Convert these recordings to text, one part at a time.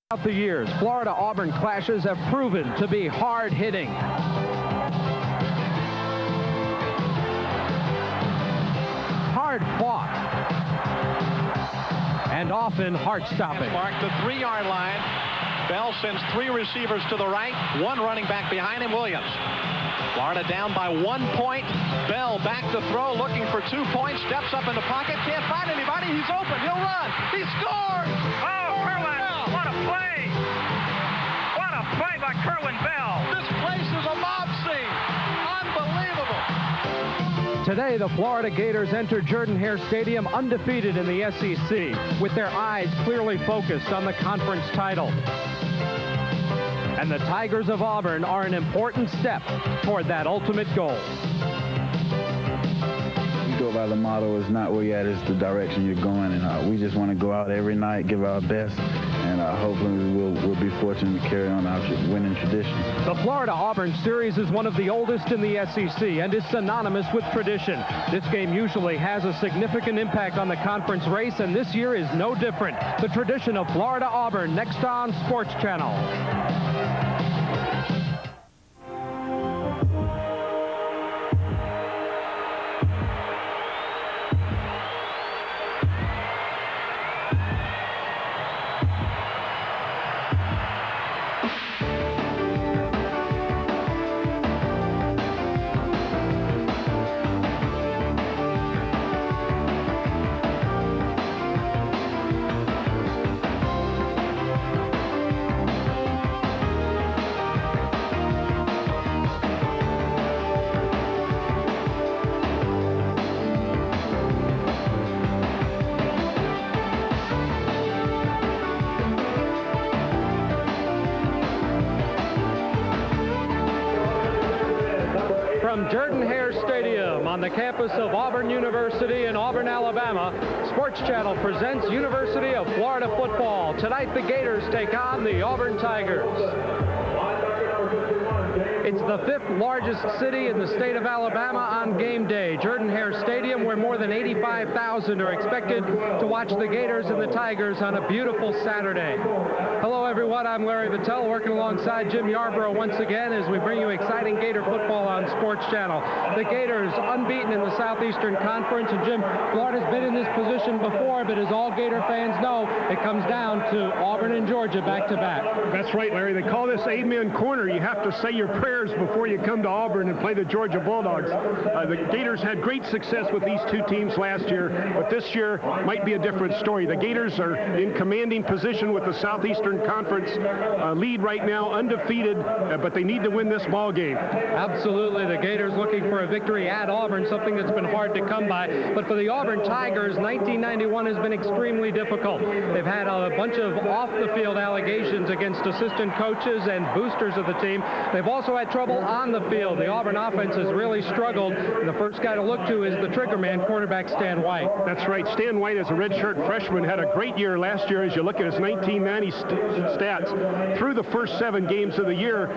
Throughout the years, Florida-Auburn clashes have proven to be hard-hitting. Hard-fought. And often heart-stopping. Mark the 3-yard line. Bell sends 3 receivers to the right, 1 running back behind him, Williams. Florida down by 1 point. Bell back to throw, looking for 2 points, steps up in the pocket, can't find anybody, he's open, he'll run, he scores! What a play! What a play by Kerwin Bell! This place is a mob scene! Unbelievable! Today, the Florida Gators enter Jordan-Hare Stadium undefeated in the SEC, with their eyes clearly focused on the conference title. And the Tigers of Auburn are an important step toward that ultimate goal. We go by the motto, it's not where you're at, it's the direction you're going. And we just want to go out every night, give our best, and hopefully we'll be fortunate to carry on our winning tradition. The Florida-Auburn series is one of the oldest in the SEC and is synonymous with tradition. This game usually has a significant impact on the conference race, and this year is no different. The tradition of Florida-Auburn next on Sports Channel. From Jordan-Hare Stadium on the campus of Auburn University in Auburn, Alabama, Sports Channel presents University of Florida football. Tonight, the Gators take on the Auburn Tigers. It's the 5th largest city in the state of Alabama on game day, Jordan-Hare Stadium, where more than 85,000 are expected to watch the Gators and the Tigers on a beautiful Saturday. Hello, everyone. I'm Larry Vittel, working alongside Jim Yarborough once again as we bring you exciting Gator football on Sports Channel. The Gators unbeaten in the Southeastern Conference, and Jim, Florida's been in this position before, but as all Gator fans know, it comes down to Auburn and Georgia back-to-back. That's right, Larry. They call this amen corner. You have to say your prayers before you come to Auburn and play the Georgia Bulldogs. The Gators had great success with these 2 teams last year, but this year might be a different story. The Gators are in commanding position with the Southeastern Conference lead right now, undefeated, but they need to win this ball game. Absolutely. The Gators looking for a victory at Auburn, something that's been hard to come by. But for the Auburn Tigers, 1991 has been extremely difficult. They've had a bunch of off-the-field allegations against assistant coaches and boosters of the team. They've also had trouble on the field. The Auburn offense has really struggled. And the first guy to look to is the trigger man, quarterback Stan White. That's right. Stan White, as a redshirt freshman, had a great year last year. As you look at his 1990 stats through the first 7 games of the year,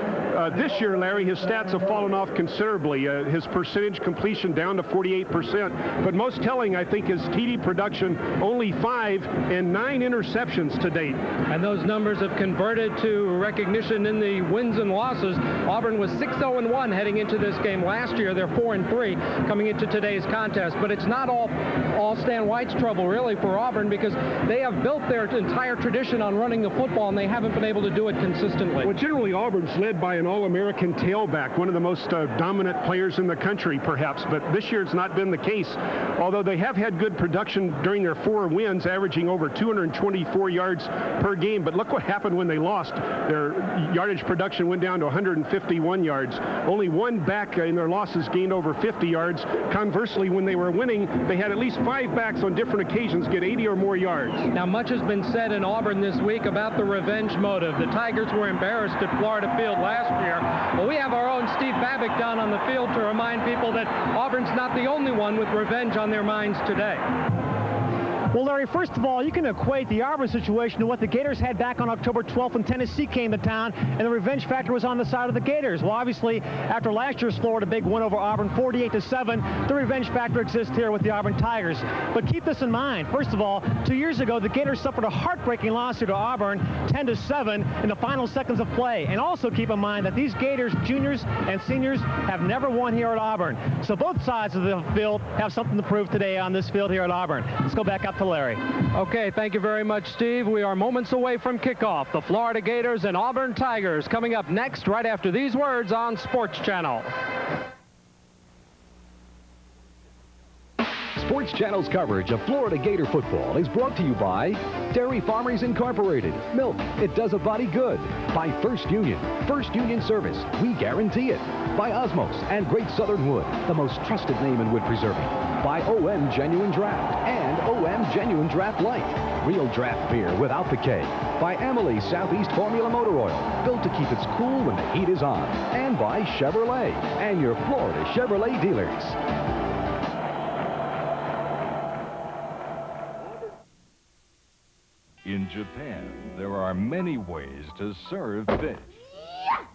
this year, Larry, his stats have fallen off considerably. His percentage completion down to 48%. But most telling, I think, is TD production, only 5 and 9 interceptions to date. And those numbers have converted to recognition in the wins and losses. Auburn was 6-0-1 heading into this game last year. They're 4-3 coming into today's contest. But it's not all Stan White's trouble, really, for Auburn, because they have built their entire tradition on running the football, and they haven't been able to do it consistently. Well, generally, Auburn's led by an All-American tailback, one of the most dominant players in the country, perhaps. But this year it's not been the case, although they have had good production during their 4 wins, averaging over 224 yards per game. But look what happened when they lost. Their yardage production went down to 151 yards. Only 1 back in their losses gained over 50 yards. Conversely, when they were winning, they had at least 5 backs on different occasions get 80 or more yards. Now, much has been said in Auburn this week about the revenge motive. The Tigers were embarrassed at Florida Field last year. Well, we have our own Steve Babick down on the field to remind people that Auburn's not the only one with revenge on their minds today. Well, Larry, first of all, you can equate the Auburn situation to what the Gators had back on October 12th when Tennessee came to town, and the revenge factor was on the side of the Gators. Well, obviously, after last year's Florida big win over Auburn, 48-7, the revenge factor exists here with the Auburn Tigers. But keep this in mind. First of all, 2 years ago, the Gators suffered a heartbreaking loss here to Auburn, 10-7, in the final seconds of play. And also keep in mind that these Gators, juniors and seniors, have never won here at Auburn. So both sides of the field have something to prove today on this field here at Auburn. Let's go back up to Larry. Okay, thank you very much, Steve. We are moments away from kickoff. The Florida Gators and Auburn Tigers coming up next right after these words on Sports Channel. Sports Channel's coverage of Florida Gator football is brought to you by Dairy Farmers Incorporated. Milk, it does a body good. By First Union Service, we guarantee it. By Osmos and Great Southern Wood, the most trusted name in wood preserving. By OM Genuine Draft and OM Genuine Draft Light. Real draft beer without the K. By Amalie Southeast Formula Motor Oil, built to keep it cool when the heat is on. And by Chevrolet and your Florida Chevrolet dealers. In Japan, there are many ways to serve fish,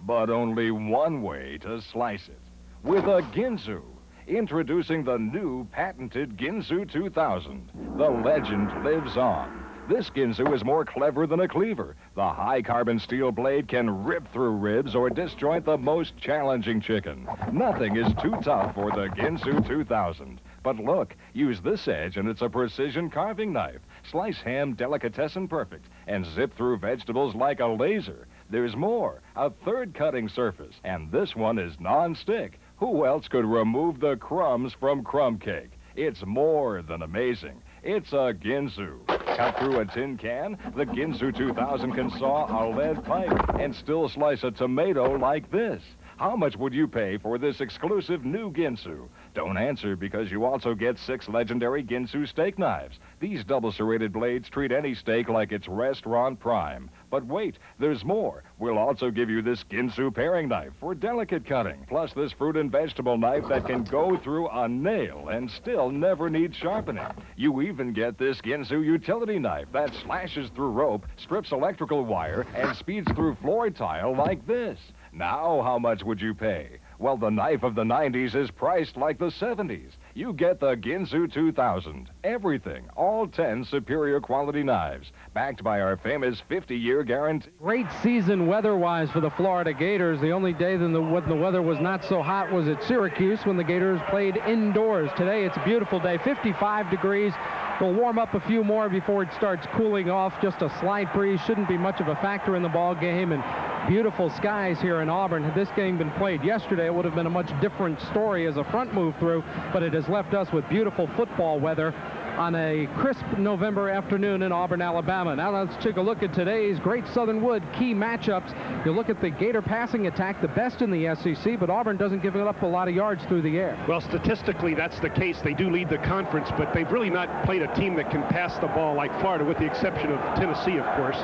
but only one way to slice it, with a Ginsu. Introducing the new patented Ginsu 2000. The legend lives on. This Ginsu is more clever than a cleaver. The high-carbon steel blade can rip through ribs or disjoint the most challenging chicken. Nothing is too tough for the Ginsu 2000. But look, use this edge and it's a precision carving knife. Slice ham delicatessen perfect and zip through vegetables like a laser. There's more, a third cutting surface, and this one is non-stick. Who else could remove the crumbs from crumb cake? It's more than amazing. It's a Ginsu. Cut through a tin can, the Ginsu 2000 can saw a lead pipe and still slice a tomato like this. How much would you pay for this exclusive new Ginsu? Don't answer, because you also get 6 legendary Ginsu steak knives. These double serrated blades treat any steak like it's restaurant prime. But wait, there's more. We'll also give you this Ginsu paring knife for delicate cutting, plus this fruit and vegetable knife that can go through a nail and still never need sharpening. You even get this Ginsu utility knife that slashes through rope, strips electrical wire, and speeds through floor tile like this. Now, how much would you pay? Well, the knife of the 90s is priced like the 70s. You get the Ginsu 2000. Everything, all 10 superior quality knives, backed by our famous 50-year guarantee. Great season weather-wise for the Florida Gators. The only day when the weather was not so hot was at Syracuse when the Gators played indoors. Today it's a beautiful day, 55 degrees. We'll warm up a few more before it starts cooling off. Just a slight breeze shouldn't be much of a factor in the ball game, and beautiful skies here in Auburn. Had this game been played yesterday, it would have been a much different story as a front moved through, but it has left us with beautiful football weather on a crisp November afternoon in Auburn, Alabama. Now let's take a look at today's Great Southern Wood key matchups. You look at the Gator passing attack, the best in the SEC, but Auburn doesn't give it up a lot of yards through the air. Well, statistically, that's the case. They do lead the conference, but they've really not played a team that can pass the ball like Florida, with the exception of Tennessee, of course.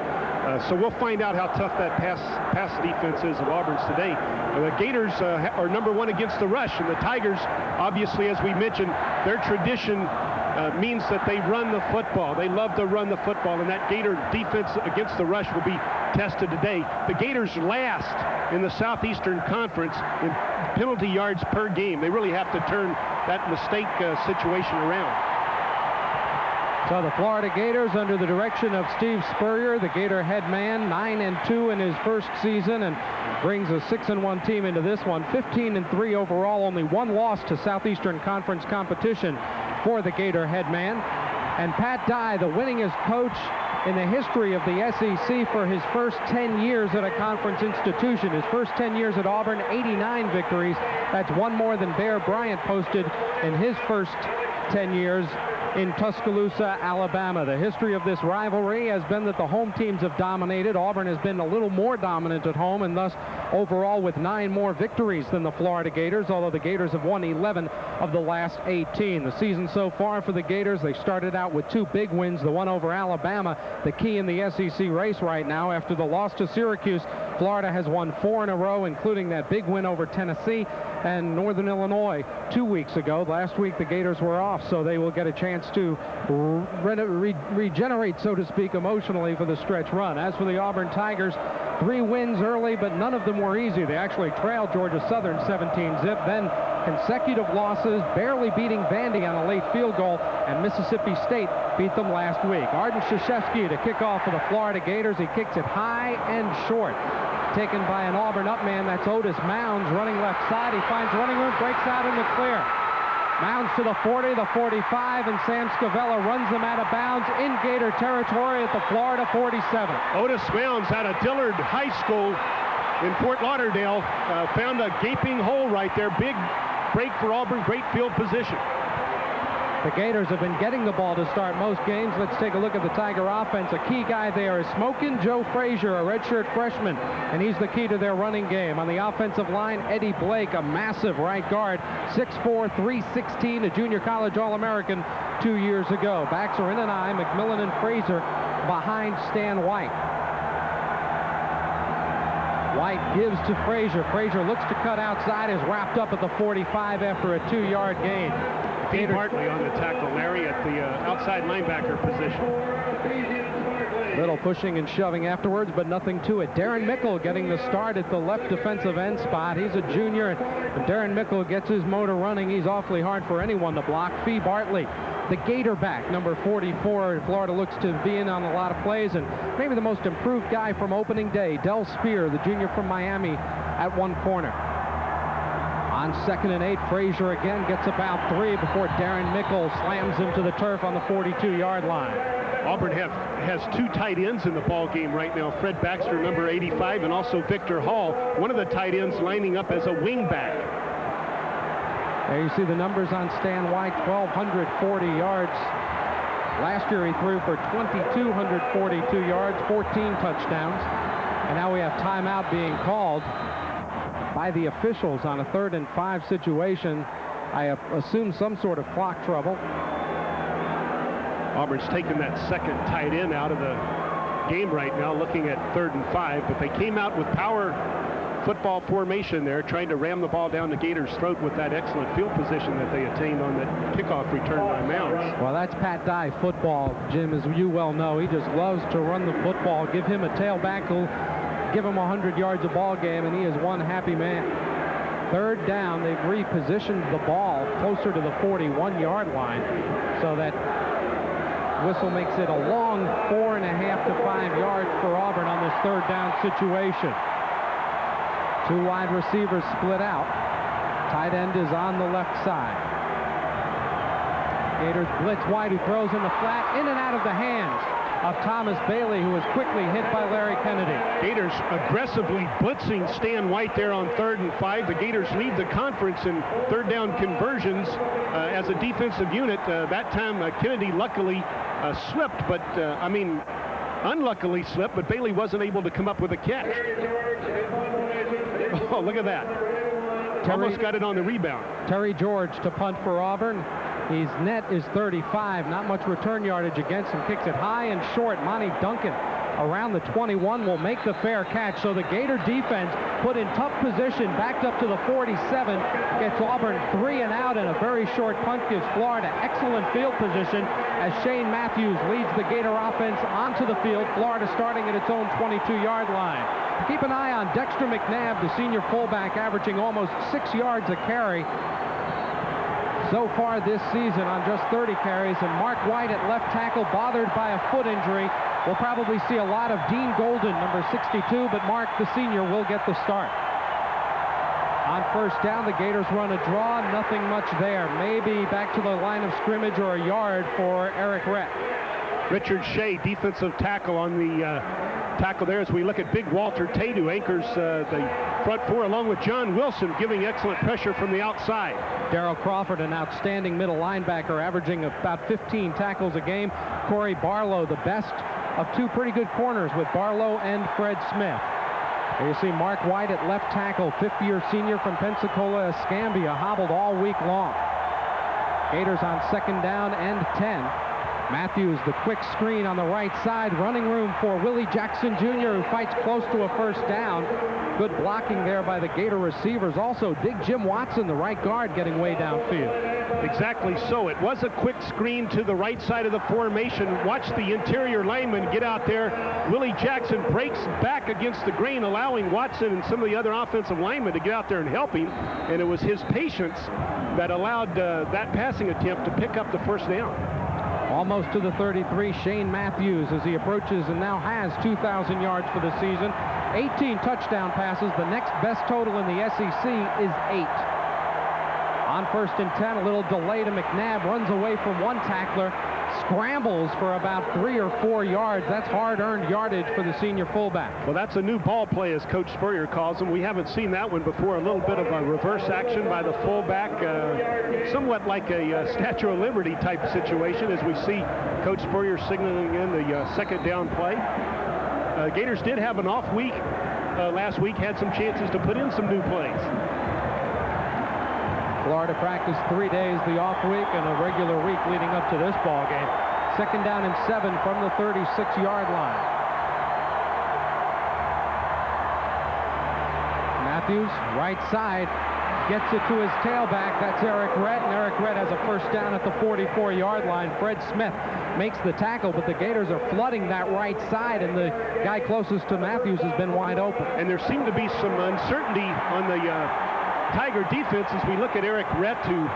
So we'll find out how tough that pass defense is of Auburn's today. The Gators are number 1 against the rush, and the Tigers, obviously, as we mentioned, their tradition means that they run the football. They love to run the football, and that Gator defense against the rush will be tested today. The Gators last in the Southeastern Conference in penalty yards per game. They really have to turn that mistake situation around. So the Florida Gators, under the direction of Steve Spurrier, the Gator head man, 9-2 in his first season, and brings a 6-1 team into this one. 15-3 overall, only 1 loss to Southeastern Conference competition for the Gator head man. And Pat Dye, the winningest coach in the history of the SEC for his first 10 years at a conference institution. His first 10 years at Auburn, 89 victories. That's 1 more than Bear Bryant posted in his first 10 years in Tuscaloosa, Alabama. The history of this rivalry has been that the home teams have dominated. Auburn has been a little more dominant at home, and thus overall with 9 more victories than the Florida Gators, although the Gators have won 11 of the last 18. The season so far for the Gators, they started out with 2 big wins, the one over Alabama, the key in the SEC race right now after the loss to Syracuse Florida has won 4 in a row, including that big win over Tennessee and Northern Illinois 2 weeks ago. Last week the Gators were off, so they will get a chance to regenerate, so to speak, emotionally for the stretch run. As for the Auburn Tigers, 3 wins early, but none of them were easy. They actually trailed Georgia Southern 17-zip, then consecutive losses, barely beating Vandy on a late field goal, and Mississippi State beat them last week. Arden Krzyzewski to kick off for the Florida Gators. He kicks it high and short. Taken by an Auburn up man, that's Otis Mounds, running left side. He finds running room, breaks out in the clear. Mounds to the 40, the 45, and Sam Scavella runs them out of bounds in Gator territory at the Florida 47. Otis Mounds out of Dillard High School in Fort Lauderdale found a gaping hole right there. Big break for Auburn, great field position. The Gators have been getting the ball to start most games. Let's take a look at the Tiger offense. A key guy there is Smokin' Joe Frazier, a redshirt freshman, and he's the key to their running game. On the offensive line, Eddie Blake, a massive right guard, 6'4", 316, a junior college All-American 2 years ago. Backs are in an eye, McMillan and Frazier behind Stan White. White gives to Frazier. Frazier looks to cut outside, is wrapped up at the 45 after a 2-yard gain. Dean Hartley on the tackle, Larry, at the outside linebacker position. Little pushing and shoving afterwards, but nothing to it. Darren Mickle getting the start at the left defensive end spot. He's a junior, and Darren Mickle gets his motor running. He's awfully hard for anyone to block. Fee Bartley, the Gator back, number 44. Florida looks to be in on a lot of plays, and maybe the most improved guy from opening day, Del Spear, the junior from Miami, at one corner. On 2nd and 8, Frazier again gets about 3 before Darren Mickle slams him to the turf on the 42-yard line. Auburn has 2 tight ends in the ball game right now. Fred Baxter, number 85, and also Victor Hall, one of the tight ends lining up as a wingback. There you see the numbers on Stan White, 1,240 yards. Last year he threw for 2,242 yards, 14 touchdowns. And now we have timeout being called by the officials on a 3rd and 5 situation. I assume some sort of clock trouble. Auburn's taken that second tight end out of the game right now, looking at 3rd and 5, but they came out with power football formation there, trying to ram the ball down the Gators' throat with that excellent field position that they attained on that kickoff return by Mounds. Well, that's Pat Dye football, Jim, as you well know. He just loves to run the football. Give him a tailback who'll give him 100 yards a ball game, and he is one happy man. 3rd down, they've repositioned the ball closer to the 41-yard line, so that whistle makes it a long 4.5 to 5 yards for Auburn on this 3rd down situation. 2 wide receivers split out. Tight end is on the left side. Gators blitz White, who throws in the flat, in and out of the hands of Thomas Bailey, who was quickly hit by Larry Kennedy. Gators aggressively blitzing Stan White there on 3rd and 5. The Gators lead the conference in 3rd down conversions as a defensive unit. That time Kennedy luckily slipped, but unluckily slipped, but Bailey wasn't able to come up with a catch. Oh, look at that. Almost got it on the rebound. Terry George to punt for Auburn. His net is 35. Not much return yardage against him. Kicks it high and short. Monty Duncan around the 21 will make the fair catch. So the Gator defense put in tough position, backed up to the 47, gets Auburn 3 and out, and a very short punt gives Florida excellent field position as Shane Matthews leads the Gator offense onto the field. Florida starting at its own 22-yard line. Keep an eye on Dexter McNabb, the senior fullback, averaging almost 6 yards a carry so far this season on just 30 carries. And Mark White at left tackle, bothered by a foot injury. We'll probably see a lot of Dean Golden, number 62, but Mark, the senior, will get the start. On 1st down, the Gators run a draw. Nothing much there. Maybe back to the line of scrimmage or a yard for Eric Rett. Richard Shea, defensive tackle, on the tackle there as we look at big Walter Tate, who anchors the front 4, along with John Wilson, giving excellent pressure from the outside. Darrell Crawford, an outstanding middle linebacker, averaging about 15 tackles a game. Corey Barlow, the best of 2 pretty good corners with Barlow and Fred Smith. There you see Mark White at left tackle, 5th-year senior from Pensacola Escambia, hobbled all week long. Gators on 2nd down and 10. Matthews, the quick screen on the right side. Running room for Willie Jackson Jr., who fights close to a first down. Good blocking there by the Gator receivers. Also, big Jim Watson, the right guard, getting way downfield. Exactly so. It was a quick screen to the right side of the formation. Watch the interior lineman get out there. Willie Jackson breaks back against the grain, allowing Watson and some of the other offensive linemen to get out there and help him. And it was his patience that allowed that passing attempt to pick up the first down. Almost to the 33, Shane Matthews, as he approaches and now has 2,000 yards for the season. 18 touchdown passes. The next best total in the SEC is 8. On 1st and 10, a little delay to McNabb, runs away from one tackler, scrambles for about 3 or 4 yards. That's hard-earned yardage for the senior fullback. Well, that's a new ball play, as Coach Spurrier calls them. We haven't seen that one before. A little bit of a reverse action by the fullback, somewhat like a Statue of Liberty type situation, as we see Coach Spurrier signaling in the second down play. Gators did have an off week last week, had some chances to put in some new plays. Florida practiced 3 days, the off week and a regular week leading up to this ball game. 2nd down and 7 from the 36-yard line. Matthews, right side, gets it to his tailback. That's Eric Rett, and Eric Rett has a first down at the 44-yard line. Fred Smith makes the tackle, but the Gators are flooding that right side, and the guy closest to Matthews has been wide open. And there seemed to be some uncertainty on the Tiger defense as we look at Eric Rett, who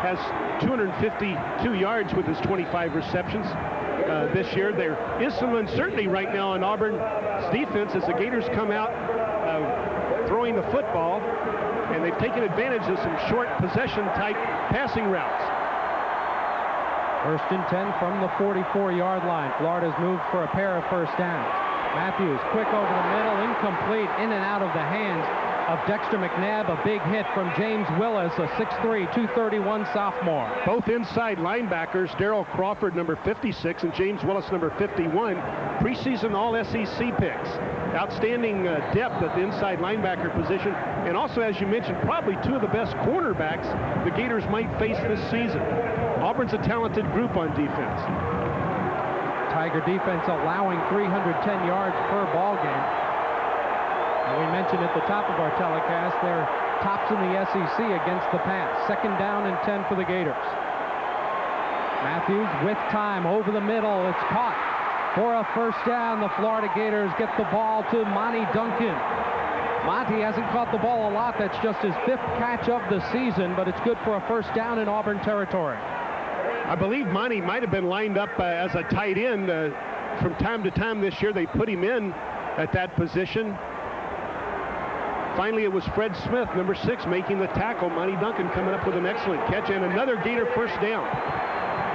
has 252 yards with his 25 receptions this year. There is some uncertainty right now in Auburn's defense as the Gators come out throwing the football, and they've taken advantage of some short possession type passing routes. 1st and 10 from the 44-yard line. Florida's moved for a pair of first downs. Matthews, quick over the middle, incomplete, in and out of the hands of Dexter McNabb. A big hit from James Willis, a 6'3", 231 sophomore. Both inside linebackers, Darrell Crawford, number 56, and James Willis, number 51, preseason All-SEC picks. Outstanding depth at the inside linebacker position, and also, as you mentioned, probably 2 of the best cornerbacks the Gators might face this season. Auburn's a talented group on defense. Tiger defense allowing 310 yards per ball game. And we mentioned at the top of our telecast, they're tops in the SEC against the pass. 2nd down and 10 for the Gators. Matthews with time over the middle. It's caught for a first down. The Florida Gators get the ball to Monty Duncan. Monty hasn't caught the ball a lot. That's just his 5th catch of the season, but it's good for a first down in Auburn territory. I believe Monty might have been lined up as a tight end. From time to time this year, they put him in at that position. Finally, it was Fred Smith, number 6, making the tackle. Monty Duncan coming up with an excellent catch and another Gator first down.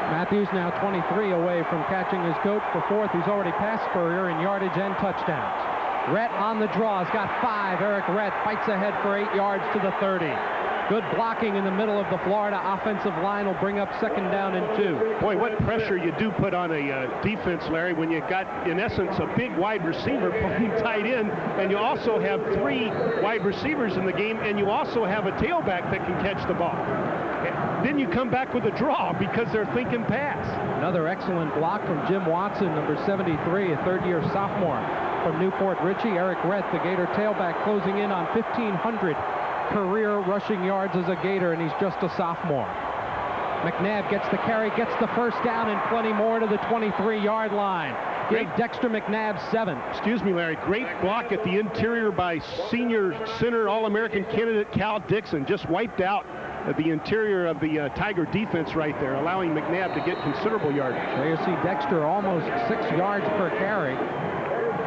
Matthews now 23 away from catching his coach for 4th. He's already passed Spurrier in yardage and touchdowns. Rett on the draw. Has got 5. Eric Rett fights ahead for 8 yards to the 30. Good blocking in the middle of the Florida offensive line will bring up 2nd down and 2. Boy, what pressure you do put on a defense, Larry, when you've got, in essence, a big wide receiver playing tight end, and you also have 3 wide receivers in the game, and you also have a tailback that can catch the ball. Then you come back with a draw because they're thinking pass. Another excellent block from Jim Watson, number 73, a 3rd-year sophomore from Newport Richie. Eric Rett, the Gator tailback, closing in on 1,500 career rushing yards as a Gator, and he's just a sophomore. McNabb gets the carry, gets the first down, and plenty more to the 23-yard line. Give Dexter McNabb 7. Excuse me, Larry. Great block at the interior by senior center All-American candidate Cal Dixon. Just wiped out the interior of the Tiger defense right there, allowing McNabb to get considerable yardage. There you see Dexter almost 6 yards per carry.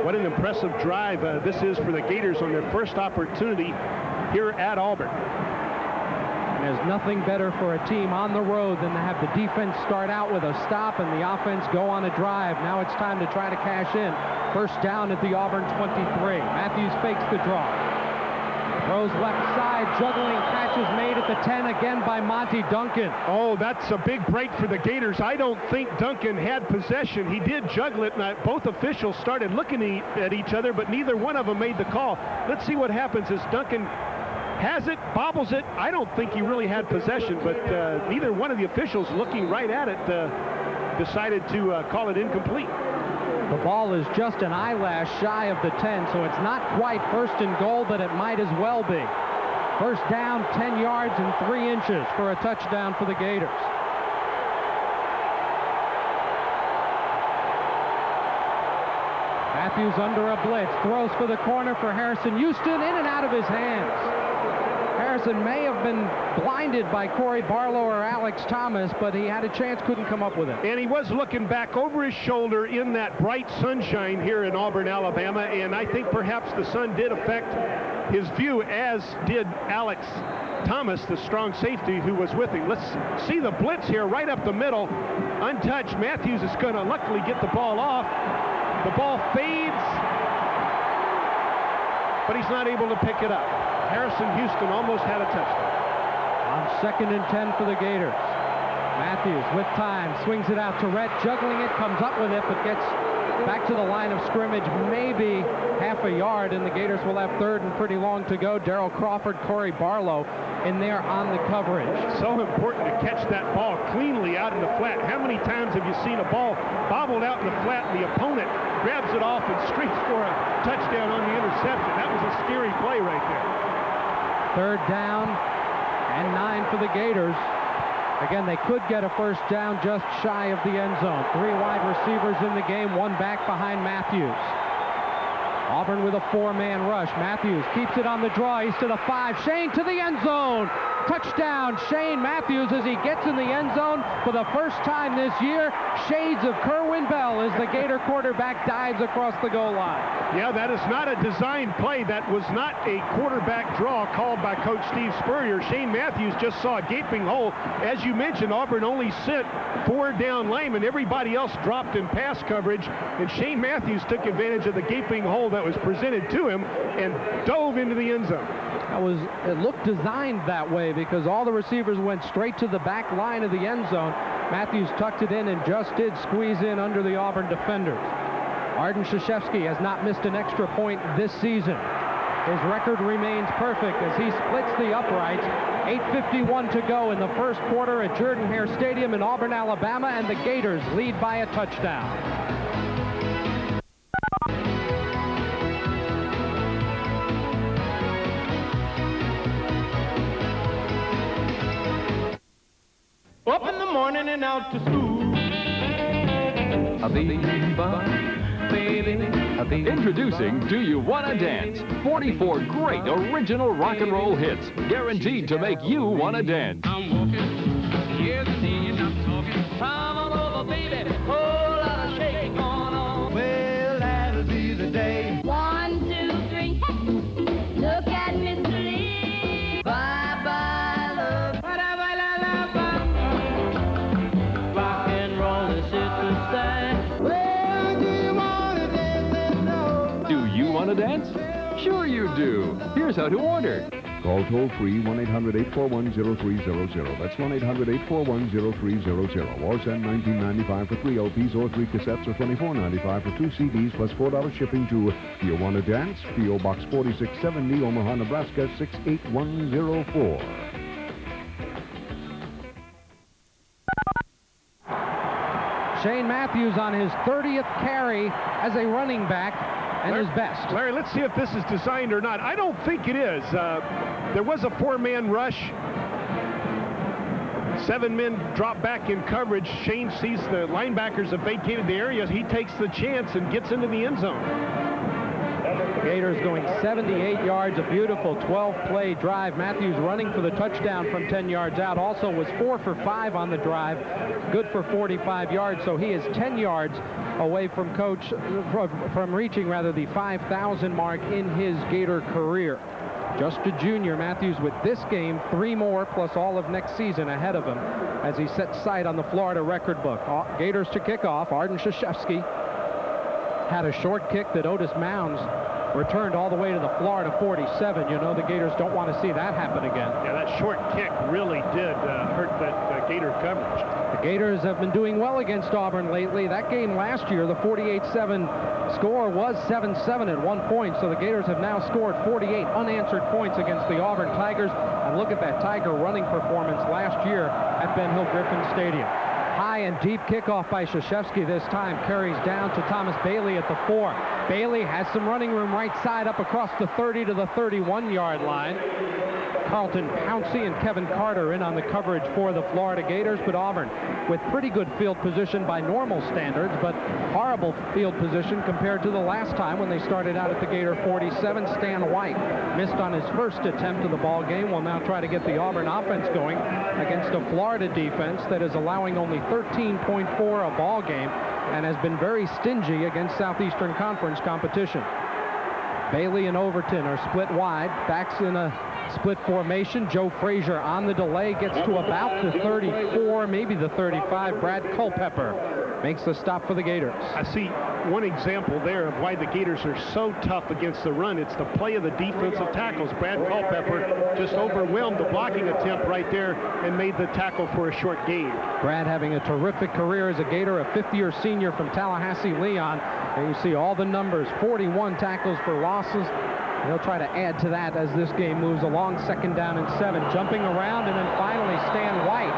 What an impressive drive this is for the Gators on their first opportunity here at Auburn. And there's nothing better for a team on the road than to have the defense start out with a stop and the offense go on a drive. Now it's time to try to cash in. First down at the Auburn 23. Matthews fakes the draw. Throws left side, juggling catches made at the 10 again by Monty Duncan. Oh, that's a big break for the Gators. I don't think Duncan had possession. He did juggle it, and both officials started looking at each other, but neither one of them made the call. Let's see what happens as Duncan has it, bobbles it. I don't think he really had possession, but neither one of the officials looking right at it decided to call it incomplete. The ball is just an eyelash shy of the 10, so it's not quite first and goal, but it might as well be. First down, 10 yards and 3 inches for a touchdown for the Gators. Matthews under a blitz, throws for the corner for Harrison Houston, in and out of his hands. Harrison may have been blinded by Corey Barlow or Alex Thomas, but he had a chance, couldn't come up with it. And he was looking back over his shoulder in that bright sunshine here in Auburn, Alabama, and I think perhaps the sun did affect his view, as did Alex Thomas, the strong safety who was with him. Let's see the blitz here right up the middle. Untouched. Matthews is going to luckily get the ball off. The ball fades, but he's not able to pick it up. Harrison Houston almost had a touchdown. On 2nd and 10 for the Gators. Matthews with time, swings it out to Rhett, juggling it, comes up with it, but gets back to the line of scrimmage, maybe half a yard, and the Gators will have 3rd and pretty long to go. Darrell Crawford, Corey Barlow in there on the coverage. So important to catch that ball cleanly out in the flat. How many times have you seen a ball bobbled out in the flat and the opponent grabs it off and streaks for a touchdown on the interception? That was a scary play right there. 3rd down and 9 for the Gators. Again, they could get a first down just shy of the end zone. 3 wide receivers in the game, 1 back behind Matthews. Auburn with a 4-man rush. Matthews keeps it on the draw. He's to the 5. Shane to the end zone. Touchdown, Shane Matthews, as he gets in the end zone for the first time this year. Shades of Kerwin Bell as the Gator quarterback dives across the goal line. Yeah, that is not a design play. That was not a quarterback draw called by Coach Steve Spurrier. Shane Matthews just saw a gaping hole. As you mentioned, Auburn only sent 4 down linemen. Everybody else dropped in pass coverage, and Shane Matthews took advantage of the gaping hole that was presented to him and dove into the end zone. It looked designed that way because all the receivers went straight to the back line of the end zone. Matthews tucked it in and just did squeeze in under the Auburn defenders. Arden Krzyzewski has not missed an extra point this season. His record remains perfect as he splits the uprights. 8:51 to go in the first quarter at Jordan-Hare Stadium in Auburn, Alabama, and the Gators lead by a touchdown. Up in the morning and out to school. Introducing Do You Wanna Dance? 44 great original rock and roll hits, guaranteed to make you wanna dance. I'm walking, here's the scene, I'm talking. Come on over, baby, whole lot of shaking going on. Well, that'll be the day. 1, 2, 3, look at Mr. Lee. Bye-bye, love. Rock and roll is here to stay. Well, do you want to dance? Do you wanna dance? Sure you do. Here's how to order. Call toll-free 1-800-841-0300. That's 1-800-841-0300. Or send $19.95 for 3 LPs or 3 cassettes, or $24.95 for 2 CDs, plus $4 shipping to Do You Wanna Dance? P.O. Box 4670, Omaha, Nebraska 68104. Shane Matthews on his 30th carry as a running back and his best. Larry, let's see if this is designed or not. I don't think it is. There was a 4-man rush. 7 men drop back in coverage. Shane sees the linebackers have vacated the area. He takes the chance and gets into the end zone. Gators going 78 yards, a beautiful 12-play drive. Matthews running for the touchdown from 10 yards out. Also was 4 for 5 on the drive, good for 45 yards. So he is 10 yards away from reaching the 5,000 mark in his Gator career. Just a junior, Matthews with this game, 3 more plus all of next season ahead of him as he sets sight on the Florida record book. Gators to kick off. Arden Krzyzewski had a short kick that Otis Mounds returned all the way to the Florida 47. You know the Gators don't want to see that happen again. Yeah, that short kick really did hurt that Gator coverage. The Gators have been doing well against Auburn lately. That game last year, the 48-7 score was 7-7 at one point, so the Gators have now scored 48 unanswered points against the Auburn Tigers. And look at that Tiger running performance last year at Ben Hill Griffin Stadium. High and deep kickoff by Krzyzewski this time carries down to Thomas Bailey at the 4. Bailey has some running room right side up across the 30 to the 31-yard line. Carlton Pouncey and Kevin Carter in on the coverage for the Florida Gators, but Auburn with pretty good field position by normal standards, but horrible field position compared to the last time when they started out at the Gator 47. Stan White missed on his first attempt of the ball game. Will now try to get the Auburn offense going against a Florida defense that is allowing only 13.4 a ball game and has been very stingy against Southeastern Conference competition. Bailey and Overton are split wide. Backs in a split formation. Joe Frazier on the delay gets to about the 34, maybe the 35. Brad Culpepper makes the stop for the Gators. I see one example there of why the Gators are so tough against the run. It's the play of the defensive tackles. Brad Culpepper just overwhelmed the blocking attempt right there and made the tackle for a short gain. Brad having a terrific career as a Gator, a fifth-year senior from Tallahassee, Leon. And you see all the numbers, 41 tackles for losses. They'll try to add to that as this game moves along. 2nd down and 7. Jumping around, and then finally Stan White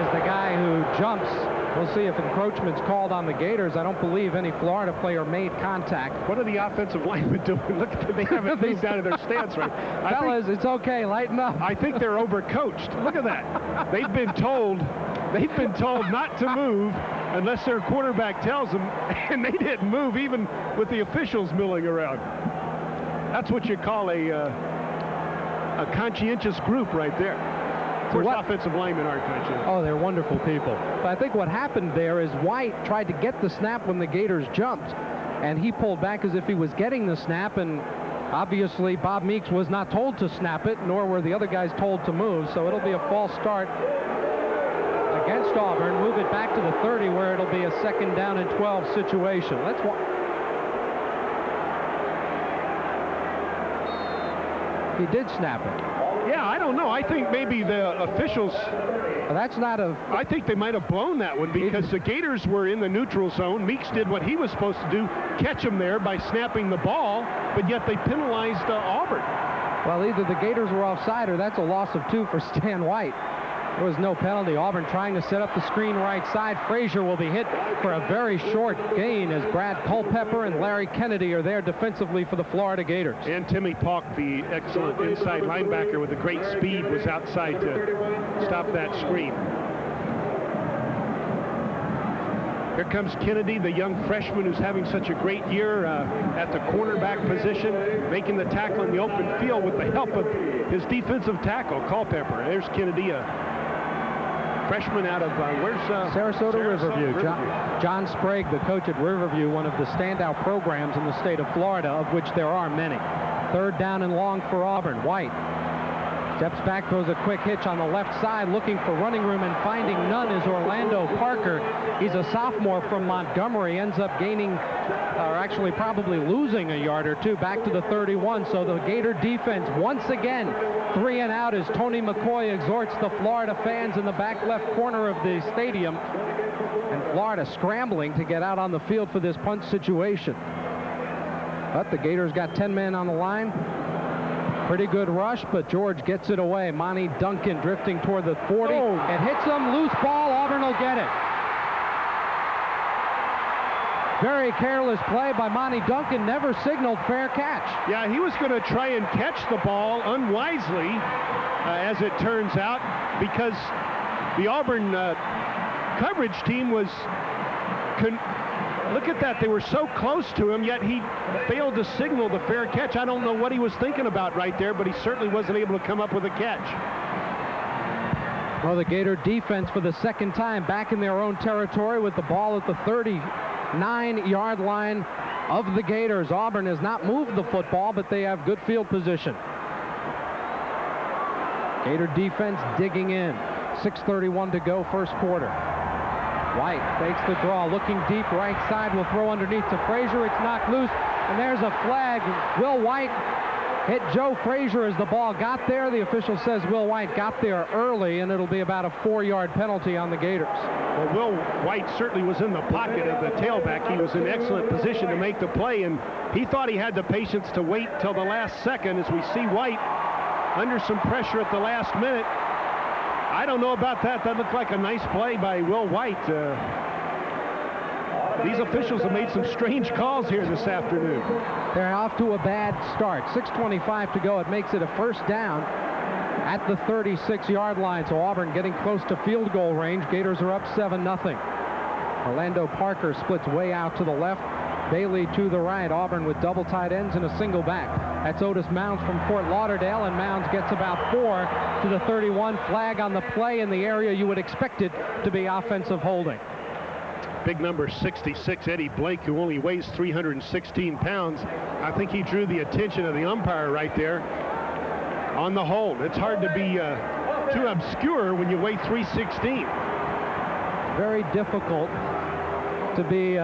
is the guy who jumps. We'll see if encroachment's called on the Gators. I don't believe any Florida player made contact. What are the offensive linemen doing? Look, they haven't moved out of their stance right. Fellas, it's okay. Lighten up. I think they're overcoached. Look at that. They've been told not to move unless their quarterback tells them, and they didn't move even with the officials milling around. That's what you call a conscientious group right there. Of course, offensive linemen aren't conscientious. Oh, they're wonderful people. But I think what happened there is White tried to get the snap when the Gators jumped, and he pulled back as if he was getting the snap, and obviously Bob Meeks was not told to snap it, nor were the other guys told to move, so it'll be a false start against Auburn. Move it back to the 30 where it'll be a 2nd down and 12 situation. Let's watch. He did snap it. Yeah, I don't know. I think maybe the officials... Well, that's not a... I think they might have blown that one because the Gators were in the neutral zone. Meeks did what he was supposed to do, catch them there by snapping the ball, but yet they penalized Auburn. Well, either the Gators were offside or that's a loss of 2 for Stan White. There was no penalty. Auburn trying to set up the screen right side. Frazier will be hit for a very short gain as Brad Culpepper and Larry Kennedy are there defensively for the Florida Gators. And Timmy Paulk, the excellent inside linebacker with the great speed, was outside to stop that screen. Here comes Kennedy, the young freshman who's having such a great year at the cornerback position, making the tackle in the open field with the help of his defensive tackle, Culpepper. There's Kennedy, freshman out of, where's Sarasota Riverview. John Sprague, the coach at Riverview, one of the standout programs in the state of Florida, of which there are many. 3rd down and long for Auburn. White steps back, throws a quick hitch on the left side, looking for running room and finding none is Orlando Parker. He's a sophomore from Montgomery, ends up gaining, or actually probably losing a yard or two back to the 31. So the Gator defense once again 3 and out as Tony McCoy exhorts the Florida fans in the back left corner of the stadium. And Florida scrambling to get out on the field for this punt situation. But the Gators got 10 men on the line. Pretty good rush, but George gets it away. Monty Duncan drifting toward the 40. It hits him. Loose ball. Auburn will get it. Very careless play by Monty Duncan. Never signaled fair catch. Yeah, he was going to try and catch the ball unwisely, as it turns out, because the Auburn coverage team was... Look at that. They were so close to him, yet he failed to signal the fair catch. I don't know what he was thinking about right there, but he certainly wasn't able to come up with a catch. Well, the Gator defense for the 2nd time back in their own territory with the ball at the 39-yard line of the Gators. Auburn has not moved the football, but they have good field position. Gator defense digging in. 6:31 to go, first quarter. White takes the draw, looking deep, right side, will throw underneath to Frazier. It's knocked loose, and there's a flag. Will White hit Joe Frazier as the ball got there. The official says Will White got there early, and it'll be about a 4-yard penalty on the Gators. Well, Will White certainly was in the pocket of the tailback. He was in excellent position to make the play, and he thought he had the patience to wait till the last second as we see White under some pressure at the last minute. I don't know about that. That looked like a nice play by Will White. These officials have made some strange calls here this afternoon. They're off to a bad start. 6:25 to go. It makes it a first down at the 36-yard line. So Auburn getting close to field goal range. Gators are up 7-0. Orlando Parker splits way out to the left. Bailey to the right. Auburn with double tight ends and a single back. That's Otis Mounds from Fort Lauderdale, and Mounds gets about 4 to the 31. Flag on the play in the area you would expect it to be offensive holding. Big number 66, Eddie Blake, who only weighs 316 pounds. I think he drew the attention of the umpire right there on the hold. It's hard to be too obscure when you weigh 316. Very difficult to be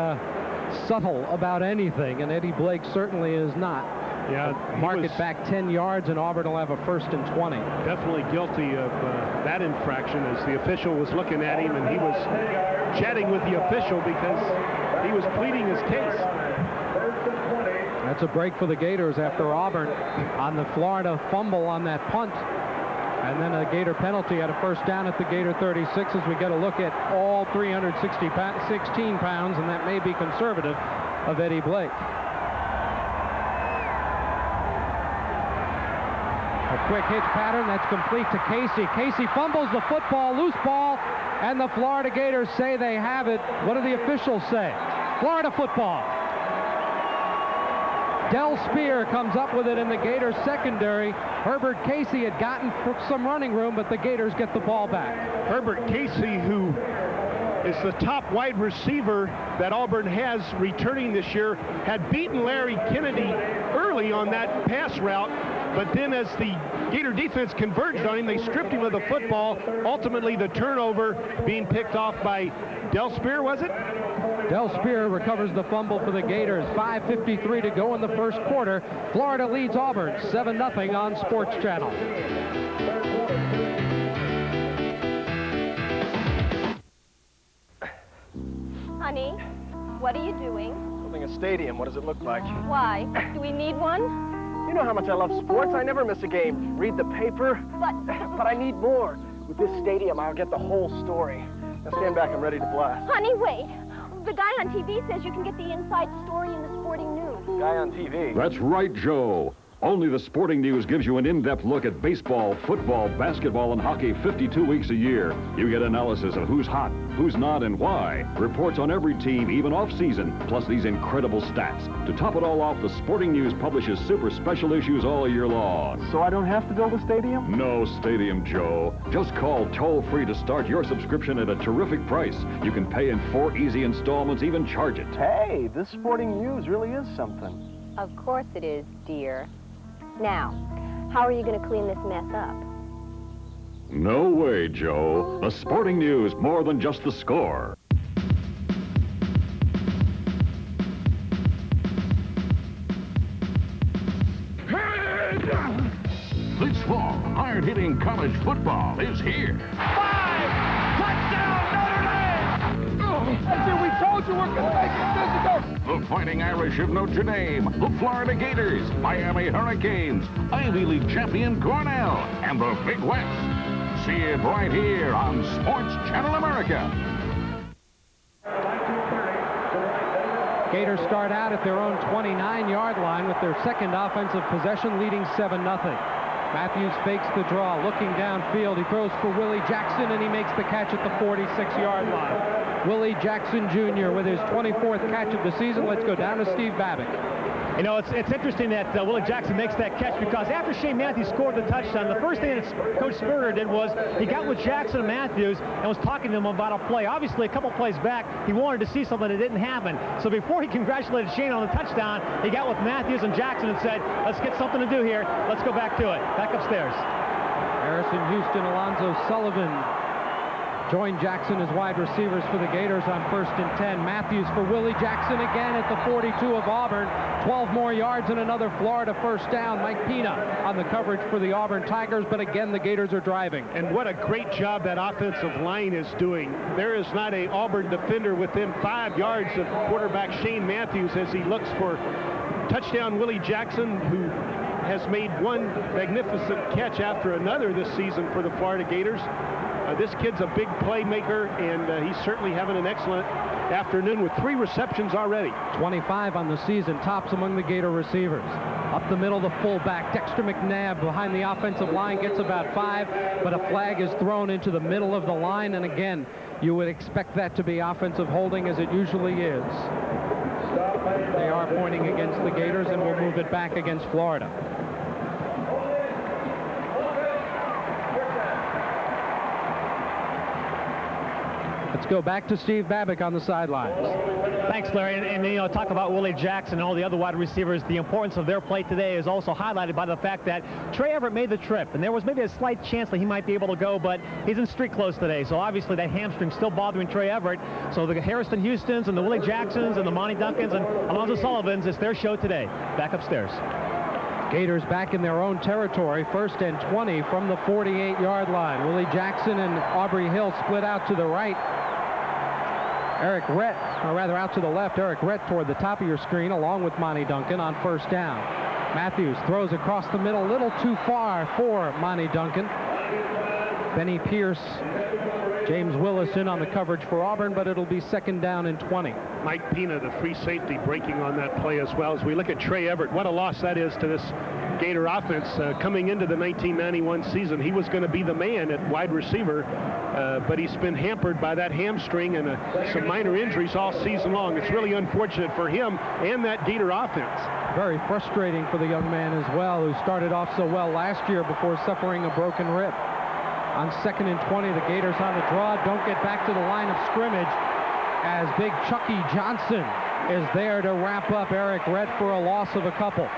subtle about anything, and Eddie Blake certainly is not. Yeah, mark it back 10 yards, and Auburn will have a 1st and 20. Definitely guilty of that infraction, as the official was looking at him, and he was chatting with the official because he was pleading his case. That's a break for the Gators after Auburn on the Florida fumble on that punt. And then a Gator penalty at a first down at the Gator 36 as we get a look at all 316 pounds, and that may be conservative, of Eddie Blake. A quick hitch pattern that's complete to Casey. Casey fumbles the football, loose ball, and the Florida Gators say they have it. What do the officials say? Florida football. Del Spear comes up with it in the Gators secondary. Herbert Casey had gotten some running room, but the Gators get the ball back. Herbert Casey, who is the top wide receiver that Auburn has returning this year, had beaten Larry Kennedy early on that pass route, but then as the Gator defense converged on him, they stripped him of the football. Ultimately, the turnover being picked off by Del Spear, was it? Del Spear recovers the fumble for the Gators. 5:53 to go in the first quarter. Florida leads Auburn 7-0 on Sports Channel. Honey, what are you doing? Building a stadium. What does it look like? Why? Do we need one? You know how much I love sports. I never miss a game. Read the paper. But I need more. With this stadium, I'll get the whole story. Now stand back. I'm ready to blast. Honey, wait. The guy on TV says you can get the inside story in the Sporting News. Guy on TV? That's right, Joe. Only the Sporting News gives you an in-depth look at baseball, football, basketball, and hockey 52 weeks a year. You get analysis of who's hot, who's not, and why. Reports on every team, even off-season, plus these incredible stats. To top it all off, the Sporting News publishes super special issues all year long. So I don't have to build a stadium? No stadium, Joe. Just call toll-free to start your subscription at a terrific price. You can pay in 4 easy installments, even charge it. Hey, this Sporting News really is something. Of course it is, dear. Now, how are you going to clean this mess up? No way, Joe. The Sporting News, more than just the score. This fall, hard-hitting college football is here. 5! Touchdown, Notre Dame! I said, we told you we're going to make it physical. The Fighting Irish of Notre Dame, the Florida Gators, Miami Hurricanes, Ivy League champion Cornell, and the Big West. See it right here on Sports Channel America. Gators start out at their own 29-yard line with their second offensive possession, leading 7-0. Matthews fakes the draw, looking downfield. He throws for Willie Jackson, and he makes the catch at the 46-yard line. Willie Jackson Jr. with his 24th catch of the season. Let's go down to Steve Babick. You know, it's interesting that Willie Jackson makes that catch, because after Shane Matthews scored the touchdown, the first thing that Coach Spurrier did was he got with Jackson and Matthews and was talking to them about a play. Obviously, a couple plays back, he wanted to see something that didn't happen. So before he congratulated Shane on the touchdown, he got with Matthews and Jackson and said, let's get something to do here. Let's go back to it. Back upstairs. Harrison Houston, Alonzo Sullivan join Jackson as wide receivers for the Gators on 1st and 10. Matthews for Willie Jackson again at the 42 of Auburn. 12 more yards and another Florida first down. Mike Pina on the coverage for the Auburn Tigers, but again the Gators are driving. And what a great job that offensive line is doing. There is not an Auburn defender within 5 yards of quarterback Shane Matthews as he looks for touchdown Willie Jackson, who has made one magnificent catch after another this season for the Florida Gators. This kid's a big playmaker, and he's certainly having an excellent afternoon with 3 receptions already. 25 on the season, tops among the Gator receivers. Up the middle, the fullback, Dexter McNabb, behind the offensive line, gets about 5, but a flag is thrown into the middle of the line, and again, you would expect that to be offensive holding, as it usually is. They are pointing against the Gators, and will move it back against Florida. Let's go back to Steve Babbitt on the sidelines. Thanks, Larry. And you know, talk about Willie Jackson and all the other wide receivers. The importance of their play today is also highlighted by the fact that Trey Everett made the trip, and there was maybe a slight chance that he might be able to go, but he's in street clothes today. So obviously that hamstring's still bothering Trey Everett. So the Harrison Houstons and the Willie Jacksons and the Monty Duncans and Alonzo Sullivans, it's their show today. Back upstairs. Gators back in their own territory, 1st and 20 from the 48-yard line. Willie Jackson and Aubrey Hill split out to the right. Eric Rett, or rather out to the left, Eric Rett toward the top of your screen, along with Monty Duncan on 1st down. Matthews throws across the middle, a little too far for Monty Duncan. Benny Pierce, James Willis in on the coverage for Auburn, but it'll be 2nd down and 20. Mike Pina, the free safety, breaking on that play as well. As we look at Trey Everett, what a loss that is to this Gator offense. Coming into the 1991 season, he was going to be the man at wide receiver, but he's been hampered by that hamstring and some minor injuries all season long. It's really unfortunate for him and that Gator offense. Very frustrating for the young man as well, who started off so well last year before suffering a broken rib. On 2nd and 20, the Gators on the draw, don't get back to the line of scrimmage as big Chucky Johnson is there to wrap up Eric Rett for a loss of a couple.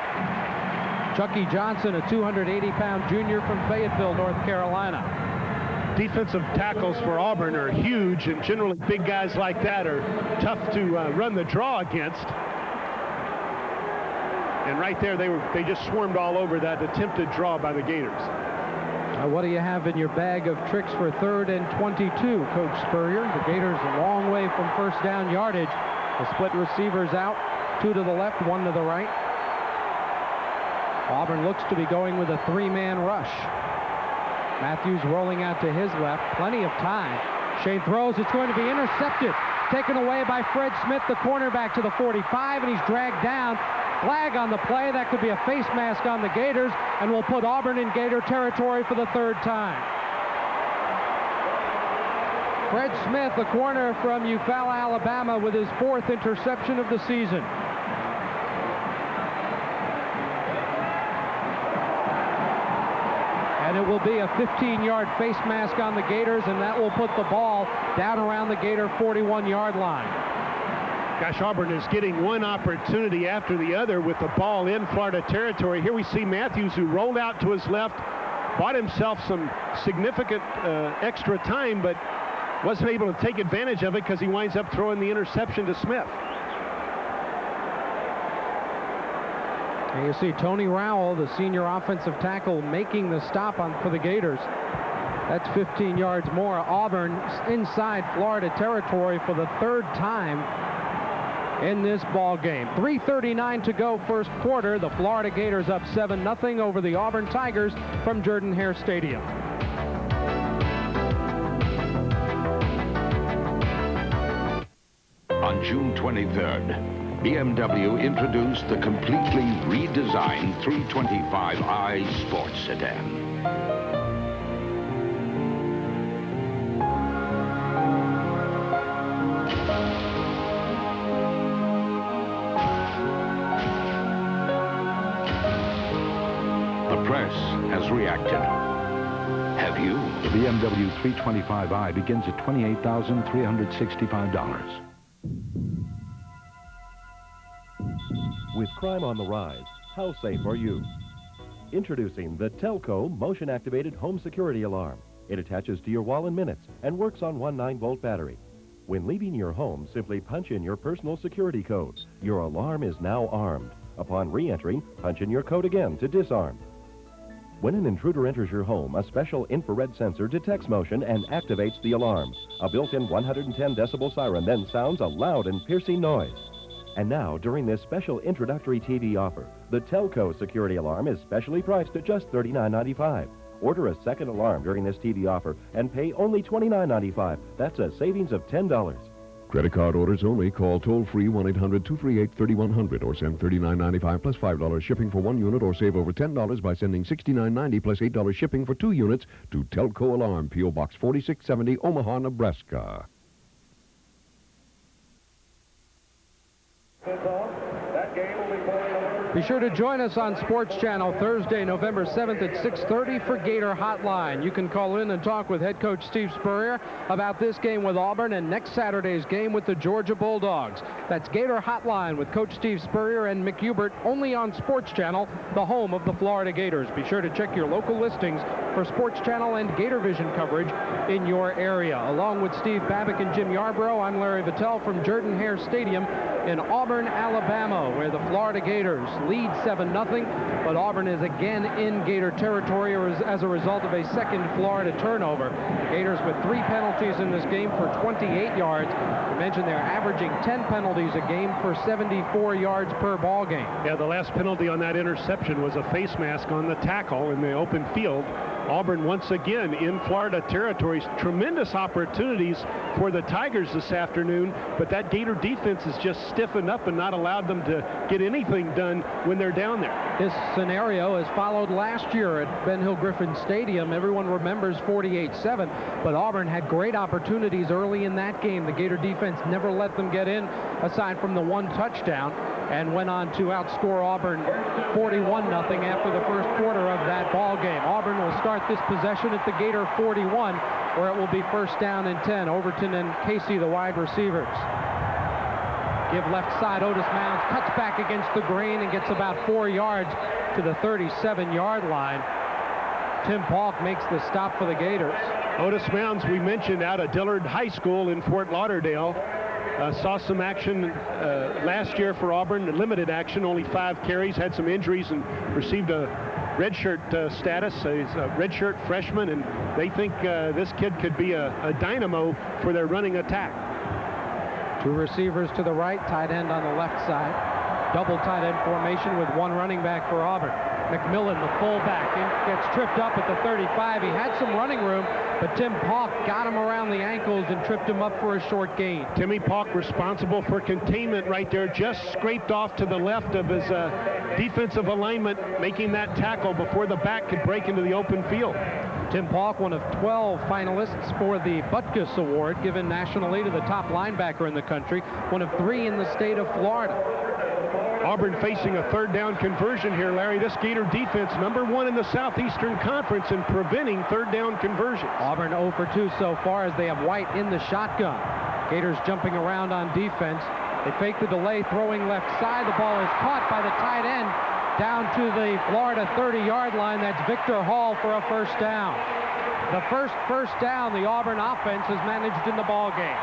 Chucky Johnson, a 280-pound junior from Fayetteville, North Carolina. Defensive tackles for Auburn are huge, and generally big guys like that are tough to run the draw against. And right there, they just swarmed all over that attempted draw by the Gators. What do you have in your bag of tricks for 3rd and 22, Coach Spurrier? The Gators a long way from 1st down yardage. The split receivers out, 2 to the left, 1 to the right. Auburn looks to be going with a 3-man rush. Matthews rolling out to his left, plenty of time. Shane throws, it's going to be intercepted. Taken away by Fred Smith, the cornerback, to the 45, and he's dragged down. Flag on the play. That could be a face mask on the Gators, and will put Auburn in Gator territory for the 3rd time. Fred Smith, the corner from Eufaula, Alabama, with his 4th interception of the season. And it will be a 15-yard face mask on the Gators, and that will put the ball down around the Gator 41-yard line. Gosh, Auburn is getting one opportunity after the other with the ball in Florida territory. Here we see Matthews, who rolled out to his left, bought himself some significant extra time, but wasn't able to take advantage of it because he winds up throwing the interception to Smith. And you see Tony Rowell, the senior offensive tackle, making the stop for the Gators. That's 15 yards more. Auburn inside Florida territory for the 3rd time in this ball game. 3:39 to go, 1st quarter. The Florida Gators up 7-0 over the Auburn Tigers from Jordan-Hare Stadium. On June 23rd, BMW introduced the completely redesigned 325i Sports Sedan. Has reacted. Have you? The BMW 325i begins at $28,365. With crime on the rise, how safe are you? Introducing the Telco motion-activated home security alarm. It attaches to your wall in minutes and works on one 9-volt battery. When leaving your home, simply punch in your personal security code. Your alarm is now armed. Upon re-entering, punch in your code again to disarm. When an intruder enters your home, a special infrared sensor detects motion and activates the alarm. A built-in 110 decibel siren then sounds a loud and piercing noise. And now, during this special introductory TV offer, the Telco security alarm is specially priced at just $39.95. Order a second alarm during this TV offer and pay only $29.95. That's a savings of $10. Credit card orders only. Call toll-free 1-800-238-3100 or send $39.95 plus $5 shipping for 1 unit or save over $10 by sending $69.90 plus $8 shipping for 2 units to Telco Alarm, P.O. Box 4670, Omaha, Nebraska. Be sure to join us on Sports Channel Thursday, November 7th at 6:30 for Gator Hotline. You can call in and talk with head coach Steve Spurrier about this game with Auburn and next Saturday's game with the Georgia Bulldogs. That's Gator Hotline with Coach Steve Spurrier and Mick Hubert, only on Sports Channel, the home of the Florida Gators. Be sure to check your local listings for Sports Channel and Gator Vision coverage in your area. Along with Steve Babbitt and Jim Yarbrough, I'm Larry Vitale from Jordan-Hare Stadium in Auburn, Alabama, where the Florida Gators lead 7-0, but Auburn is again in Gator territory as a result of a second Florida turnover. The Gators with 3 penalties in this game for 28 yards. We mentioned they're averaging 10 penalties a game for 74 yards per ball game. Yeah, the last penalty on that interception was a face mask on the tackle in the open field. Auburn once again in Florida territories. Tremendous opportunities for the Tigers this afternoon, but that Gator defense has just stiffened up and not allowed them to get anything done when they're down there. This scenario is followed last year at Ben Hill Griffin Stadium. Everyone remembers 48-7, but Auburn had great opportunities early in that game. The Gator defense never let them get in, aside from the 1 touchdown, and went on to outscore Auburn 41-0 after the first quarter of that ball game. Auburn will start this possession at the Gator 41, where it will be first down and 10. Overton and Casey, the wide receivers. Give left side, Otis Mounds cuts back against the grain and gets about 4 yards to the 37-yard line. Tim Paulk makes the stop for the Gators. Otis Mounds, we mentioned, out of Dillard High School in Fort Lauderdale. Saw some action last year for Auburn, limited action, only 5 carries, had some injuries and received a redshirt status. He's a redshirt freshman, and they think this kid could be a dynamo for their running attack. 2 receivers to the right, tight end on the left side. Double tight end formation with 1 running back for Auburn. McMillan, the fullback, gets tripped up at the 35. He had some running room, but Tim Paulk got him around the ankles and tripped him up for a short gain. Timmy Paulk responsible for containment right there, just scraped off to the left of his defensive alignment, making that tackle before the back could break into the open field. Tim Paulk, one of 12 finalists for the Butkus Award, given nationally to the top linebacker in the country, one of 3 in the state of Florida. Auburn facing a 3rd down conversion here, Larry. This Gator defense, number 1 in the Southeastern Conference in preventing 3rd down conversions. Auburn 0 for 2 so far as they have White in the shotgun. Gators jumping around on defense. They fake the delay, throwing left side. The ball is caught by the tight end down to the Florida 30-yard line. That's Victor Hall for a first down. The first down the Auburn offense has managed in the ball game.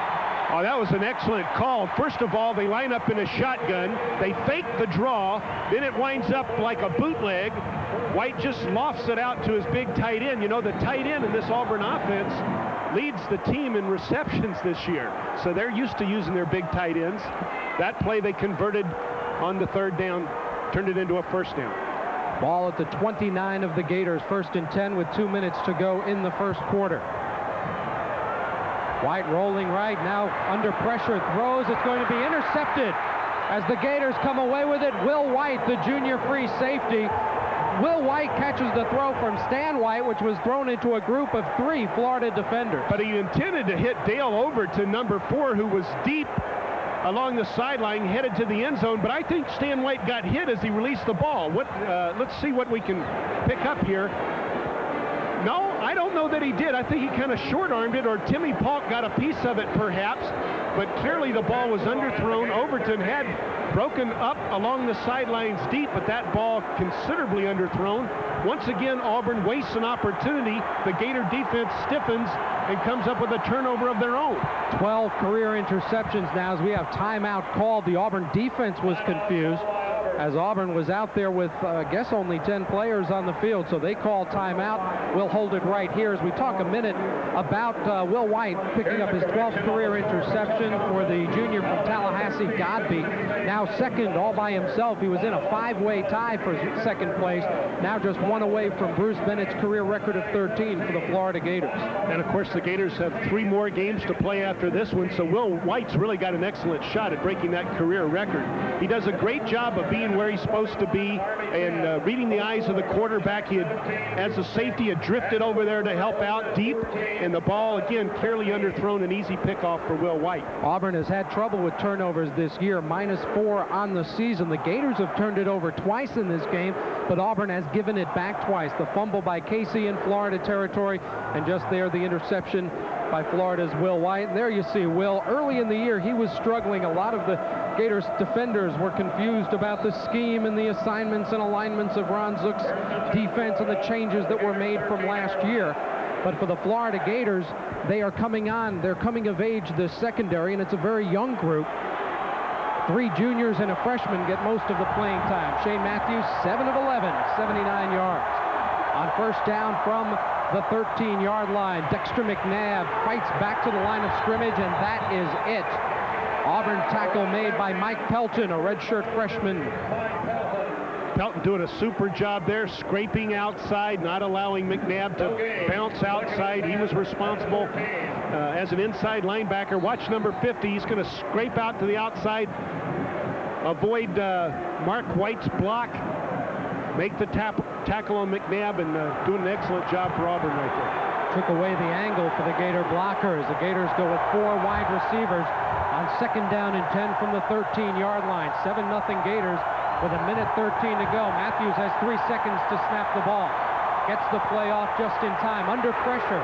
Oh, that was an excellent call. First of all, they line up in a shotgun. They fake the draw. Then it winds up like a bootleg. White just lofts it out to his big tight end. You know, the tight end in this Auburn offense leads the team in receptions this year. So they're used to using their big tight ends. That play they converted on the 3rd down, turned it into a first down. Ball at the 29 of the Gators, 1st and 10 with 2 minutes to go in the first quarter. White rolling right, now under pressure, throws. It's going to be intercepted as the Gators come away with it. Will White, the junior free safety. Will White catches the throw from Stan White, which was thrown into a group of 3 Florida defenders. But he intended to hit Dale Overton, number 4, who was deep along the sideline, headed to the end zone. But I think Stan White got hit as he released the ball. Let's see what we can pick up here. No, I don't know that he did. I think he kind of short-armed it, or Timmy Paulk got a piece of it perhaps, but clearly the ball was underthrown. Overton had broken up along the sidelines deep, but that ball considerably underthrown. Once again, Auburn wastes an opportunity. The Gator defense stiffens and comes up with a turnover of their own. 12 career interceptions now as we have timeout called. The Auburn defense was confused. as Auburn was out there with, I guess, only 10 players on the field, so they call timeout. We'll hold it right here as we talk a minute about Will White picking up his 12th career interception for the junior from Tallahassee, Godby. Now second all by himself. He was in a 5-way tie for second place, now just one away from Bruce Bennett's career record of 13 for the Florida Gators. And of course the Gators have 3 more games to play after this one, so Will White's really got an excellent shot at breaking that career record. He does a great job of being where he's supposed to be and reading the eyes of the quarterback. He had, as a safety, had drifted over there to help out deep, and the ball again clearly underthrown, an easy pickoff for Will White. Auburn has had trouble with turnovers this year, -4 on the season. The Gators have turned it over twice in this game, but Auburn has given it back twice. The fumble by Casey in Florida territory, and just there the interception by Florida's Will White. There you see Will. Early in the year, he was struggling. A lot of the Gators defenders were confused about the scheme and the assignments and alignments of Ron Zook's defense and the changes that were made from last year. But for the Florida Gators, they are coming on. They're coming of age this secondary, and it's a very young group. 3 juniors and a freshman get most of the playing time. Shane Matthews, 7 of 11, 79 yards. On first down from the 13-yard line, Dexter McNabb fights back to the line of scrimmage, and that is it. Auburn tackle made by Mike Pelton, a redshirt freshman. Pelton doing a super job there, scraping outside, not allowing McNabb to bounce outside. He was responsible as an inside linebacker. Watch number 50. He's going to scrape out to the outside, avoid Mark White's block, make the tackle on McNabb, and doing an excellent job for Auburn right there. Took away the angle for the Gator blockers. The Gators go with 4 wide receivers on second down and 10 from the 13-yard line. 7-0 Gators with 1:13 to go. Matthews has 3 seconds to snap the ball. Gets the play off just in time. Under pressure.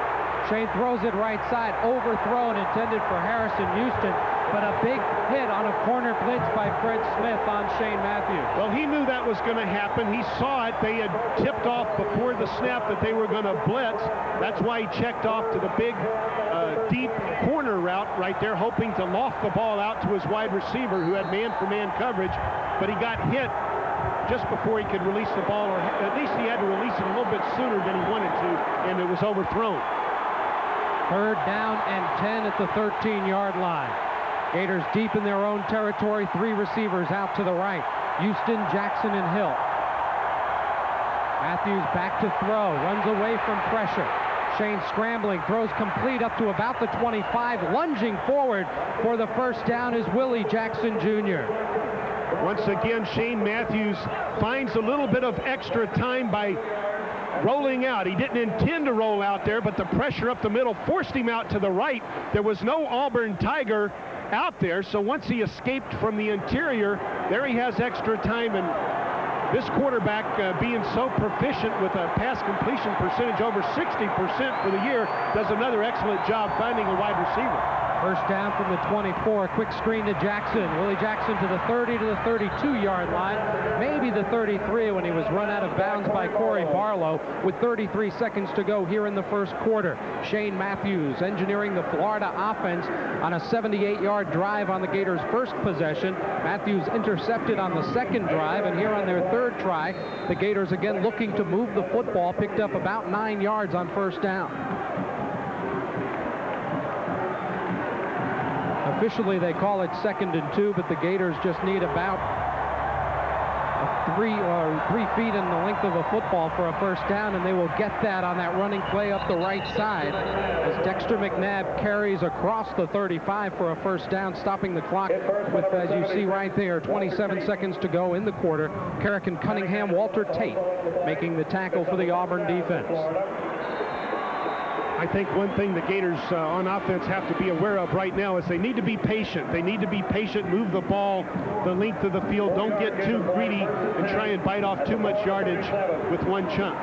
Shane throws it right side. Overthrown, intended for Harrison Houston. But a big hit on a corner blitz by Fred Smith on Shane Matthews. Well, he knew that was going to happen. He saw it. They had tipped off before the snap that they were going to blitz. That's why he checked off to the big, deep corner route right there, hoping to loft the ball out to his wide receiver who had man-for-man coverage. But he got hit just before he could release the ball, or at least he had to release it a little bit sooner than he wanted to, and it was overthrown. Third down and 10 at the 13-yard line. Gators deep in their own territory, 3 receivers out to the right. Houston, Jackson, and Hill. Matthews back to throw, runs away from pressure. Shane scrambling, throws complete up to about the 25. Lunging forward for the first down is Willie Jackson Jr. Once again, Shane Matthews finds a little bit of extra time by rolling out. He didn't intend to roll out there, but the pressure up the middle forced him out to the right. There was no Auburn Tiger out there, so once he escaped from the interior, there he has extra time. And this quarterback, being so proficient with a pass completion percentage over 60% for the year, does another excellent job finding a wide receiver. First down from the 24, quick screen to Jackson. Willie Jackson to the 30 to the 32-yard line, maybe the 33 when he was run out of bounds by Corey Barlow with 33 seconds to go here in the first quarter. Shane Matthews engineering the Florida offense on a 78-yard drive on the Gators' first possession. Matthews intercepted on the second drive, and here on their third try, the Gators again looking to move the football, picked up about 9 yards on first down. Officially, they call it 2nd and 2, but the Gators just need about 3 feet in the length of a football for a first down, and they will get that on that running play up the right side as Dexter McNabb carries across the 35 for a first down, stopping the clock with, as you see right there, 27 seconds to go in the quarter. Carrick and Cunningham, Walter Tate making the tackle for the Auburn defense. I think one thing the Gators on offense have to be aware of right now is they need to be patient. They need to be patient, move the ball the length of the field. Don't get too greedy and try and bite off too much yardage with one chunk.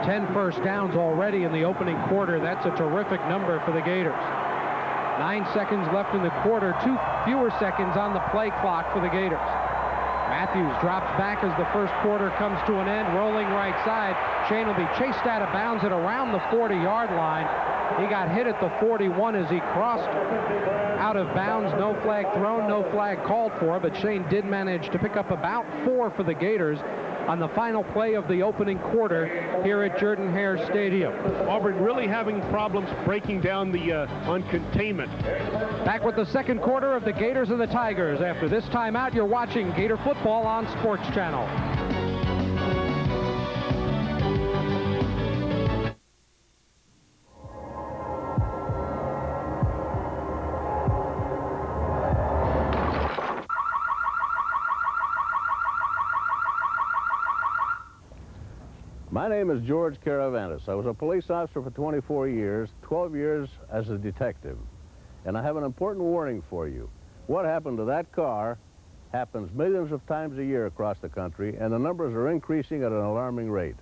10 first downs already in the opening quarter. That's a terrific number for the Gators. 9 seconds left in the quarter, 2 fewer seconds on the play clock for the Gators. Matthews drops back as the first quarter comes to an end, rolling right side. Shane will be chased out of bounds at around the 40-yard line. He got hit at the 41 as he crossed out of bounds. No flag thrown, no flag called for, but Shane did manage to pick up about 4 for the Gators on the final play of the opening quarter here at Jordan-Hare Stadium. Auburn really having problems breaking down the on containment. Back with the second quarter of the Gators and the Tigers. After this timeout, you're watching Gator football on Sports Channel. My name is George Caravanis. I was a police officer for 24 years, 12 years as a detective. And I have an important warning for you. What happened to that car happens millions of times a year across the country, and the numbers are increasing at an alarming rate.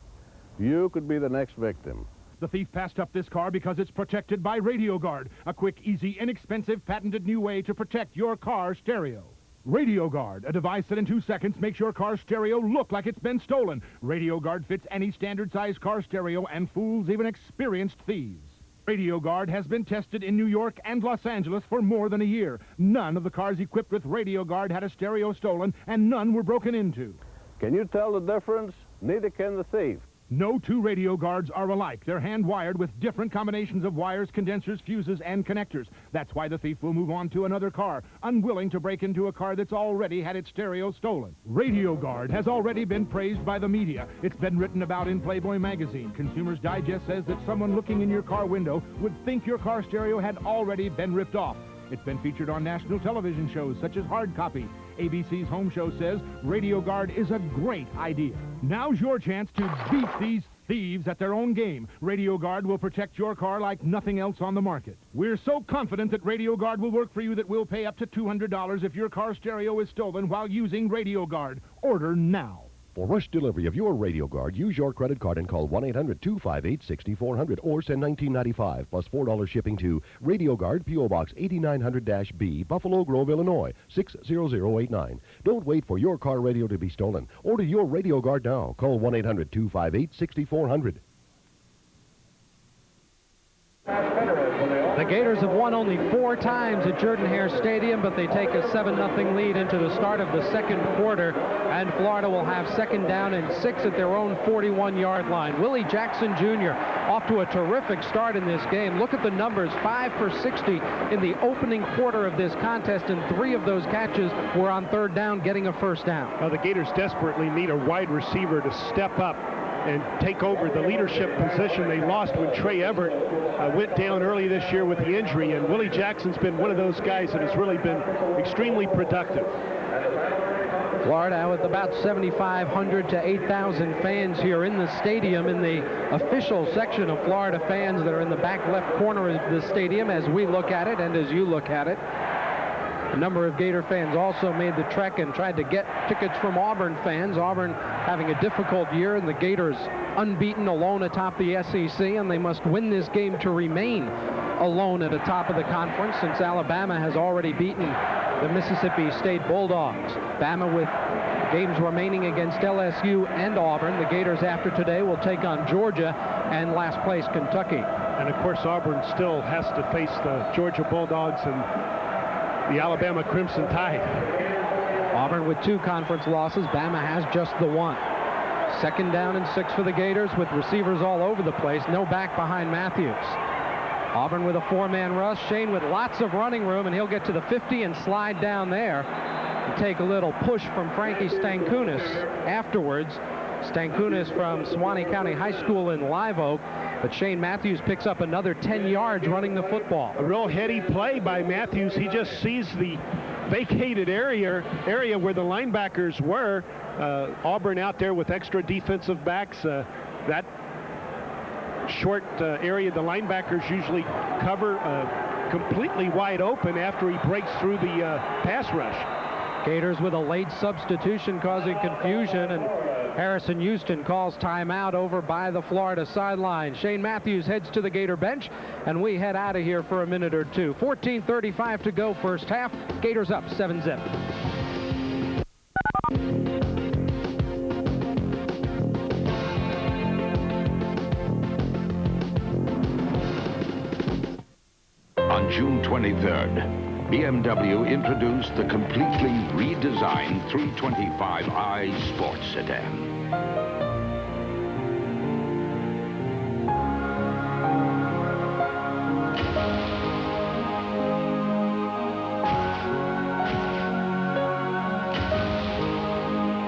You could be the next victim. The thief passed up this car because it's protected by Radio Guard, a quick, easy, inexpensive, patented new way to protect your car stereo. Radio Guard, a device that in 2 seconds makes your car stereo look like it's been stolen. Radio Guard fits any standard-sized car stereo and fools even experienced thieves. Radio Guard has been tested in New York and Los Angeles for more than a year. None of the cars equipped with Radio Guard had a stereo stolen, and none were broken into. Can you tell the difference? Neither can the thief. No two Radio Guards are alike. They're hand-wired with different combinations of wires, condensers, fuses, and connectors. That's why the thief will move on to another car, unwilling to break into a car that's already had its stereo stolen. Radio Guard has already been praised by the media. It's been written about in Playboy magazine. Consumer's Digest says that someone looking in your car window would think your car stereo had already been ripped off. It's been featured on national television shows such as Hard Copy. ABC's Home Show says Radio Guard is a great idea. Now's your chance to beat these thieves at their own game. Radio Guard will protect your car like nothing else on the market. We're so confident that Radio Guard will work for you that we'll pay up to $200 if your car stereo is stolen while using Radio Guard. Order now. For rush delivery of your Radio Guard, use your credit card and call 1-800-258-6400 or send $19.95 plus $4 shipping to Radio Guard, P.O. Box 8900-B, Buffalo Grove, Illinois, 60089. Don't wait for your car radio to be stolen. Order your Radio Guard now. Call 1-800-258-6400. The Gators have won only 4 times at Jordan-Hare Stadium, but they take a 7-0 lead into the start of the second quarter, and Florida will have second down and 6 at their own 41-yard line. Willie Jackson Jr. off to a terrific start in this game. Look at the numbers, 5 for 60 in the opening quarter of this contest, and 3 of those catches were on third down, getting a first down. Well, the Gators desperately need a wide receiver to step up and take over the leadership position they lost when Trey Everett went down early this year with the injury, and Willie Jackson's been one of those guys that has really been extremely productive. Florida with about 7,500 to 8,000 fans here in the stadium, in the official section of Florida fans that are in the back left corner of the stadium as we look at it and as you look at it. A number of Gator fans also made the trek and tried to get tickets from Auburn fans. Auburn having a difficult year, and the Gators unbeaten, alone atop the SEC, and they must win this game to remain alone at the top of the conference, since Alabama has already beaten the Mississippi State Bulldogs. Bama with games remaining against LSU and Auburn. The Gators after today will take on Georgia and last place Kentucky. And of course Auburn still has to face the Georgia Bulldogs and the Alabama Crimson Tide. Auburn with 2 conference losses. Bama has just the 1. Second down and 6 for the Gators with receivers all over the place. No back behind Matthews. Auburn with a 4-man rush. Shane with lots of running room, and he'll get to the 50 and slide down there and take a little push from Frankie Stankunas afterwards. Stankunas from Suwannee County High School in Live Oak. But Shane Matthews picks up another 10 yards running the football. A real heady play by Matthews. He just sees the vacated area where the linebackers were. Auburn out there with extra defensive backs. That short area the linebackers usually cover completely wide open after he breaks through the pass rush. Gators with a late substitution causing confusion, and Harrison Houston calls timeout over by the Florida sideline. Shane Matthews heads to the Gator bench, and we head out of here for a minute or two. 14:35 to go first half. Gators up 7-zip. On June 23rd, BMW introduced the completely redesigned 325i sports sedan.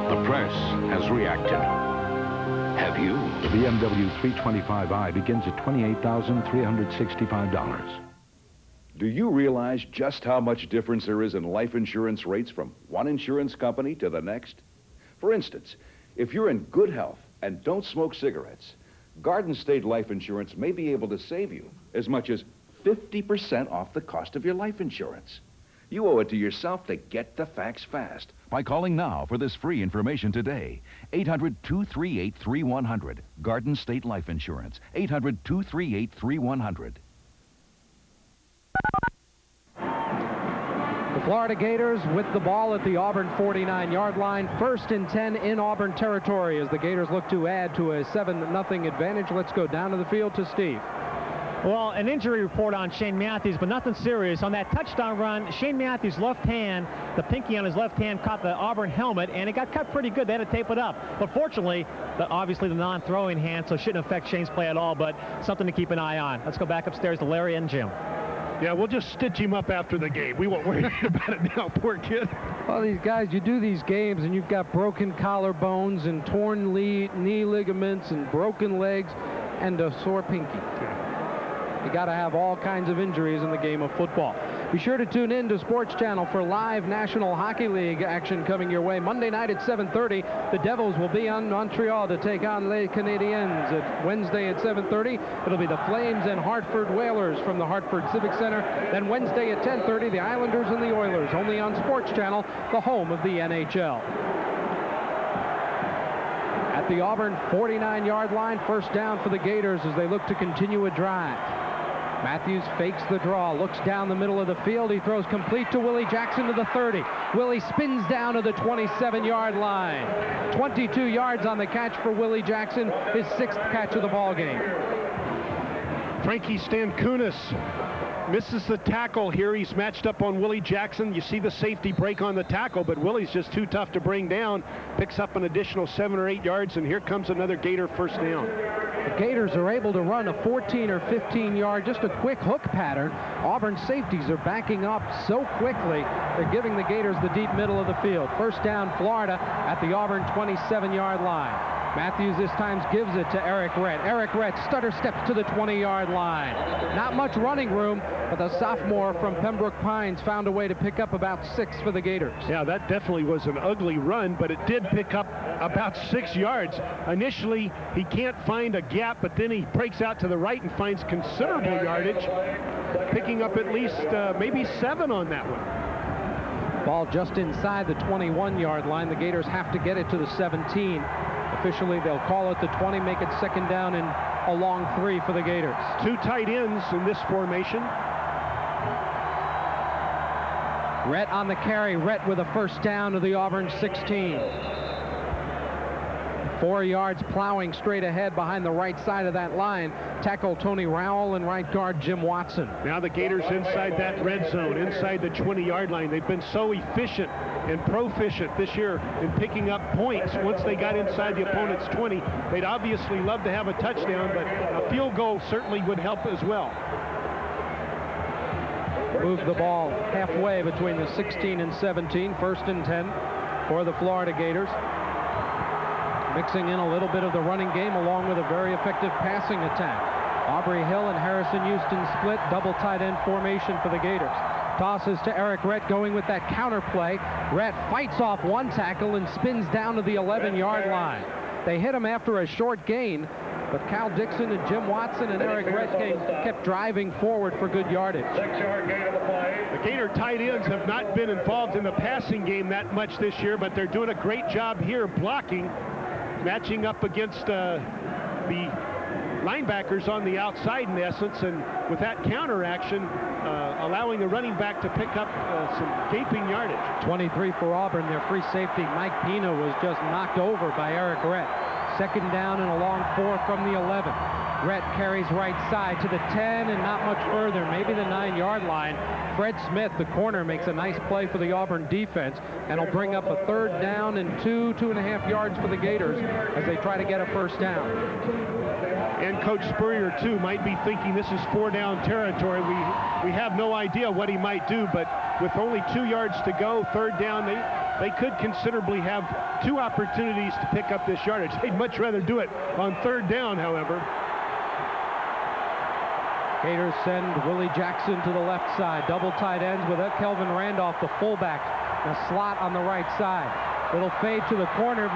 The press has reacted. Have you? The BMW 325i begins at $28,365. Do you realize just how much difference there is in life insurance rates from one insurance company to the next? For instance, if you're in good health and don't smoke cigarettes, Garden State Life Insurance may be able to save you as much as 50% off the cost of your life insurance. You owe it to yourself to get the facts fast. By calling now for this free information today. 800-238-3100. Garden State Life Insurance. 800-238-3100. The Florida Gators with the ball at the Auburn 49-yard line. 1st and 10 in Auburn territory as the Gators look to add to a 7-0 advantage. Let's go down to the field to Steve. Well, an injury report on Shane Matthews, but nothing serious. On that touchdown run, Shane Matthews' left hand, the pinky on his left hand caught the Auburn helmet, and it got cut pretty good. They had to tape it up. But fortunately, obviously the non-throwing hand, so it shouldn't affect Shane's play at all, but something to keep an eye on. Let's go back upstairs to Larry and Jim. Yeah, we'll just stitch him up after the game. We won't worry about it now, poor kid. Well, these guys, you do these games and you've got broken collarbones and torn knee ligaments and broken legs and a sore pinky. Yeah. You got to have all kinds of injuries in the game of football. Be sure to tune in to Sports Channel for live National Hockey League action coming your way. Monday night at 7:30, the Devils will be on Montreal to take on Les Canadiens. Wednesday at 7:30, it'll be the Flames and Hartford Whalers from the Hartford Civic Center. Then Wednesday at 10:30, the Islanders and the Oilers, only on Sports Channel, the home of the NHL. At the Auburn 49-yard line, 1st down for the Gators as they look to continue a drive. Matthews fakes the draw, looks down the middle of the field. He throws complete to Willie Jackson to the 30. Willie spins down to the 27-yard line. 22 yards on the catch for Willie Jackson, his 6th catch of the ball game. Frankie Stankunas misses the tackle here. He's matched up on Willie Jackson. You see the safety break on the tackle, but Willie's just too tough to bring down. Picks up an additional 7 or 8 yards, and here comes another Gator 1st down. The Gators are able to run a 14 or 15-yard, just a quick hook pattern. Auburn safeties are backing up so quickly, they're giving the Gators the deep middle of the field. 1st down, Florida at the Auburn 27-yard line. Matthews this time gives it to Eric Rett. Eric Rett stutter steps to the 20-yard line. Not much running room, but the sophomore from Pembroke Pines found a way to pick up about 6 for the Gators. Yeah, that definitely was an ugly run, but it did pick up about 6 yards. Initially, he can't find a gap, but then he breaks out to the right and finds considerable yardage, picking up at least maybe 7 on that one. Ball just inside the 21-yard line. The Gators have to get it to the 17. Officially, they'll call it the 20, make it 2nd down and a long 3 for the Gators. 2 tight ends in this formation. Rhett on the carry. Rhett with a 1st down to the Auburn 16. 4 yards plowing straight ahead behind the right side of that line. Tackle Tony Rowell and right guard Jim Watson. Now the Gators inside that red zone, inside the 20-yard line. They've been so efficient and proficient this year in picking up points. Once they got inside the opponent's 20, they'd obviously love to have a touchdown, but a field goal certainly would help as well. Move the ball halfway between the 16 and 17. 1st and 10 for the Florida Gators. Mixing in a little bit of the running game along with a very effective passing attack. Aubrey Hill and Harrison Houston split, double tight end formation for the Gators. Tosses to Eric Rett going with that counter play. Rett fights off one tackle and spins down to the 11-yard line. They hit him after a short gain, but Cal Dixon and Jim Watson and Eric Rett kept driving forward for good yardage. 6-yard gain of the play. The Gator tight ends have not been involved in the passing game that much this year, but they're doing a great job here blocking, matching up against the linebackers on the outside in essence, and with that counter action, allowing the running back to pick up some gaping yardage. 23 for Auburn. Their free safety, Mike Pina, was just knocked over by Eric Rett. Second down and a long 4 from the 11. Rett carries right side to the 10 and not much further, maybe the 9-yard line. Fred Smith, the corner, makes a nice play for the Auburn defense, and will bring up a 3rd down and 2.5 yards for the Gators as they try to get a first down. And Coach Spurrier, too, might be thinking this is 4-down territory. We have no idea what he might do, but with only 2 yards to go, 3rd down, they could considerably have 2 opportunities to pick up this yardage. They'd much rather do it on 3rd down, however. Gators send Willie Jackson to the left side. Double tight ends with Kelvin Randolph, the fullback, the slot on the right side. Little fade to the corner.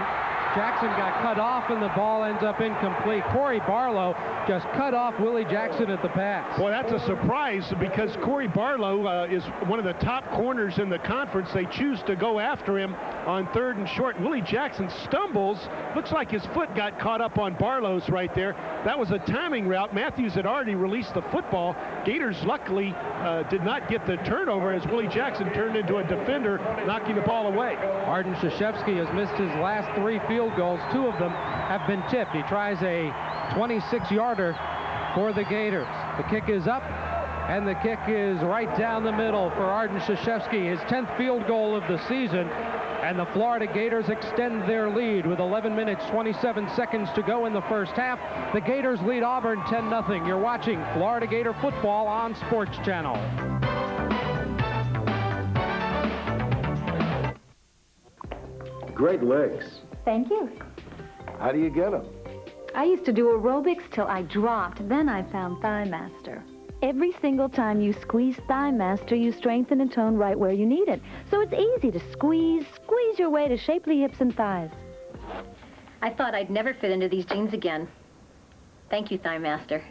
Jackson got cut off, and the ball ends up incomplete. Corey Barlow just cut off Willie Jackson at the pass. Well, that's a surprise because Corey Barlow is one of the top corners in the conference. They choose to go after him on 3rd and short. Willie Jackson stumbles. Looks like his foot got caught up on Barlow's right there. That was a timing route. Matthews had already released the football. Gators luckily did not get the turnover as Willie Jackson turned into a defender, knocking the ball away. Arden Krzyzewski has missed his last 3 field goals. 2 of them have been tipped. He tries a 26-yarder for the Gators. The kick is up, and the kick is right down the middle for Arden Krzyzewski, his 10th field goal of the season. And the Florida Gators extend their lead with 11 minutes, 27 seconds to go in the first half. The Gators lead Auburn 10-0. You're watching Florida Gator football on Sports Channel. Great legs. Thank you. How do you get them? I used to do aerobics till I dropped. Then I found Thigh Master. Every single time you squeeze Thigh Master, you strengthen and tone right where you need it. So it's easy to squeeze your way to shapely hips and thighs. I thought I'd never fit into these jeans again. Thank you, Thigh Master.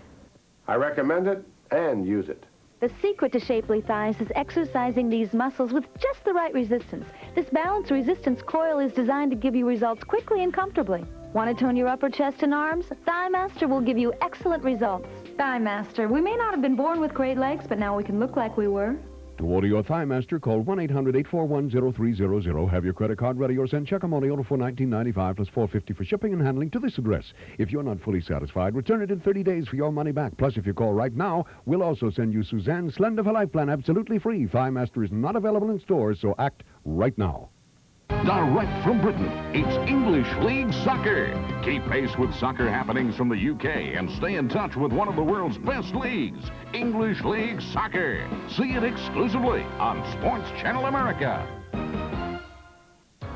I recommend it and use it. The secret to shapely thighs is exercising these muscles with just the right resistance. This balanced resistance coil is designed to give you results quickly and comfortably. Want to tone your upper chest and arms? Thigh Master will give you excellent results. Thigh Master. We may not have been born with great legs, but now we can look like we were. To order your Thigh Master, call 1-800-841-0300. Have your credit card ready or send check or money order for $19.95 plus $4.50 for shipping and handling to this address. If you're not fully satisfied, return it in 30 days for your money back. Plus, if you call right now, we'll also send you Suzanne's Slender for Life plan absolutely free. Thigh Master is not available in stores, so act right now. Direct from Britain, it's English League Soccer. Keep pace with soccer happenings from the UK and stay in touch with one of the world's best leagues, English League Soccer. See it exclusively on Sports Channel America.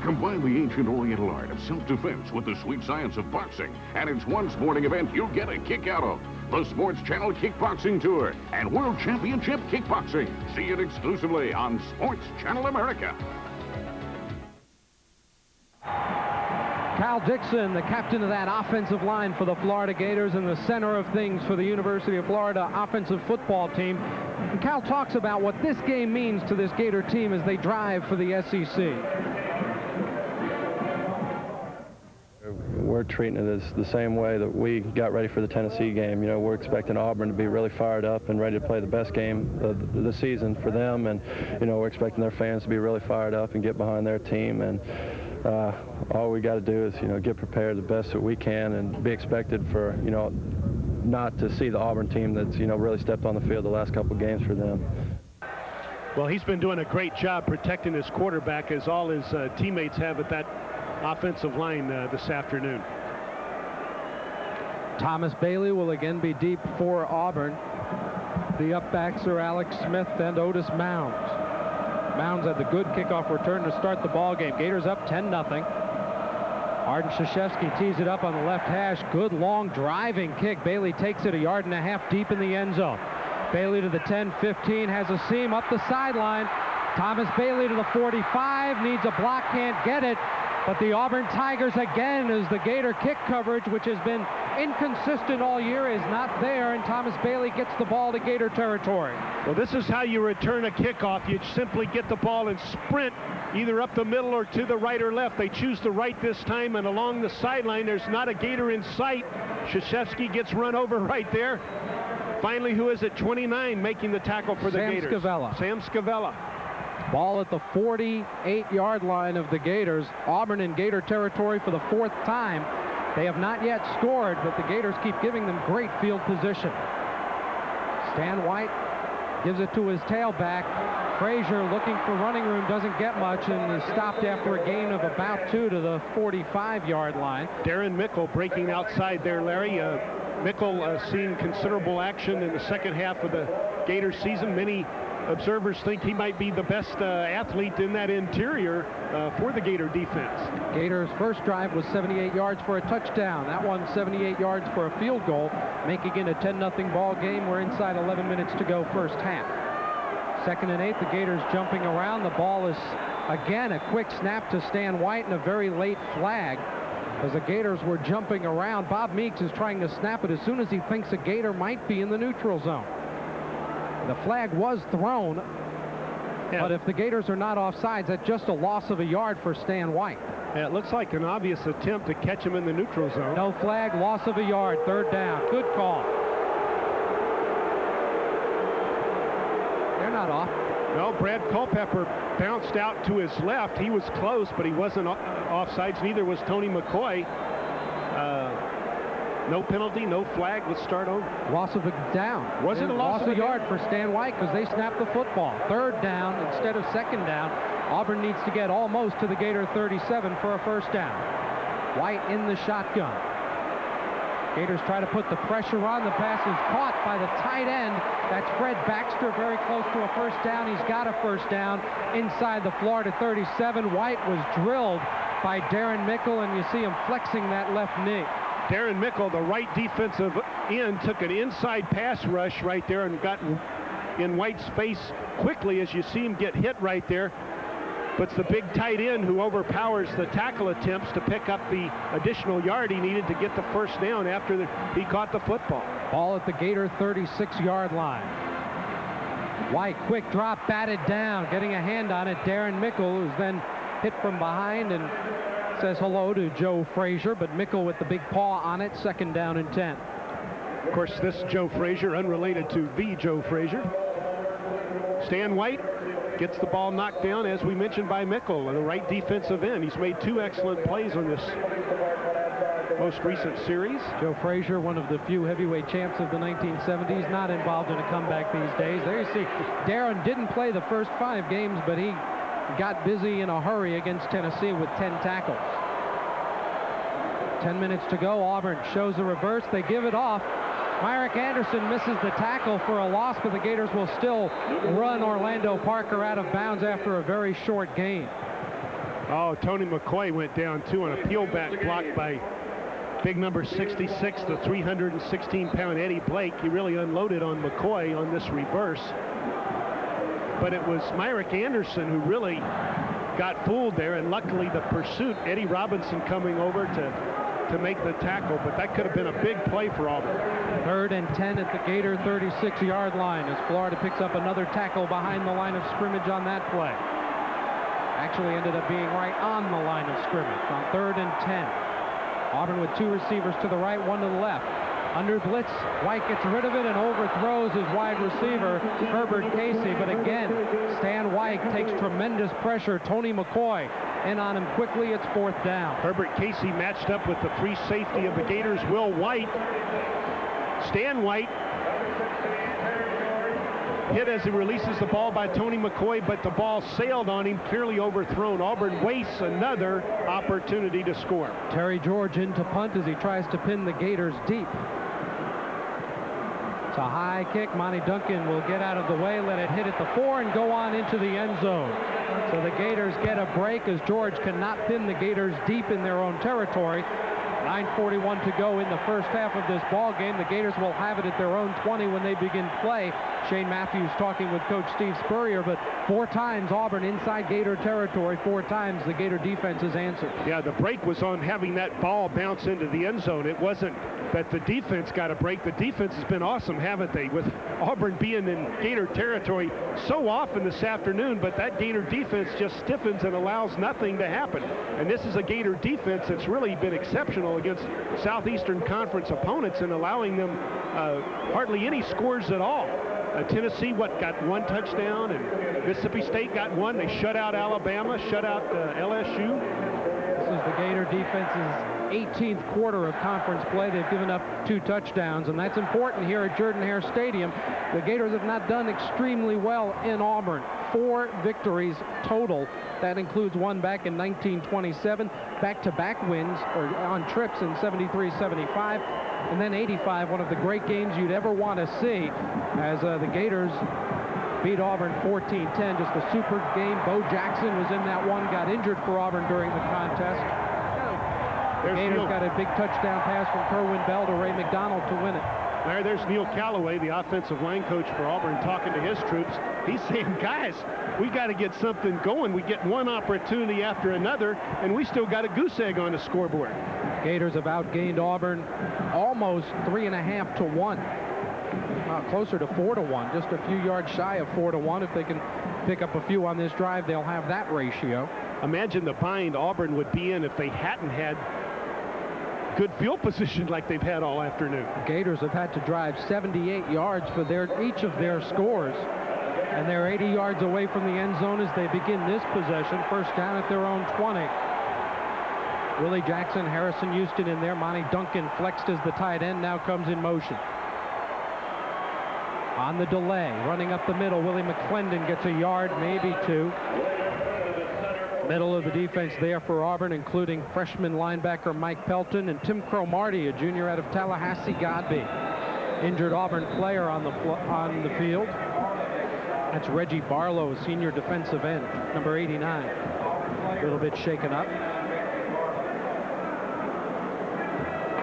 Combine the ancient Oriental art of self-defense with the sweet science of boxing, and it's one sporting event you'll get a kick out of. The Sports Channel Kickboxing Tour and World Championship Kickboxing. See it exclusively on Sports Channel America. Cal Dixon, the captain of that offensive line for the Florida Gators and the center of things for the University of Florida offensive football team. And Cal talks about what this game means to this Gator team as they drive for the SEC. We're treating it as the same way that we got ready for the Tennessee game. You know, we're expecting Auburn to be really fired up and ready to play the best game of the season for them. And, you know, we're expecting their fans to be really fired up and get behind their team. And all we got to do is, you know, get prepared the best that we can and be expected for, you know, not to see the Auburn team that's, you know, really stepped on the field the last couple of games for them. Well, he's been doing a great job protecting his quarterback, as all his teammates have at that offensive line this afternoon. Thomas Bailey will again be deep for Auburn. The upbacks are Alex Smith and Otis Mounds. Mounds had the good kickoff return to start the ball game. Gators up 10-0. Arden Krzyzewski tees it up on the left hash. Good long driving kick. Bailey takes it 1.5 yards deep in the end zone. Bailey to the 10-15, has a seam up the sideline. Thomas Bailey to the 45, needs a block, can't get it. But the Auburn Tigers again, as the Gator kick coverage, which has been inconsistent all year, is not there, and Thomas Bailey gets the ball to Gator territory. Well, this is how you return a kickoff. You simply get the ball and sprint either up the middle or to the right or left. They choose the right this time, and along the sideline, there's not a Gator in sight. Krzyzewski gets run over right there. Finally, who is it? 29 making the tackle for the Gators. Sam Scavella. Ball at the 48-yard line of the Gators. Auburn in Gator territory for the 4th time. They have not yet scored, but the Gators keep giving them great field position. Stan White gives it to his tailback. Frazier looking for running room, doesn't get much, and is stopped after a gain of about 2 to the 45-yard line. Darren Mickle breaking outside there, Larry. Mickle seeing considerable action in the second half of the Gator season. Many observers think he might be the best athlete in that interior for the Gator defense. Gators' first drive was 78 yards for a touchdown. That one 78 yards for a field goal, making it a 10-0 ball game. We're inside 11 minutes to go first half. 2nd and 8, the Gators jumping around. The ball is, again, a quick snap to Stan White and a very late flag as the Gators were jumping around. Bob Meeks is trying to snap it as soon as he thinks a Gator might be in the neutral zone. The flag was thrown, but if the Gators are not offsides, that's just a loss of a yard for Stan White. Yeah, it looks like an obvious attempt to catch him in the neutral zone. No flag, loss of a yard, 3rd down. Good call. They're not off. No, Brad Culpepper bounced out to his left. He was close, but he wasn't offsides. Neither was Tony McCoy. No penalty, no flag. Let's start on. Loss of a down. Was it a loss of a yard for Stan White because they snapped the football. 3rd down instead of 2nd down. Auburn needs to get almost to the Gator 37 for a 1st down. White in the shotgun. Gators try to put the pressure on. The pass is caught by the tight end. That's Fred Baxter, very close to a 1st down. He's got a 1st down inside the Florida 37. White was drilled by Darren Mickle, and you see him flexing that left knee. Darren Mickle, the right defensive end, took an inside pass rush right there and got in White's face quickly as you see him get hit right there. But it's the big tight end who overpowers the tackle attempts to pick up the additional yard he needed to get the 1st down after he caught the football. Ball at the Gator 36-yard line. White, quick drop, batted down, getting a hand on it. Darren Mickle, who's then hit from behind and says hello to Joe Frazier, but Mickle with the big paw on it. 2nd down and 10. Of course, this Joe Frazier, unrelated to the Joe Frazier. Stan White gets the ball knocked down, as we mentioned, by Mickle on the right defensive end. He's made 2 excellent plays on this most recent series. Joe Frazier, one of the few heavyweight champs of the 1970s, not involved in a comeback these days. There you see, Darren didn't play the first 5 games, but he got busy in a hurry against Tennessee with 10 tackles. 10 minutes to go. Auburn shows a reverse. They give it off. Myrick Anderson misses the tackle for a loss, but the Gators will still run Orlando Parker out of bounds after a very short gain. Oh, Tony McCoy went down too on a peel back block by big number 66, the 316-pound Eddie Blake. He really unloaded on McCoy on this reverse. But it was Myrick Anderson who really got fooled there, and luckily the pursuit, Eddie Robinson coming over to make the tackle, but that could have been a big play for Auburn. 3rd and 10 at the Gator 36-yard line as Florida picks up another tackle behind the line of scrimmage on that play. Actually ended up being right on the line of scrimmage on 3rd and 10. Auburn with 2 receivers to the right, 1 to the left. Under blitz, White gets rid of it and overthrows his wide receiver, Herbert Casey. But again, Stan White takes tremendous pressure. Tony McCoy in on him quickly. It's 4th down. Herbert Casey matched up with the free safety of the Gators, Will White. Stan White hit as he releases the ball by Tony McCoy, but the ball sailed on him, clearly overthrown. Auburn wastes another opportunity to score. Terry George into punt as he tries to pin the Gators deep. It's a high kick. Monty Duncan will get out of the way, let it hit at the 4, and go on into the end zone. So the Gators get a break as George cannot pin the Gators deep in their own territory. 9:41 to go in the first half of this ball game. The Gators will have it at their own 20 when they begin play. Shane Matthews talking with Coach Steve Spurrier, but 4 times Auburn inside Gator territory, 4 times the Gator defense has answered. Yeah, the break was on having that ball bounce into the end zone. It wasn't that the defense got a break. The defense has been awesome, haven't they? With Auburn being in Gator territory so often this afternoon, but that Gator defense just stiffens and allows nothing to happen. And this is a Gator defense that's really been exceptional against Southeastern Conference opponents and allowing them hardly any scores at all. Tennessee, got one touchdown, and Mississippi State got one. They shut out Alabama, shut out LSU. This is the Gator defense's 18th quarter of conference play. They've given up 2 touchdowns, and that's important here at Jordan-Hare Stadium. The Gators have not done extremely well in Auburn. 4 victories total. That includes one back in 1927, back-to-back wins or on trips in 73-75, and then 85, one of the great games you'd ever want to see, as the Gators beat Auburn 14-10. Just a super game. Bo Jackson was in that one, got injured for Auburn during the contest. The Gators got a big touchdown pass from Kerwin Bell to Ray McDonald to win it. There's Neil Callaway, the offensive line coach for Auburn, talking to his troops. He's saying, guys, we got to get something going. We get one opportunity after another, and we still got a goose egg on the scoreboard. Gators have outgained Auburn almost 3.5 to 1. Closer to 4 to 1, just a few yards shy of 4 to 1. If they can pick up a few on this drive, they'll have that ratio. Imagine the bind Auburn would be in if they hadn't had good field position like they've had all afternoon. Gators have had to drive 78 yards for each of their scores, and they're 80 yards away from the end zone as they begin this possession. First down at their own 20. Willie Jackson, Harrison Houston in there. Monty Duncan flexed as the tight end, now comes in motion. On the delay, running up the middle, Willie McClendon gets a yard, maybe 2. Middle of the defense there for Auburn, including freshman linebacker Mike Pelton and Tim Cromartie, a junior out of Tallahassee Godby. Injured Auburn player on the field. That's Reggie Barlow, a senior defensive end, number 89. A little bit shaken up.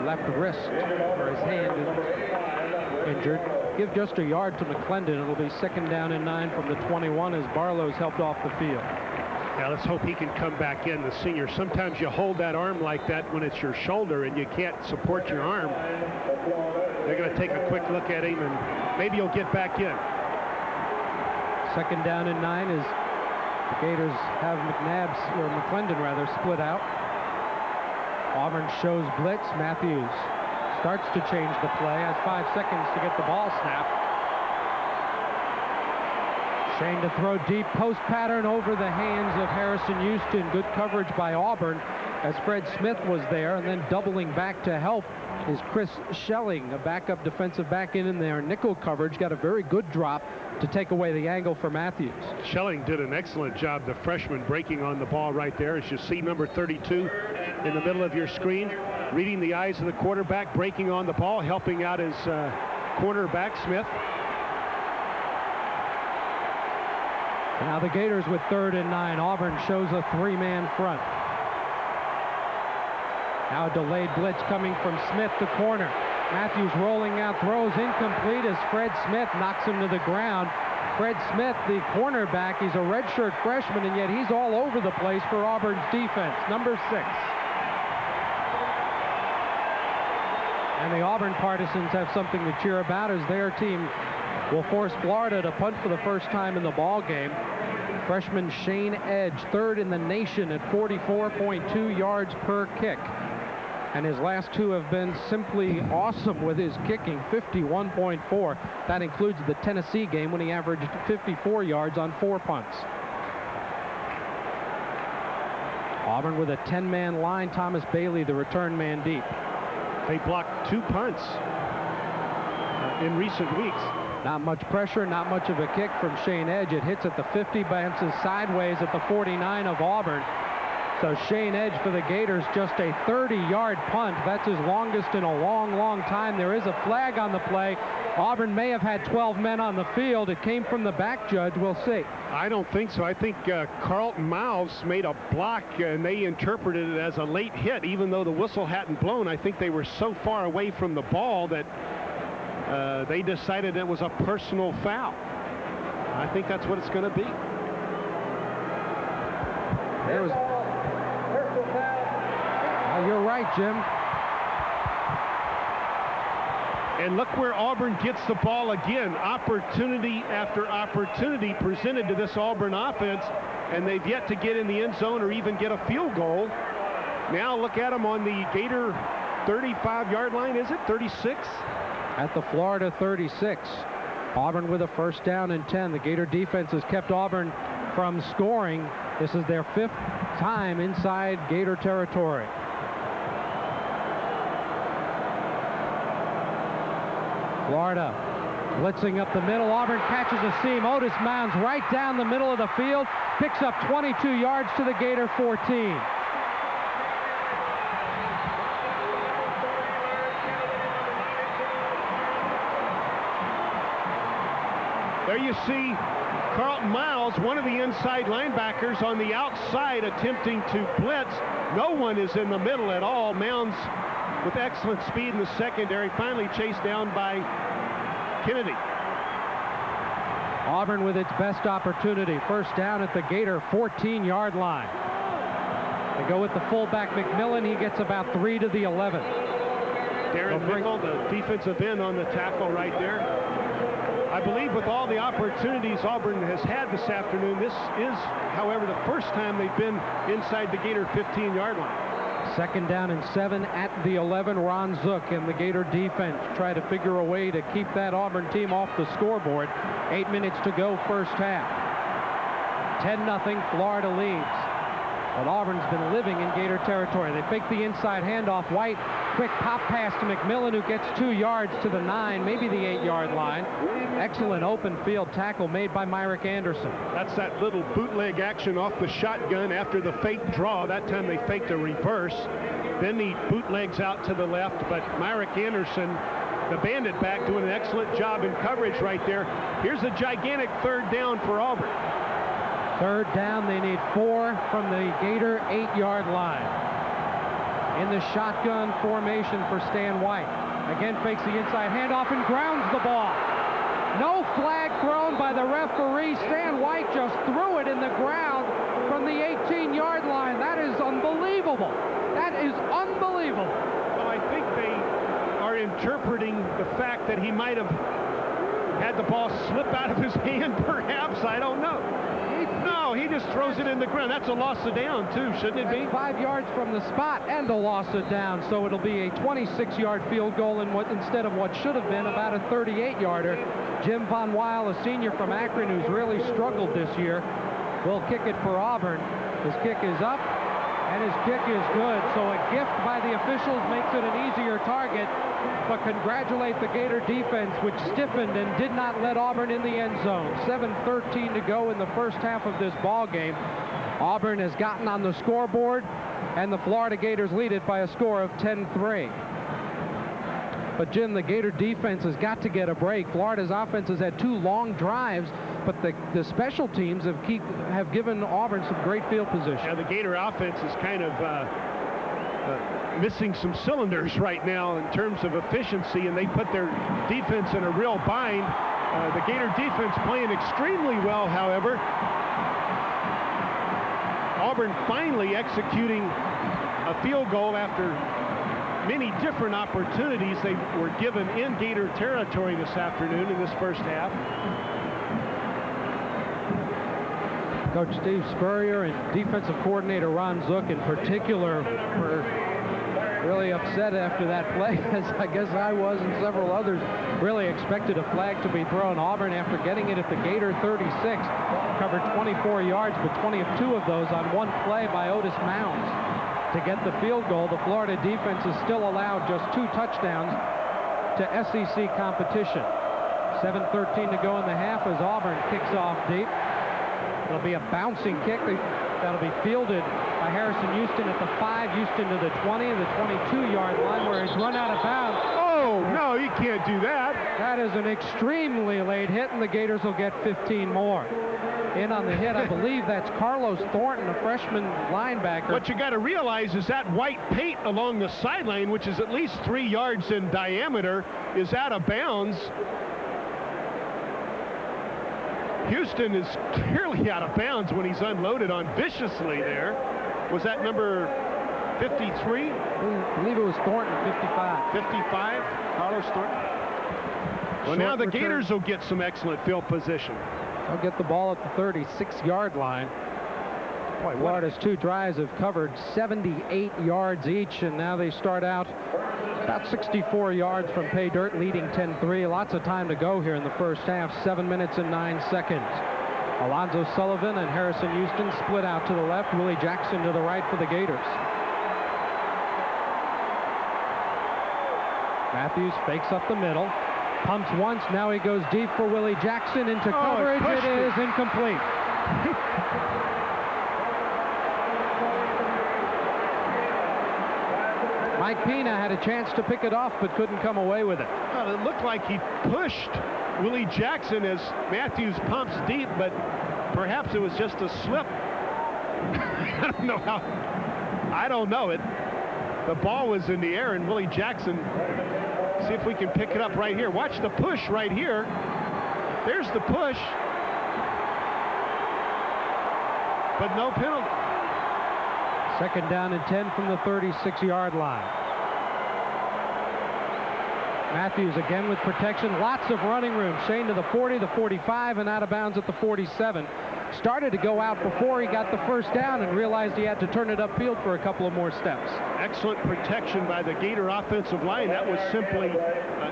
Left wrist, or his hand is injured. Give just a yard to McClendon. It'll be 2nd down and 9 from the 21 as Barlow's helped off the field. Now let's hope he can come back in, the senior. Sometimes you hold that arm like that when it's your shoulder and you can't support your arm. They're going to take a quick look at him and maybe he'll get back in. 2nd down and 9 as the Gators have McClendon rather, split out. Auburn shows blitz. Matthews starts to change the play, has 5 seconds to get the ball snapped. Shane to throw deep, post pattern over the hands of Harrison Houston. Good coverage by Auburn as Fred Smith was there, and then doubling back to help is Chris Schelling, a backup defensive back in there. Nickel coverage, got a very good drop to take away the angle for Matthews. Schelling did an excellent job, the freshman, breaking on the ball right there. As you see number 32 in the middle of your screen, reading the eyes of the quarterback, breaking on the ball, helping out his cornerback, Smith. Now the Gators with 3rd and 9. Auburn shows a 3-man front. Now a delayed blitz coming from Smith to corner. Matthews rolling out, throws incomplete as Fred Smith knocks him to the ground. Fred Smith, the cornerback, he's a redshirt freshman, and yet he's all over the place for Auburn's defense. Number 6. And the Auburn partisans have something to cheer about as their team will force Florida to punt for the first time in the ball game. Freshman Shane Edge, 3rd in the nation at 44.2 yards per kick. And his last 2 have been simply awesome with his kicking, 51.4. That includes the Tennessee game when he averaged 54 yards on 4 punts. Auburn with a 10-man line. Thomas Bailey, the return man, deep. They blocked 2 punts in recent weeks. Not much pressure, not much of a kick from Shane Edge. It hits at the 50, bounces sideways at the 49 of Auburn. So Shane Edge for the Gators, just a 30-yard punt. That's his longest in a long, long time. There is a flag on the play. Auburn may have had 12 men on the field. It came from the back judge. We'll see. I don't think so. I think Carlton Miles made a block, and they interpreted it as a late hit, even though the whistle hadn't blown. I think they were so far away from the ball that they decided it was a personal foul. I think that's what it's going to be. There was... You're right, Jim. And look where Auburn gets the ball again. Opportunity after opportunity presented to this Auburn offense, and they've yet to get in the end zone or even get a field goal. Now look at them on the Gator 35-yard line, is it? 36? At the Florida 36. Auburn with a first down and 10. The Gator defense has kept Auburn from scoring. This is their 5th time inside Gator territory. Florida blitzing up the middle. Auburn catches a seam. Otis Mounds right down the middle of the field. Picks up 22 yards to the Gator 14. There you see Carlton Miles, one of the inside linebackers, on the outside attempting to blitz. No one is in the middle at all. Mounds with excellent speed in the secondary, finally chased down by Kennedy. Auburn with its best opportunity. First down at the Gator 14-yard line. They go with the fullback McMillan. He gets about 3 to the 11. Darren Mickle, the defensive end, on the tackle right there. I believe with all the opportunities Auburn has had this afternoon, this is, however, the first time they've been inside the Gator 15-yard line. Second down and 7 at the 11. Ron Zook and the Gator defense try to figure a way to keep that Auburn team off the scoreboard. 8 minutes to go, first half. 10-0, Florida leads. But Auburn's been living in Gator territory. They fake the inside handoff. White, quick pop pass to McMillan, who gets 2 yards to the 9, maybe the 8-yard line. Excellent open field tackle made by Myrick Anderson. That's that little bootleg action off the shotgun after the fake draw. That time they faked a reverse. Then he bootlegs out to the left, but Myrick Anderson, the bandit back, doing an excellent job in coverage right there. Here's a gigantic third down for Auburn. Third down, they need 4 from the Gator 8-yard line. In the shotgun formation for Stan White. Again fakes the inside handoff and grounds the ball. No flag thrown by the referee. Stan White just threw it in the ground from the 18-yard line. That is unbelievable. That is unbelievable. Well, I think they are interpreting the fact that he might have had the ball slip out of his hand, perhaps. I don't know. No, he just throws it in the ground. That's a loss of down, too, shouldn't it be? 5 yards from the spot and a loss of down, so it'll be a 26-yard field goal instead of what should have been about a 38-yarder. Jim Von Weil, a senior from Akron who's really struggled this year, will kick it for Auburn. His kick is up, and his kick is good, so a gift by the officials makes it an easier target. But congratulate the Gator defense, which stiffened and did not let Auburn in the end zone. 7:13 to go in the first half of this ball game. Auburn has gotten on the scoreboard, and the Florida Gators lead it by a score of 10-3. But Jim, the Gator defense has got to get a break. Florida's offense has had 2 long drives, but the special teams have given Auburn some great field position. Yeah, the Gator offense is kind of missing some cylinders right now in terms of efficiency, and they put their defense in a real bind. The Gator defense playing extremely well, however. Auburn finally executing a field goal after many different opportunities they were given in Gator territory this afternoon in this first half. Coach Steve Spurrier and defensive coordinator Ron Zook in particular were really upset after that play, as I guess I was and several others really expected a flag to be thrown. Auburn, after getting it at the Gator 36, covered 24 yards, but 22 of those on one play by Otis Mounds to get the field goal. The Florida defense is still allowed just 2 touchdowns to SEC competition. 7:13 to go in the half as Auburn kicks off deep. It'll be a bouncing kick that'll be fielded by Harrison Houston at the 5, Houston to the 20, the 22-yard line where he's run out of bounds. Oh, no, you can't do that. That is an extremely late hit, and the Gators will get 15 more. In on the hit, I believe that's Carlos Thornton, a freshman linebacker. What you got to realize is that white paint along the sideline, which is at least 3 yards in diameter, is out of bounds. Houston is clearly out of bounds when he's unloaded on viciously there. Was that number 53? I believe it was Thornton, 55. 55? Carlos Thornton? Well, now the Gators will get some excellent field position. They'll get the ball at the 36-yard line. Boy, Florida's two drives have covered 78 yards each, and now they start out about 64 yards from pay dirt, leading 10-3. Lots of time to go here in the first half, 7 minutes and 9 seconds. Alonzo Sullivan and Harrison Houston split out to the left. Willie Jackson to the right for the Gators. Matthews fakes up the middle. Pumps once, now he goes deep for Willie Jackson into coverage. It is incomplete. Mike Pina had a chance to pick it off, but couldn't come away with it. Well, it looked like he pushed Willie Jackson as Matthews pumps deep, but perhaps it was just a slip. I don't know how. I don't know it. The ball was in the air, and Willie Jackson. See if we can pick it up right here. Watch the push right here. There's the push. But no penalty. Second down and 10 from the 36-yard line. Matthews again with protection. Lots of running room. Shane to the 40, the 45, and out of bounds at the 47. Started to go out before he got the first down and realized he had to turn it upfield for a couple of more steps. Excellent protection by the Gator offensive line. That was simply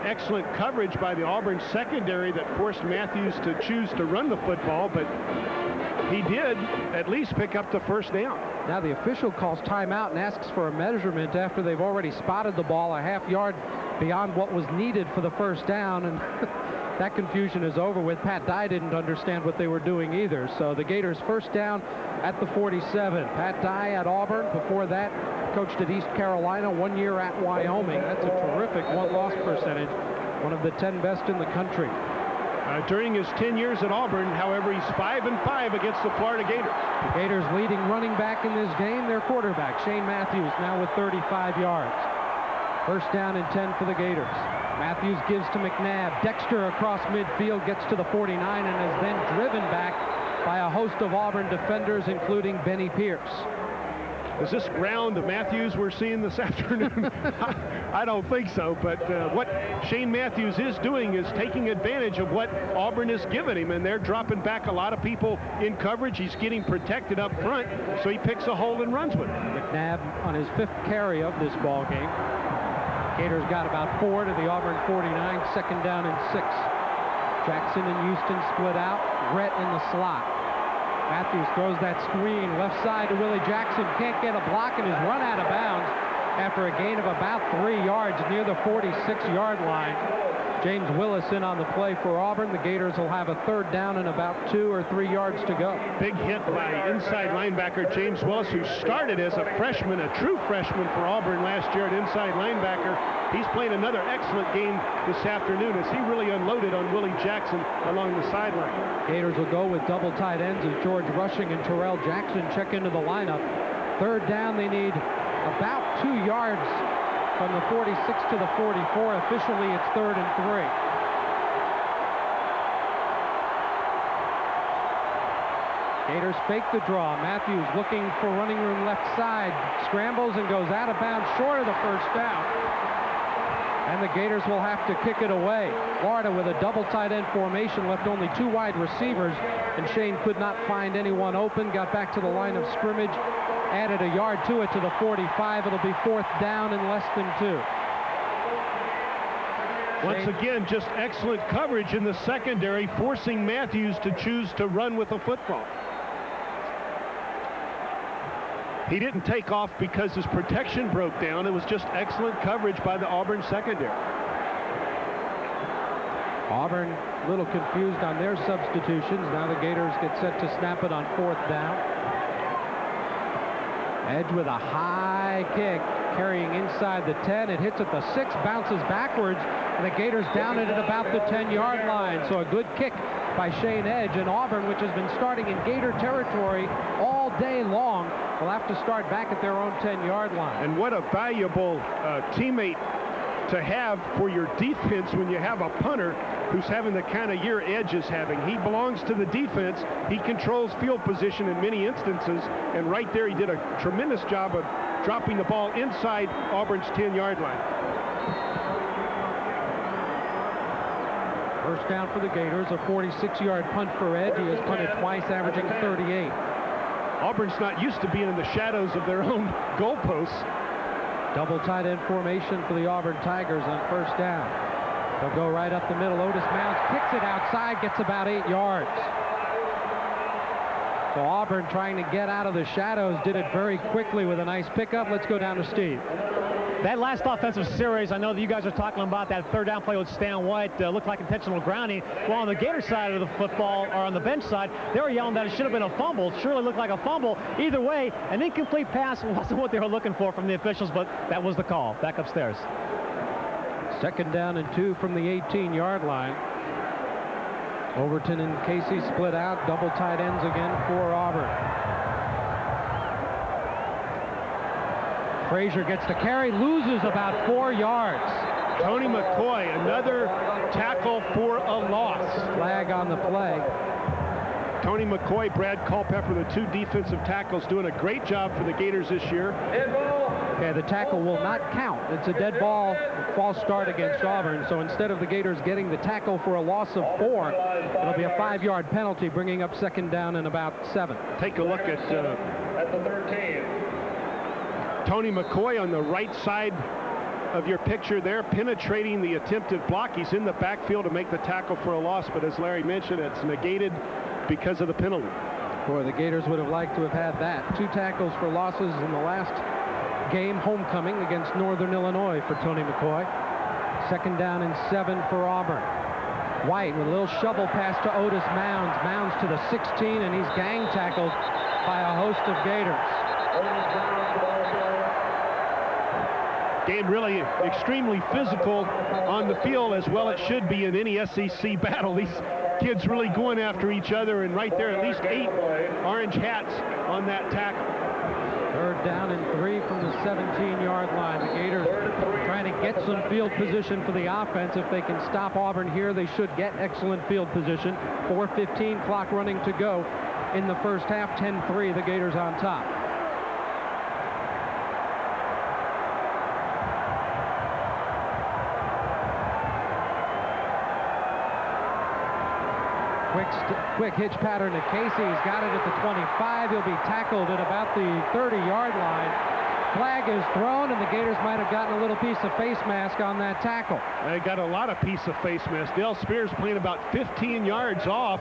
excellent coverage by the Auburn secondary that forced Matthews to choose to run the football, but he did at least pick up the first down. Now the official calls timeout and asks for a measurement after they've already spotted the ball a half yard beyond what was needed for the first down, and that confusion is over with. Pat Dye didn't understand what they were doing either. So the Gators first down at the 47. Pat Dye at Auburn. Before that, coached at East Carolina, 1 year at Wyoming. That's a terrific one-loss percentage, one of the 10 best in the country. During his 10 years at Auburn, however, he's 5-5 against the Florida Gators. The Gators leading running back in this game, their quarterback, Shane Matthews, now with 35 yards. First down and 10 for the Gators. Matthews gives to McNabb. Dexter across midfield, gets to the 49 and is then driven back by a host of Auburn defenders, including Benny Pierce. Is this ground Matthews we're seeing this afternoon? I don't think so, but what Shane Matthews is doing is taking advantage of what Auburn has given him, and they're dropping back a lot of people in coverage. He's getting protected up front, so he picks a hole and runs with it. McNabb on his 5th carry of this ball game. Gators got about 4 to the Auburn 49, second down and 6. Jackson and Houston split out. Rhett in the slot. Matthews throws that screen left side to Willie Jackson. Can't get a block and is run out of bounds after a gain of about 3 yards near the 46-yard line. James Willis in on the play for Auburn. The Gators will have a third down and about 2 or 3 yards to go. Big hit by inside linebacker James Willis, who started as a freshman, a true freshman for Auburn last year at inside linebacker. He's playing another excellent game this afternoon as he really unloaded on Willie Jackson along the sideline. Gators will go with double tight ends as George Rushing and Terrell Jackson check into the lineup. Third down, they need about 2 yards from the 46 to the 44. Officially, it's 3rd and 3. Gators fake the draw. Matthews looking for running room left side. Scrambles and goes out of bounds short of the first down. And the Gators will have to kick it away. Florida with a double tight end formation, left only 2 wide receivers, and Shane could not find anyone open. Got back to the line of scrimmage, added a yard to it to the 45. It'll be 4th down and less than 2. Once again, just excellent coverage in the secondary, forcing Matthews to choose to run with the football. He didn't take off because his protection broke down. It was just excellent coverage by the Auburn secondary. Auburn a little confused on their substitutions. Now the Gators get set to snap it on 4th down. Edge with a high kick, carrying inside the 10. It hits at the 6, bounces backwards, and the Gators down it at about the 10-yard line. So a good kick by Shane Edge, and Auburn, which has been starting in Gator territory all day long, will have to start back at their own 10-yard line. And what a valuable teammate to have for your defense when you have a punter who's having the kind of year Edge is having. He belongs to the defense. He controls field position in many instances, and right there he did a tremendous job of dropping the ball inside Auburn's 10-yard line. First down for the Gators, a 46-yard punt for Ed. He has punted twice, averaging 38. Auburn's not used to being in the shadows of their own goalposts. Double tight end formation for the Auburn Tigers on first down. They'll go right up the middle. Otis Mounds kicks it outside, gets about 8 yards. So Auburn, trying to get out of the shadows, did it very quickly with a nice pickup. Let's go down to Steve. That last offensive series, I know that you guys are talking about that third down play with Stan White, looked like intentional grounding. Well, on the Gator side of the football, or on the bench side, they were yelling that it should have been a fumble. It surely looked like a fumble. Either way, an incomplete pass wasn't what they were looking for from the officials, but that was the call. Back upstairs. Second down and 2 from the 18-yard line. Overton and Casey split out. Double tight ends again for Auburn. Frazier gets the carry, loses about 4 yards. Tony McCoy, another tackle for a loss. Flag on the play. Tony McCoy, Brad Culpepper, the two defensive tackles, doing a great job for the Gators this year. Okay, the tackle will not count. It's a dead ball, false start against Auburn. So instead of the Gators getting the tackle for a loss of 4, it'll be a 5-yard penalty, bringing up second down and about 7. Take a look at the 13. Tony McCoy on the right side of your picture there, penetrating the attempted block. He's in the backfield to make the tackle for a loss, but as Larry mentioned, it's negated because of the penalty. Boy, the Gators would have liked to have had that. 2 tackles for losses in the last game, homecoming against Northern Illinois for Tony McCoy. Second down and 7 for Auburn. White with a little shovel pass to Otis Mounds. Mounds to the 16, and he's gang tackled by a host of Gators. Game really extremely physical on the field, as well it should be in any SEC battle. These kids really going after each other, and right there at least 8 orange hats on that tackle. Third down and 3 from the 17-yard line. The Gators trying to get some field position for the offense. If they can stop Auburn here, they should get excellent field position. 4:15 clock running to go in the first half. 10-3, the Gators on top. Quick hitch pattern to Casey. He's got it at the 25. He'll be tackled at about the 30-yard line. Flag is thrown, and the Gators might have gotten a little piece of face mask on that tackle. They got a lot of piece of face mask. Dale Spears playing about 15 yards off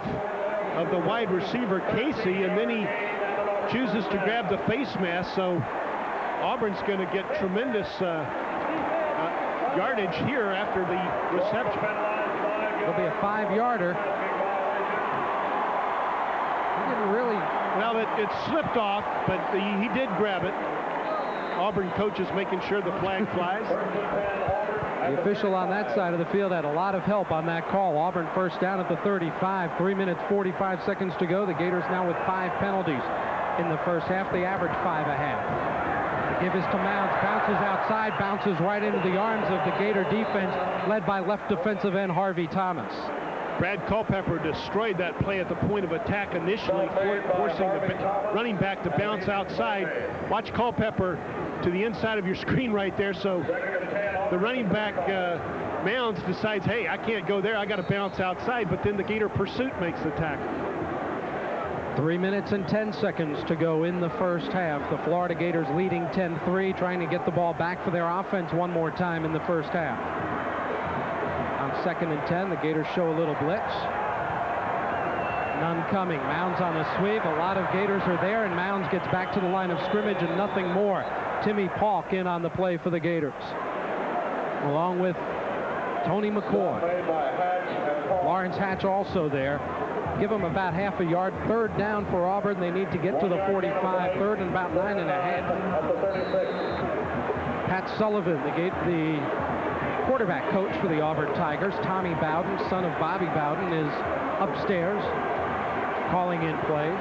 of the wide receiver, Casey, and then he chooses to grab the face mask, so Auburn's going to get tremendous yardage here after the reception. It'll be a 5-yarder. Well, it slipped off, but he did grab it. Auburn coach is making sure the flag flies. The official on that side of the field had a lot of help on that call. Auburn first down at the 35. 3 minutes, 45 seconds to go. The Gators now with 5 penalties in the first half. They average 5.5. The give is to Mounds. Bounces outside, bounces right into the arms of the Gator defense, led by left defensive end Harvey Thomas. Brad Culpepper destroyed that play at the point of attack initially, forcing the running back to bounce outside. Watch Culpepper to the inside of your screen right there. So the running back, Mounds, decides, hey, I can't go there. I got to bounce outside. But then the Gator pursuit makes the tackle. 3 minutes and 10 seconds to go in the first half. The Florida Gators leading 10-3, trying to get the ball back for their offense one more time in the first half. On 2nd and 10, the Gators show a little blitz. None coming. Mounds on the sweep. A lot of Gators are there, and Mounds gets back to the line of scrimmage and nothing more. Timmy Paulk in on the play for the Gators, along with Tony McCoy. Lawrence Hatch also there. Give them about half a yard. Third down for Auburn. They need to get to the 45. Third and about 9.5. Pat Sullivan, the quarterback coach for the Auburn Tigers. Tommy Bowden, son of Bobby Bowden, is upstairs calling in plays.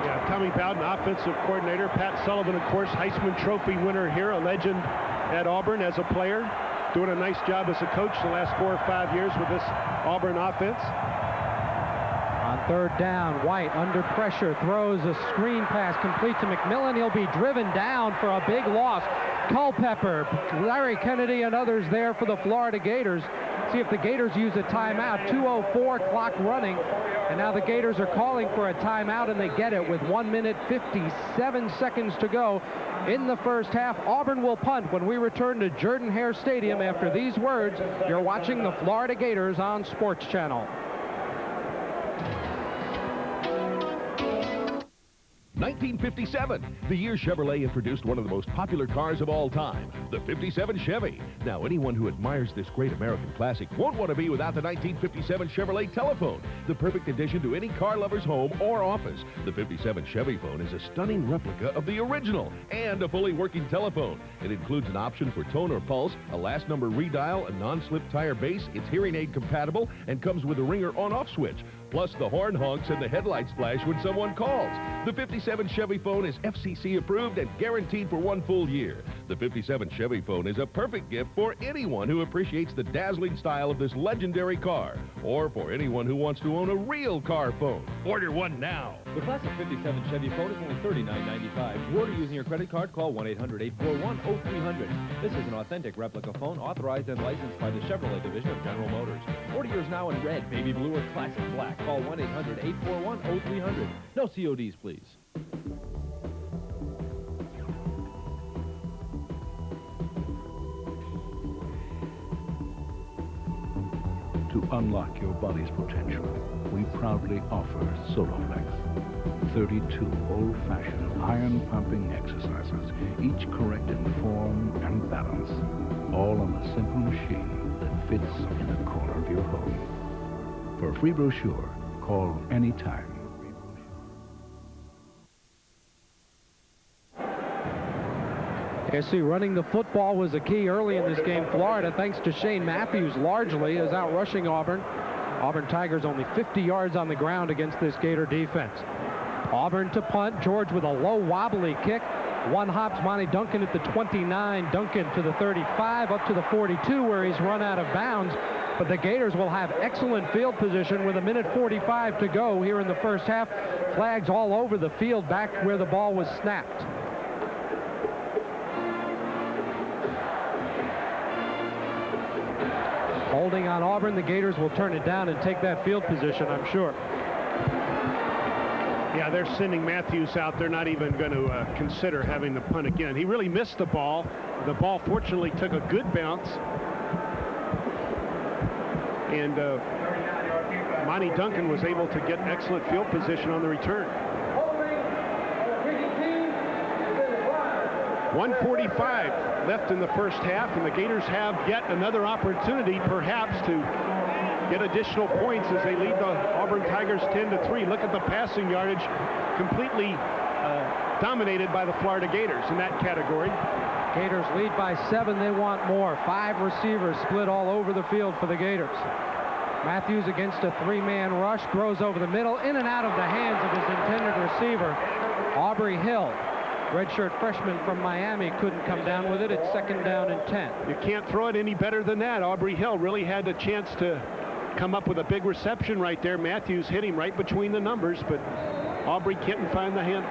Yeah, Tommy Bowden, offensive coordinator. Pat Sullivan, of course, Heisman Trophy winner here, a legend at Auburn as a player. Doing a nice job as a coach the last 4 or 5 years with this Auburn offense. On third down, White under pressure throws a screen pass complete to McMillan. He'll be driven down for a big loss. Culpepper, Larry Kennedy, and others there for the Florida Gators. see if the Gators use a timeout. 2:04 clock running, and now the Gators are calling for a timeout, and they get it with 1 minute 57 seconds to go in the first half. Auburn will punt when we return to Jordan-Hare Stadium after these words. You're watching the Florida Gators on Sports Channel. 1957, the year Chevrolet introduced one of the most popular cars of all time, the 57 Chevy. Now, anyone who admires this great American classic won't want to be without the 1957 Chevrolet telephone, the perfect addition to any car lover's home or office. The 57 Chevy phone is a stunning replica of the original and a fully working telephone. It includes an option for tone or pulse, a last number redial, a non-slip tire base, it's hearing aid compatible, and comes with a ringer on-off switch. Plus the horn honks and the headlights flash when someone calls. The 57 Chevy phone is FCC approved and guaranteed for 1 full year. The 57 Chevy phone is a perfect gift for anyone who appreciates the dazzling style of this legendary car, or for anyone who wants to own a real car phone. Order one now. The classic 57 Chevy phone is only $39.95. To order using your credit card, call 1-800-841-0300. This is an authentic replica phone authorized and licensed by the Chevrolet division of General Motors. Order yours now in red, baby blue, or classic black. Call 1-800-841-0300. No CODs, please. To unlock your body's potential, we proudly offer Soloflex. 32 old-fashioned iron-pumping exercises, each correct in form and balance, all on a simple machine that fits in the corner of your home. For a free brochure, call anytime. SC running the football was a key early in this game. Florida, thanks to Shane Matthews largely, is out rushing Auburn. Auburn Tigers only 50 yards on the ground against this Gator defense. Auburn to punt. George with a low wobbly kick. One hops Monty Duncan at the 29. Duncan to the 35, up to the 42 where he's run out of bounds. But the Gators will have excellent field position with 1:45 to go here in the first half. Flags all over the field back where the ball was snapped. Holding on Auburn, the Gators will turn it down and take that field position, I'm sure. Yeah, they're sending Matthews out. They're not even going to consider having the punt again. He really missed the ball. The ball fortunately took a good bounce. And Monty Duncan was able to get excellent field position on the return. 1:45 left in the first half, and the Gators have yet another opportunity perhaps to get additional points as they lead the Auburn Tigers 10-3. Look at the passing yardage, completely dominated by the Florida Gators in that category. Gators lead by 7. They want more. 5 receivers split all over the field for the Gators. Matthews against a 3-man rush, throws over the middle, in and out of the hands of his intended receiver, Aubrey Hill. Redshirt freshman from Miami couldn't come down with it. It's 2nd down and 10. You can't throw it any better than that. Aubrey Hill really had a chance to come up with a big reception right there. Matthews hit him right between the numbers, but Aubrey couldn't find the hand.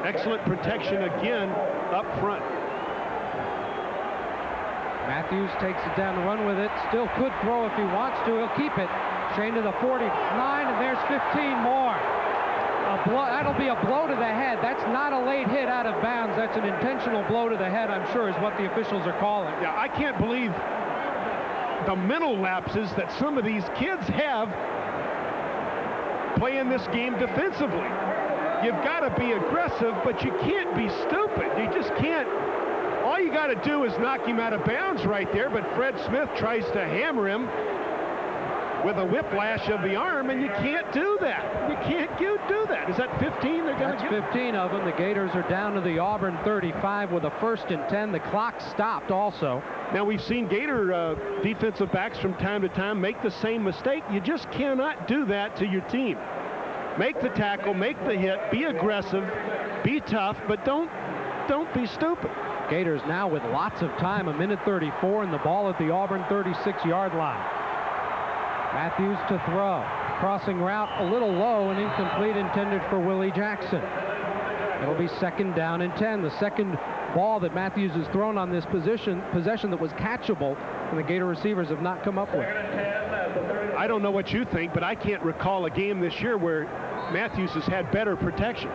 Excellent protection again up front. Matthews takes it down the run with it. Still could throw if he wants to. He'll keep it. Shane to the 49, and there's 15 more. That'll be a blow to the head. That's not a late hit out of bounds. That's an intentional blow to the head, I'm sure, is what the officials are calling. Yeah, I can't believe the mental lapses that some of these kids have playing this game defensively. You've got to be aggressive, but you can't be stupid. You just can't. All you got to do is knock him out of bounds right there, but Fred Smith tries to hammer him with a whiplash of the arm, and you can't do that. You can't do that. Is that 15 they're going to get? That's 15 of them. The Gators are down to the Auburn 35 with a 1st and 10. The clock stopped also. Now, we've seen Gator defensive backs from time to time make the same mistake. You just cannot do that to your team. Make the tackle, make the hit, be aggressive, be tough, but don't be stupid. Gators now with lots of time, 1:34, and the ball at the Auburn 36-yard line. Matthews to throw. Crossing route a little low and incomplete, intended for Willie Jackson. It'll be 2nd down and 10. The second ball that Matthews has thrown on this possession that was catchable and the Gator receivers have not come up with. I don't know what you think, but I can't recall a game this year where Matthews has had better protection.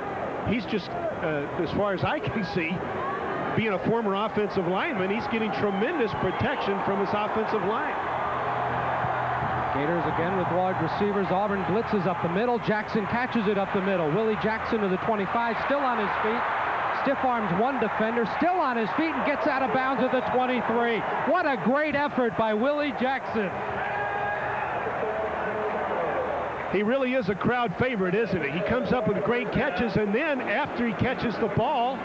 He's just, as far as I can see, being a former offensive lineman, he's getting tremendous protection from his offensive line. Gators again with wide receivers. Auburn blitzes up the middle. Jackson catches it up the middle. Willie Jackson to the 25, still on his feet. Stiff arms one defender, still on his feet, and gets out of bounds at the 23. What a great effort by Willie Jackson. He really is a crowd favorite, isn't he? He comes up with great catches, and then after he catches the ball,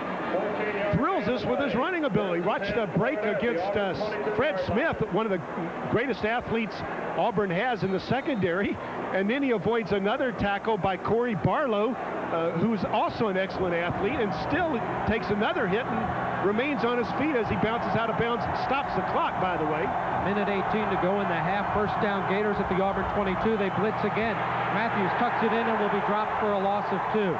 thrills us with his running ability. Watch the break against Fred Smith, one of the greatest athletes Auburn has in the secondary, and then he avoids another tackle by Corey Barlow, who's also an excellent athlete, and still takes another hit and remains on his feet as he bounces out of bounds. Stops the clock, by the way. Minute 18 to go in the half. First down, Gators at the Auburn 22. They blitz again. Matthews tucks it in and will be dropped for a loss of 2.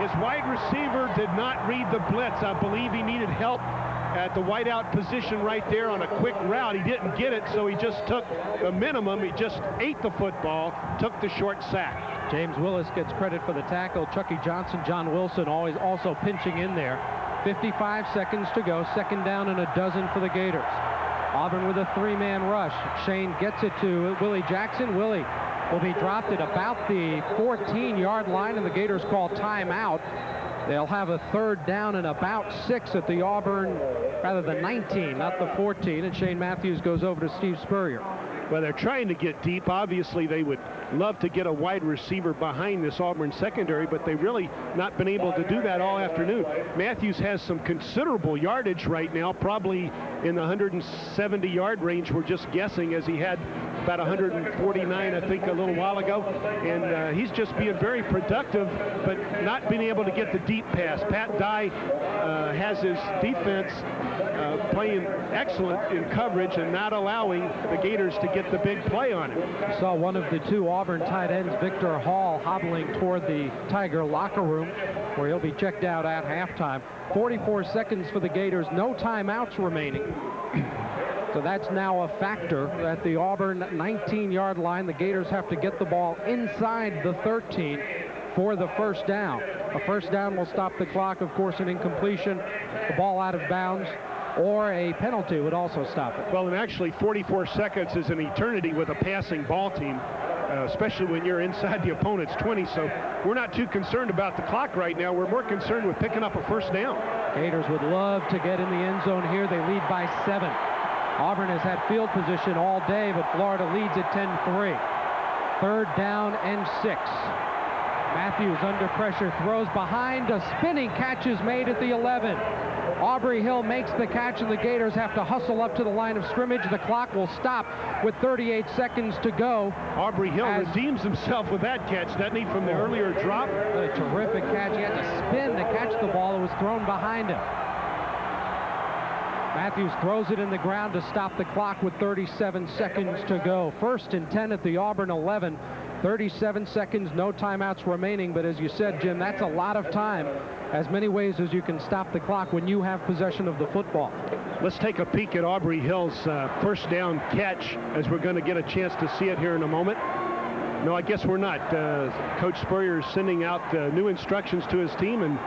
His wide receiver did not read the blitz. I believe he needed help at the wideout position right there on a quick route. He didn't get it, so he just took the minimum. He just ate the football, took the short sack. James Willis gets credit for the tackle. Chucky Johnson, John Wilson always also pinching in there. 55 seconds to go. Second down and a dozen for the Gators. Auburn with a 3-man rush. Shane gets it to Willie Jackson. Willie will be dropped at about the 14-yard line, and the Gators call timeout. They'll have a third down and about 6 at the Auburn, rather the 19, not the 14, and Shane Matthews goes over to Steve Spurrier. Well, they're trying to get deep. Obviously, they would love to get a wide receiver behind this Auburn secondary, but they've really not been able to do that all afternoon. Matthews has some considerable yardage right now, probably in the 170-yard range. We're just guessing, as he had about 149, I think, a little while ago. And he's just being very productive, but not being able to get the deep pass. Pat Dye has his defense playing excellent in coverage and not allowing the Gators to get the big play on him. Saw one of the 2 Auburn tight ends, Victor Hall, hobbling toward the Tiger locker room, where he'll be checked out at halftime. 44 seconds for the Gators, no timeouts remaining. So that's now a factor at the Auburn 19-yard line. The Gators have to get the ball inside the 13 for the first down. A first down will stop the clock. Of course, an incompletion, the ball out of bounds, or a penalty would also stop it. Well, and actually 44 seconds is an eternity with a passing ball team, especially when you're inside the opponent's 20. So we're not too concerned about the clock right now. We're more concerned with picking up a first down. Gators would love to get in the end zone here. They lead by 7. Auburn has had field position all day, but Florida leads at 10-3. Third down and 6. Matthews under pressure, throws behind. A spinning catch is made at the 11. Aubrey Hill makes the catch, and the Gators have to hustle up to the line of scrimmage. The clock will stop with 38 seconds to go. Aubrey Hill redeems himself with that catch, doesn't he, from the earlier drop? What a terrific catch. He had to spin to catch the ball. It was thrown behind him. Matthews throws it in the ground to stop the clock with 37 seconds to go. First and 10 at the Auburn 11. 37 seconds, no timeouts remaining, but as you said, Jim, that's a lot of time. As many ways as you can stop the clock when you have possession of the football. Let's take a peek at Aubrey Hill's first down catch, as we're going to get a chance to see it here in a moment. No, I guess we're not. Coach Spurrier is sending out new instructions to his team, and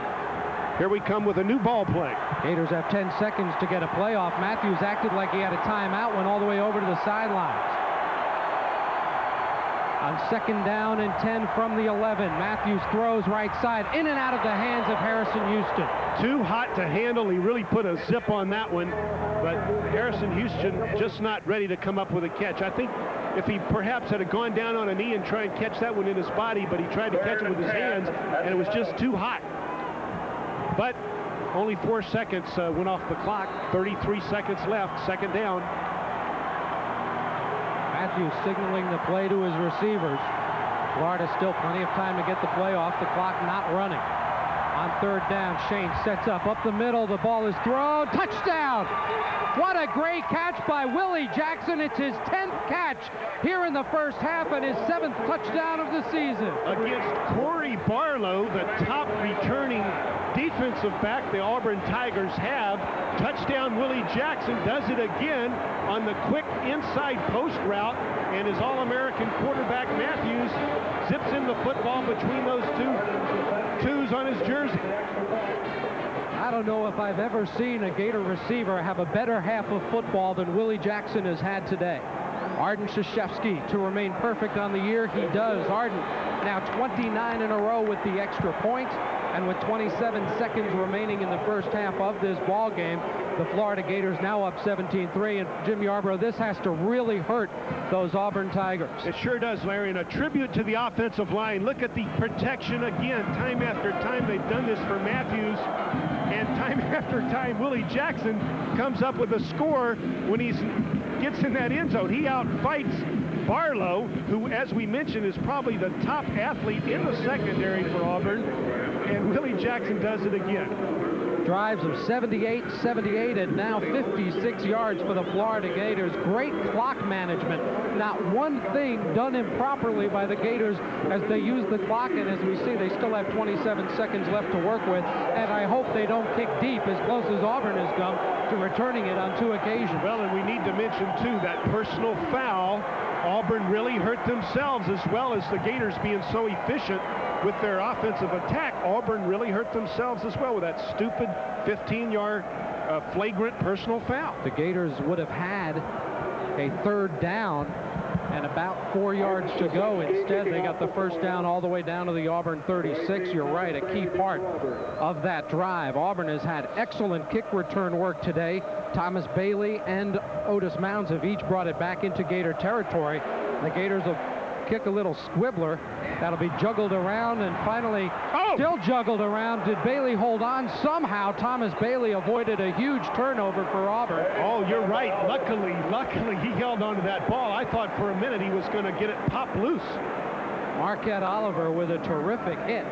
here we come with a new ball play. Gators have 10 seconds to get a playoff. Matthews acted like he had a timeout, went all the way over to the sidelines. On second down and 10 from the 11, Matthews throws right side, in and out of the hands of Harrison Houston. Too hot to handle. He really put a zip on that one, but Harrison Houston just not ready to come up with a catch. I think if he perhaps had gone down on a knee and tried and catch that one in his body, but he tried to catch it with his hands, and it was just too hot. But only 4 seconds went off the clock. 33 seconds left, second down. Matthews signaling the play to his receivers. Florida still plenty of time to get the play off. The clock not running. On third down, Shane sets up the middle. The ball is thrown. Touchdown! What a great catch by Willie Jackson. It's his 10th catch here in the first half and his 7th touchdown of the season. Against Corey Barlow, the top returning defensive back the Auburn Tigers have. touchdown. Willie Jackson does it again on the quick inside post route, and his All-American quarterback Matthews zips in the football between those twos on his jersey. I don't know if I've ever seen a Gator receiver have a better half of football than Willie Jackson has had today. Arden Krzyzewski to remain perfect on the year. He does. Arden now 29 in a row with the extra point, and with 27 seconds remaining in the first half of this ball game, the Florida Gators now up 17-3. And Jim Yarbrough, this has to really hurt those Auburn Tigers. It sure does, Larry, and a tribute to the offensive line. Look at the protection again. Time after time they've done this for Matthews, and time after time Willie Jackson comes up with a score when he gets in that end zone. He outfights Barlow, who, as we mentioned, is probably the top athlete in the secondary for Auburn, and Willie Jackson does it again. Drives of 78, 78, and now 56 yards for the Florida Gators. Great clock management. Not one thing done improperly by the Gators as they use the clock, and as we see, they still have 27 seconds left to work with, and I hope they don't kick deep as close as Auburn has come to returning it on 2 occasions. Well, and we need to mention, too, that personal foul. Auburn really hurt themselves, as well as the Gators being so efficient with their offensive attack. Auburn really hurt themselves as well with that stupid 15-yard flagrant personal foul. The Gators would have had a third down and about 4 yards to go. Instead, they got the first down all the way down to the Auburn 36. You're right, a key part of that drive. Auburn has had excellent kick return work today. Thomas Bailey and Otis Mounds have each brought it back into Gator territory. The Gators will kick a little squibbler. That'll be juggled around and finally still juggled around. Did Bailey hold on? Somehow Thomas Bailey avoided a huge turnover for Auburn. Oh, you're right. Luckily he held on to that ball. I thought for a minute he was going to get it pop loose. Marquette Oliver with a terrific hit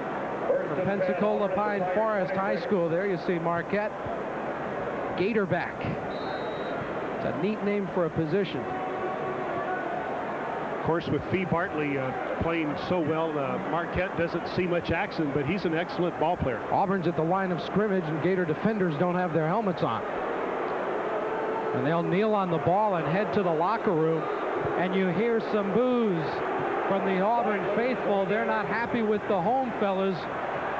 for Pensacola Pine Forest High School. There you see Marquette. Gatorback. It's a neat name for a position. Of course, with Fee Bartley playing so well, Marquette doesn't see much action, but he's an excellent ball player. Auburn's at the line of scrimmage, and Gator defenders don't have their helmets on. And they'll kneel on the ball and head to the locker room, and you hear some boos from the Auburn faithful. They're not happy with the home fellas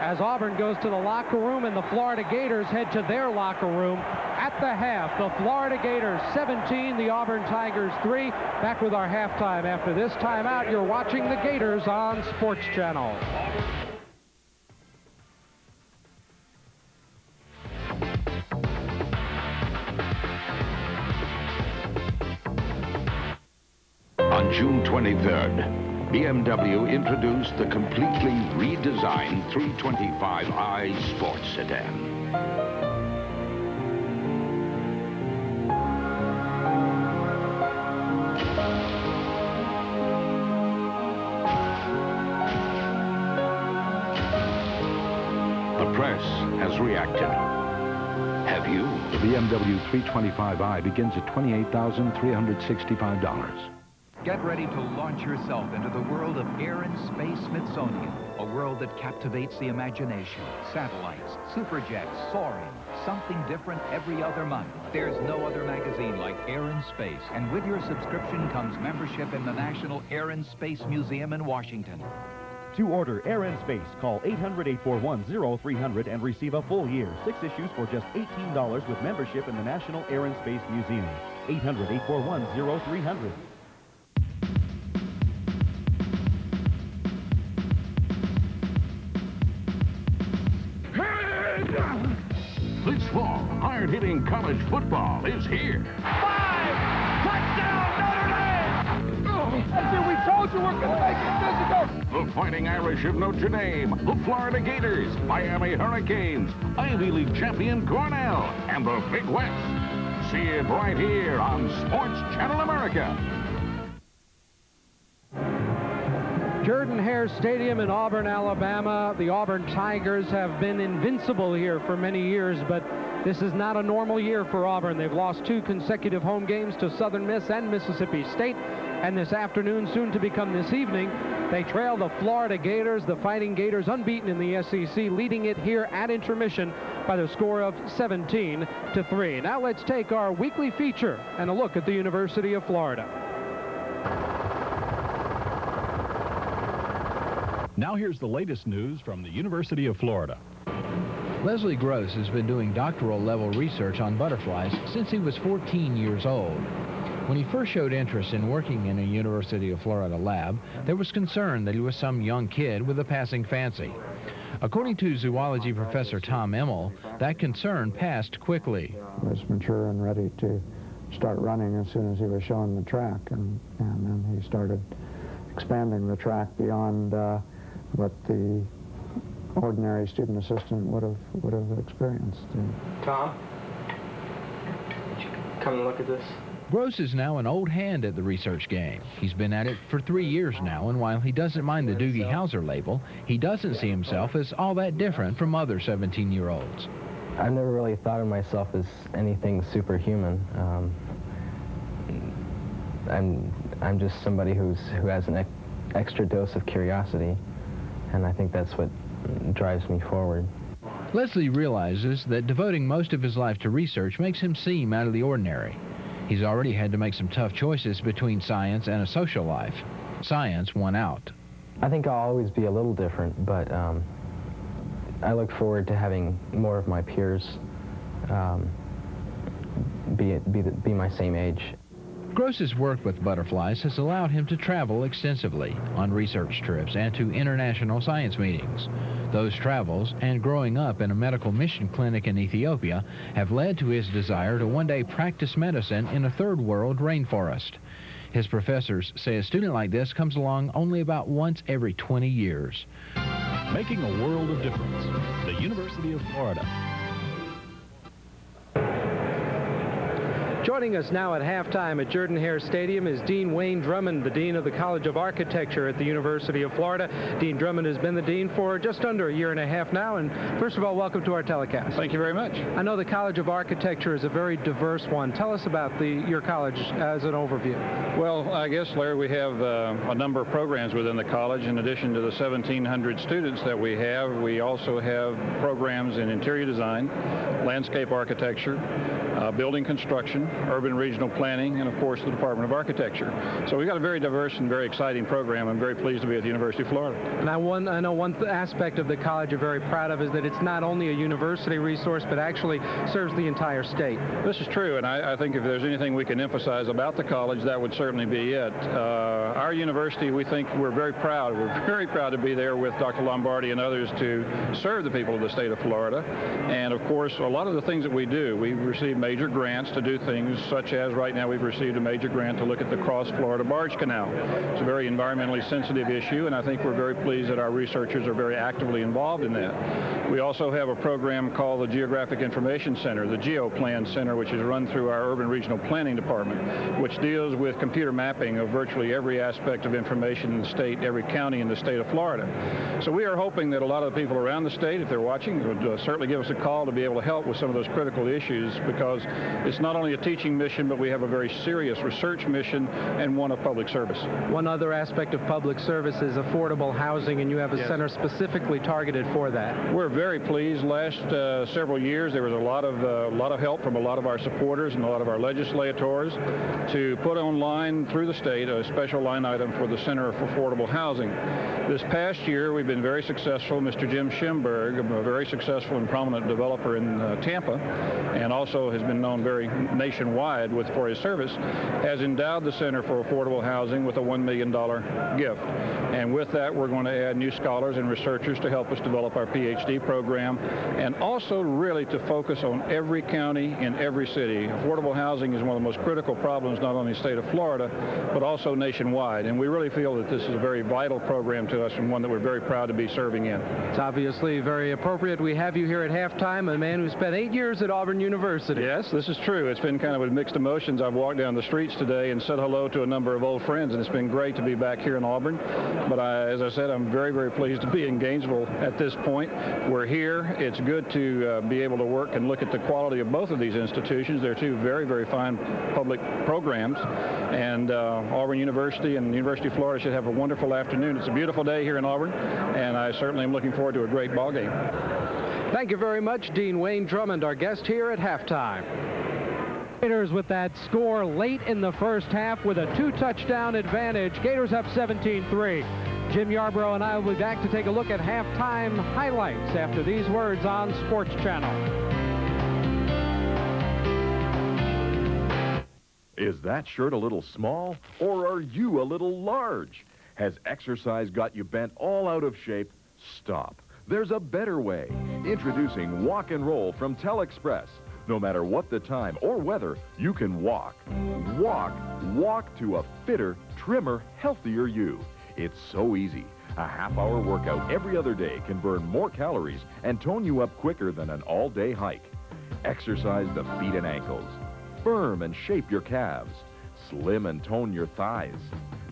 as Auburn goes to the locker room, and the Florida Gators head to their locker room. At the half, the Florida Gators 17, the Auburn Tigers 3. Back with our halftime. After this timeout, you're watching the Gators on Sports Channel. On June 23rd, BMW introduced the completely redesigned 325i Sports Sedan. The press has reacted. Have you? The BMW 325i begins at $28,365. Get ready to launch yourself into the world of Air and Space Smithsonian, a world that captivates the imagination. Satellites, superjets, soaring, something different every other month. There's no other magazine like Air and Space, and with your subscription comes membership in the National Air and Space Museum in Washington. To order Air and Space, call 800-841-0300 and receive a full year. 6 issues for just $18 with membership in the National Air and Space Museum. 800-841-0300. This fall, hard-hitting college football is here. 5! Touchdown, Notre Dame! That's it, we told you we're going to make it physical. The Fighting Irish of Notre Dame, the Florida Gators, Miami Hurricanes, Ivy League champion Cornell, and the Big West. See it right here on Sports Channel America. Jordan-Hare Stadium in Auburn, Alabama. The Auburn Tigers have been invincible here for many years, but this is not a normal year for Auburn. They've lost 2 consecutive home games to Southern Miss and Mississippi State, and this afternoon, soon to become this evening, they trail the Florida Gators, the Fighting Gators, unbeaten in the SEC, leading it here at intermission by the score of 17-3. Now let's take our weekly feature and a look at the University of Florida. Now here's the latest news from the University of Florida. Leslie Gross has been doing doctoral level research on butterflies since he was 14 years old. When he first showed interest in working in a University of Florida lab, there was concern that he was some young kid with a passing fancy. According to zoology professor Tom Emmel, that concern passed quickly. He was mature and ready to start running as soon as he was shown the track, and then he started expanding the track beyond what the ordinary student assistant would have experienced. Tom, would you come and look at this? Gross is now an old hand at the research game. He's been at it for 3 years now, and while he doesn't mind the Doogie Howser label, he doesn't see himself as all that different from other 17-year-olds. I've never really thought of myself as anything superhuman. I'm just somebody who has an extra dose of curiosity, and I think that's what drives me forward. Leslie realizes that devoting most of his life to research makes him seem out of the ordinary. He's already had to make some tough choices between science and a social life. Science won out. I think I'll always be a little different, but I look forward to having more of my peers be my same age. Gross's work with butterflies has allowed him to travel extensively on research trips and to international science meetings. Those travels and growing up in a medical mission clinic in Ethiopia have led to his desire to one day practice medicine in a third world rainforest. His professors say a student like this comes along only about once every 20 years. Making a world of difference. The University of Florida. Joining us now at halftime at Jordan-Hare Stadium is Dean Wayne Drummond, the Dean of the College of Architecture at the University of Florida. Dean Drummond has been the Dean for just under a year and a half now, and first of all, welcome to our telecast. Thank you very much. I know the College of Architecture is a very diverse one. Tell us about your college as an overview. Well, I guess, Larry, we have a number of programs within the college. In addition to the 1,700 students that we also have programs in interior design, landscape architecture, building construction, urban regional planning, and of course the Department of Architecture. So we've got a very diverse and very exciting program. I'm very pleased to be at the University of Florida. And I know one aspect of the college you're very proud of is that it's not only a university resource, but actually serves the entire state. This is true, and I think if there's anything we can emphasize about the college, that would certainly be it. Our university, we think we're very proud. We're very proud to be there with Dr. Lombardi and others to serve the people of the state of Florida. And of course, a lot of the things that we do, we receive major grants to do things such as right now we've received a major grant to look at the Cross-Florida Barge Canal. It's a very environmentally sensitive issue, and I think we're very pleased that our researchers are very actively involved in that. We also have a program called the Geographic Information Center, the GeoPlan Center, which is run through our Urban Regional Planning Department, which deals with computer mapping of virtually every aspect of information in the state, every county in the state of Florida. So we are hoping that a lot of the people around the state, if they're watching, would certainly give us a call to be able to help with some of those critical issues, because it's not only a teaching mission, but we have a very serious research mission and one of public service. One other aspect of public service is affordable housing, and you have a center specifically targeted for that. We're very pleased. Last several years, there was a lot of help from a lot of our supporters and a lot of our legislators to put online through the state a special line item for the Center for Affordable Housing. This past year, we've been very successful. Mr. Jim Schimberg, a very successful and prominent developer in Tampa, and also has been known very nationwide for his service, has endowed the Center for Affordable Housing with a $1 million gift. And with that, we're going to add new scholars and researchers to help us develop our PhD program, and also really to focus on every county in every city. Affordable housing is one of the most critical problems, not only in the state of Florida, but also nationwide. And we really feel that this is a very vital program to us and one that we're very proud to be serving in. It's obviously very appropriate. We have you here at halftime, a man who spent 8 years at Auburn University. Yes, this is true. It's been kind of with mixed emotions. I've walked down the streets today and said hello to a number of old friends, and it's been great to be back here in Auburn. But as I said, I'm very, very pleased to be in Gainesville at this point. We're here. It's good to be able to work and look at the quality of both of these institutions. They're two very, very fine public programs, and Auburn University and the University of Florida should have a wonderful afternoon. It's a beautiful day here in Auburn, and I certainly am looking forward to a great ball game. Thank you very much, Dean Wayne Drummond, our guest here at halftime. Gators with that score late in the first half with a 2-touchdown advantage. Gators up 17-3. Jim Yarbrough and I will be back to take a look at halftime highlights after these words on Sports Channel. Is that shirt a little small, or are you a little large? Has exercise got you bent all out of shape? Stop. There's a better way. Introducing Walk and Roll from TelExpress. No matter what the time or weather, you can walk. Walk to a fitter, trimmer, healthier you. It's so easy. A half-hour workout every other day can burn more calories and tone you up quicker than an all-day hike. Exercise the feet and ankles. Firm and shape your calves. Slim and tone your thighs.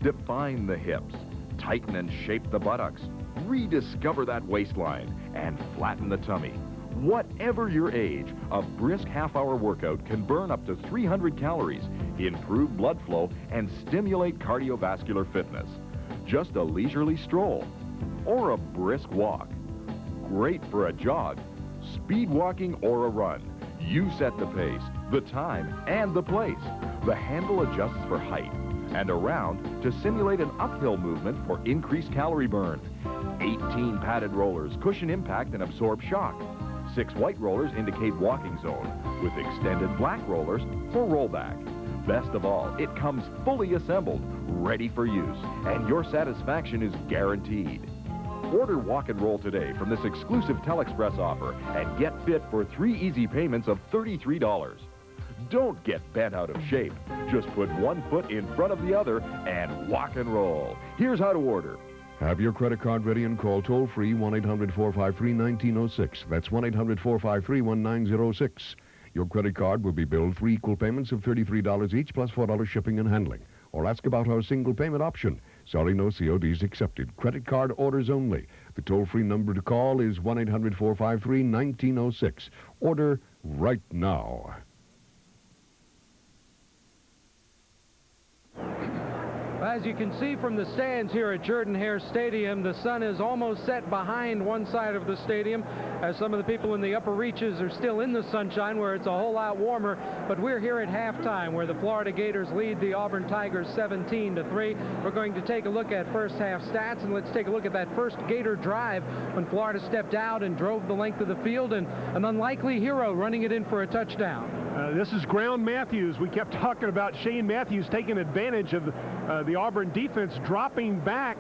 Define the hips. Tighten and shape the buttocks. Rediscover that waistline and flatten the tummy. Whatever your age, a brisk half-hour workout can burn up to 300 calories, improve blood flow, and stimulate cardiovascular fitness. Just a leisurely stroll or a brisk walk. Great for a jog, speed walking, or a run. You set the pace, the time, and the place. The handle adjusts for height and around to simulate an uphill movement for increased calorie burn. 18 padded rollers cushion impact and absorb shock. 6 white rollers indicate walking zone, with extended black rollers for rollback. Best of all, it comes fully assembled, ready for use, and your satisfaction is guaranteed. Order Walk and Roll today from this exclusive TelExpress offer and get fit for 3 easy payments of $33. Don't get bent out of shape. Just put one foot in front of the other and walk and roll. Here's how to order. Have your credit card ready and call toll-free 1-800-453-1906. That's 1-800-453-1906. Your credit card will be billed 3 equal payments of $33 each plus $4 shipping and handling. Or ask about our single payment option. Sorry, no CODs accepted. Credit card orders only. The toll-free number to call is 1-800-453-1906. Order right now. As you can see from the stands here at Jordan-Hare Stadium, the sun is almost set behind one side of the stadium, as some of the people in the upper reaches are still in the sunshine where it's a whole lot warmer. But we're here at halftime where the Florida Gators lead the Auburn Tigers 17-3. We're going to take a look at first half stats, and let's take a look at that first Gator drive when Florida stepped out and drove the length of the field, and an unlikely hero running it in for a touchdown. This is Ground Matthews. We kept talking about Shane Matthews taking advantage of the Auburn defense dropping back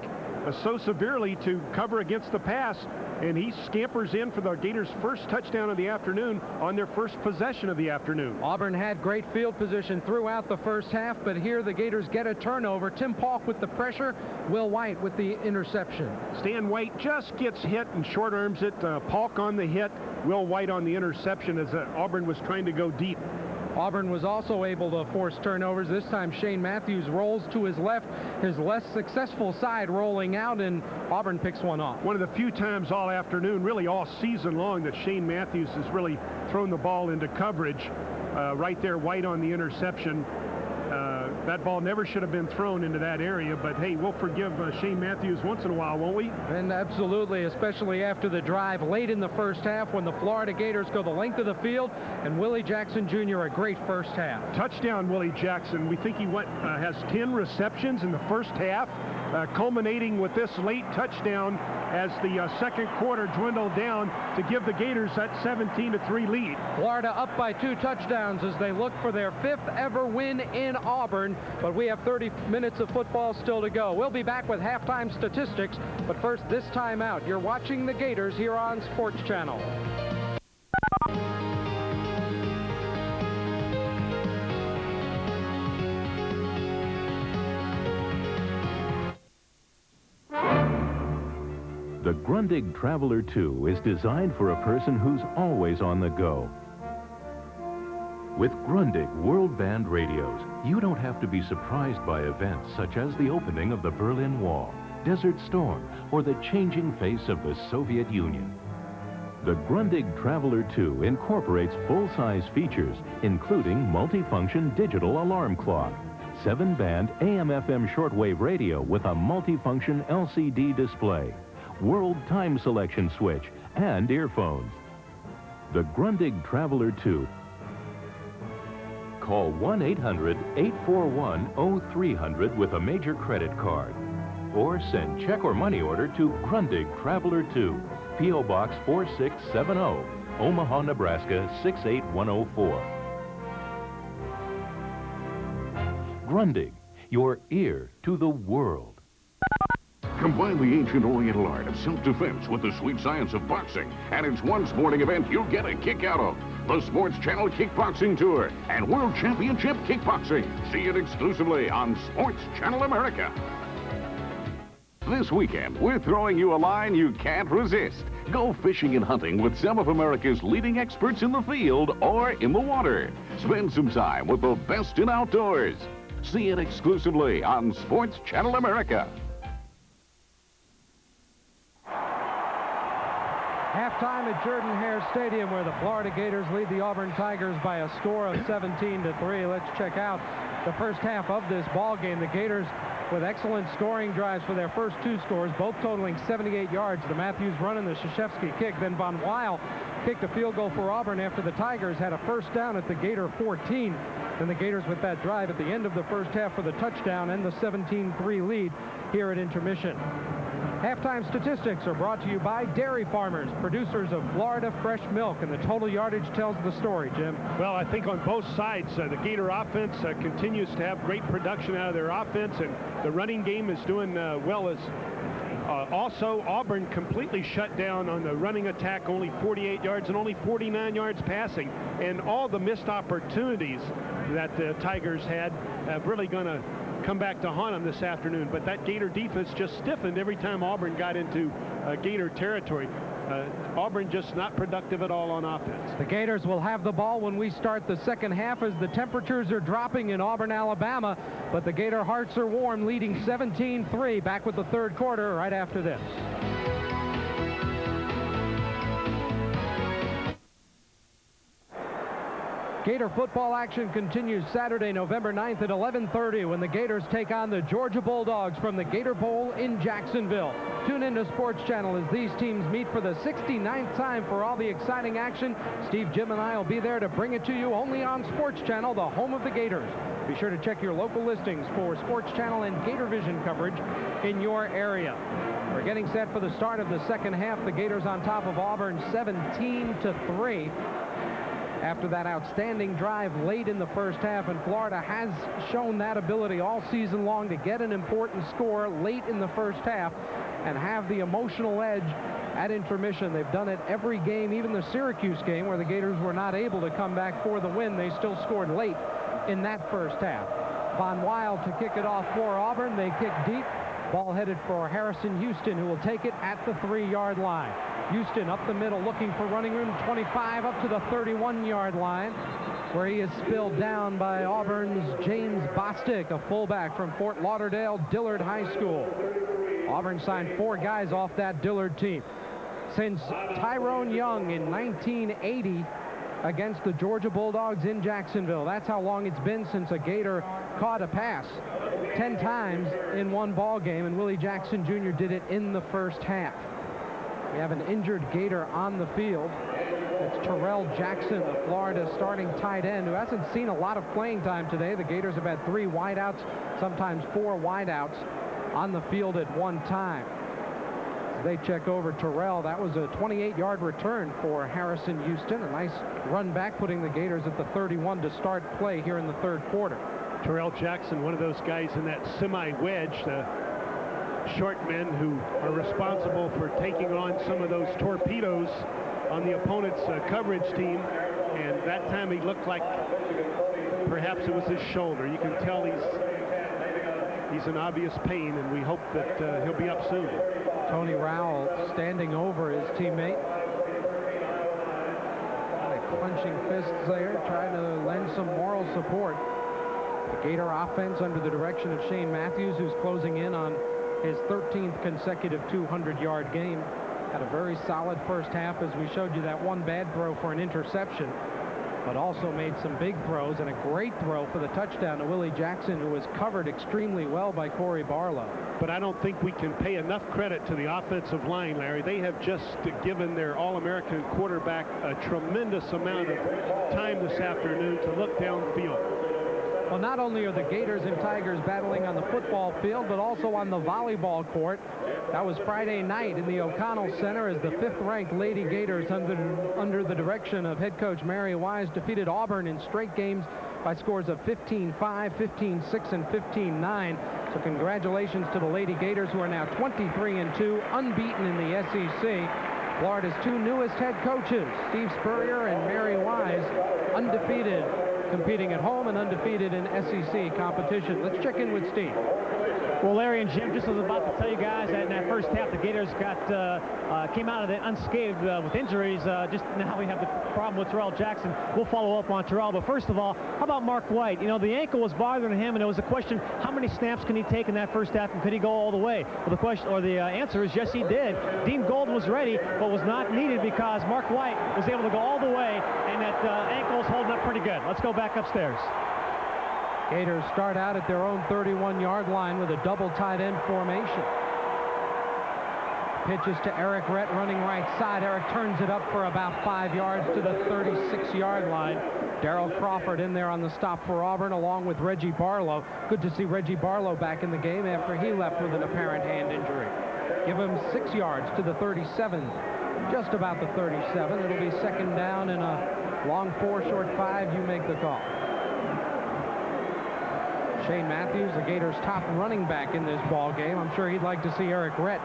so severely to cover against the pass, and he scampers in for the Gators' first touchdown of the afternoon on their first possession of the afternoon. Auburn had great field position throughout the first half, but here the Gators get a turnover. Tim Paulk with the pressure, Will White with the interception. Stan White just gets hit and short arms it. Paulk on the hit, Will White on the interception as Auburn was trying to go deep. Auburn was also able to force turnovers. This time Shane Matthews rolls to his left, his less successful side rolling out, and Auburn picks one off. One of the few times all afternoon, really all season long, that Shane Matthews has really thrown the ball into coverage. Right there, White on the interception. That ball never should have been thrown into that area, but hey, we'll forgive Shane Matthews once in a while, won't we? And absolutely, especially after the drive late in the first half when the Florida Gators go the length of the field, and Willie Jackson Jr. a great first half. Touchdown, Willie Jackson. We think he has 10 receptions in the first half, culminating with this late touchdown as the second quarter dwindled down to give the Gators that 17-3 lead. Florida up by 2 touchdowns as they look for their 5th ever win in Auburn, but we have 30 minutes of football still to go. We'll be back with halftime statistics, but first, this time out. You're watching the Gators here on Sports Channel. The Grundig Traveler 2 is designed for a person who's always on the go. With Grundig World Band radios, you don't have to be surprised by events such as the opening of the Berlin Wall, Desert Storm, or the changing face of the Soviet Union. The Grundig Traveler 2 incorporates full-size features, including multifunction digital alarm clock, 7-band AM/FM shortwave radio with a multifunction LCD display, world time selection switch, and earphones. the Grundig Traveler 2. Call 1-800-841-0300 with a major credit card. Or send check or money order to Grundig Traveler 2, P.O. Box 4670, Omaha, Nebraska 68104. Grundig, your ear to the world. Combine the ancient Oriental art of self-defense with the sweet science of boxing, and it's one sporting event you'll get a kick out of. The Sports Channel Kickboxing Tour and World Championship Kickboxing. See it exclusively on Sports Channel America. This weekend, we're throwing you a line you can't resist. Go fishing and hunting with some of America's leading experts in the field or in the water. Spend some time with the best in outdoors. See it exclusively on Sports Channel America. Halftime at Jordan-Hare Stadium, where the Florida Gators lead the Auburn Tigers by a score of 17-3. Let's check out the first half of this ball game. The Gators with excellent scoring drives for their first two scores, both totaling 78 yards. The Matthews run and the Krzyzewski kick. Then Von Weil kicked a field goal for Auburn after the Tigers had a first down at the Gator 14. Then the Gators with that drive at the end of the first half for the touchdown and the 17-3 lead here at intermission. Halftime statistics are brought to you by Dairy Farmers, producers of Florida fresh milk, and the total yardage tells the story, Jim. Well, I think on both sides, the Gator offense continues to have great production out of their offense, and the running game is doing well as also, Auburn completely shut down on the running attack, only 48 yards and only 49 yards passing. And all the missed opportunities that the Tigers had really going to come back to haunt them this afternoon. But that Gator defense just stiffened every time Auburn got into Gator territory. Auburn just not productive at all on offense. The Gators will have the ball when we start the second half as the temperatures are dropping in Auburn, Alabama, but the Gator hearts are warm, leading 17-3. Back with the third quarter right after this. Gator football action continues Saturday, November 9th at 11:30 when the Gators take on the Georgia Bulldogs from the Gator Bowl in Jacksonville. Tune in to Sports Channel as these teams meet for the 69th time for all the exciting action. Steve, Jim, and I will be there to bring it to you only on Sports Channel, the home of the Gators. Be sure to check your local listings for Sports Channel and Gator Vision coverage in your area. We're getting set for the start of the second half. The Gators on top of Auburn 17-3. After that outstanding drive late in the first half, and Florida has shown that ability all season long to get an important score late in the first half and have the emotional edge at intermission. They've done it every game, even the Syracuse game where the Gators were not able to come back for the win. They still scored late in that first half. Von Weil to kick it off for Auburn. They kick deep. Ball headed for Harrison Houston, who will take it at the 3-yard line. Houston up the middle looking for running room, 25 up to the 31-yard line, where he is spilled down by Auburn's James Bostic, a fullback from Fort Lauderdale Dillard High School. Auburn signed 4 guys off that Dillard team. Since Tyrone Young in 1980 against the Georgia Bulldogs in Jacksonville. That's how long it's been since a Gator caught a pass 10 times in one ball game, and Willie Jackson Jr. did it in the first half. We have an injured Gator on the field. It's Terrell Jackson, the Florida starting tight end, who hasn't seen a lot of playing time today. The Gators have had 3 wideouts, sometimes 4 wideouts on the field at one time. They check over Terrell. That was a 28-yard return for Harrison Houston. A nice run back, putting the Gators at the 31 to start play here in the third quarter. Terrell Jackson, one of those guys in that semi-wedge, the short men who are responsible for taking on some of those torpedoes on the opponent's coverage team. And that time he looked like perhaps it was his shoulder. You can tell he's in obvious pain, and we hope that he'll be up soon. Tony Rowell standing over his teammate. Clenching fists there, trying to lend some moral support. The Gator offense under the direction of Shane Matthews, who's closing in on his 13th consecutive 200-yard game. Had a very solid first half, as we showed you that one bad throw for an interception, but also made some big throws and a great throw for the touchdown to Willie Jackson, who was covered extremely well by Corey Barlow. but I don't think we can pay enough credit to the offensive line, Larry. They have just given their All-American quarterback a tremendous amount of time this afternoon to look downfield. Well, not only are the Gators and Tigers battling on the football field, but also on the volleyball court. That was Friday night in the O'Connell Center as the 5th-ranked Lady Gators, under the direction of head coach Mary Wise, defeated Auburn in straight games by scores of 15-5, 15-6, and 15-9. So congratulations to the Lady Gators, who are now 23-2, unbeaten in the SEC. Florida's 2 newest head coaches, Steve Spurrier and Mary Wise, undefeated, competing at home and undefeated in SEC competition. Let's check in with Steve. Well, Larry and Jim, just was about to tell you guys that in that first half, the Gators came out of it unscathed with injuries. Just now we have the problem with Terrell Jackson. We'll follow up on Terrell. But first of all, how about Mark White? You know, the ankle was bothering him, and it was a question, how many snaps can he take in that first half, and could he go all the way? Well, the question, or the answer is yes, he did. Dean Gold was ready, but was not needed because Mark White was able to go all the way, and that ankle is holding up pretty good. Let's go back upstairs. Gators start out at their own 31-yard line with a double tight end formation. Pitches to Eric Rett running right side. Eric turns it up for about 5 yards to the 36-yard line. Darrell Crawford in there on the stop for Auburn, along with Reggie Barlow. Good to see Reggie Barlow back in the game after he left with an apparent hand injury. Give him 6 yards to the 37, just about the 37. It'll be second down and a long 4, short 5. You make the call. Shane Matthews, the Gators' top running back in this ball game. I'm sure he'd like to see Eric Rett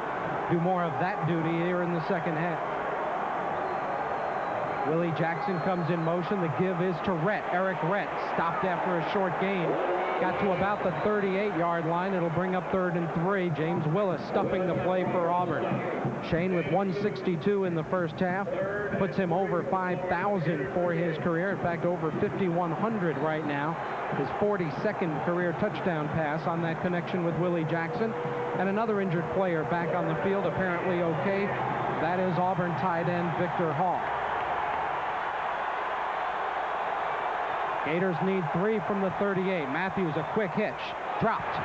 do more of that duty here in the second half. Willie Jackson comes in motion. The give is to Rett. Eric Rett stopped after a short gain. Got to about the 38-yard line. It'll bring up 3rd and 3. James Willis stuffing the play for Auburn. Shane with 162 in the first half. Puts him over 5,000 for his career. In fact, over 5,100 right now. His 42nd career touchdown pass on that connection with Willie Jackson. And another injured player back on the field, apparently okay. That is Auburn tight end Victor Hall. Gators need 3 from the 38. Matthews, a quick hitch. Dropped.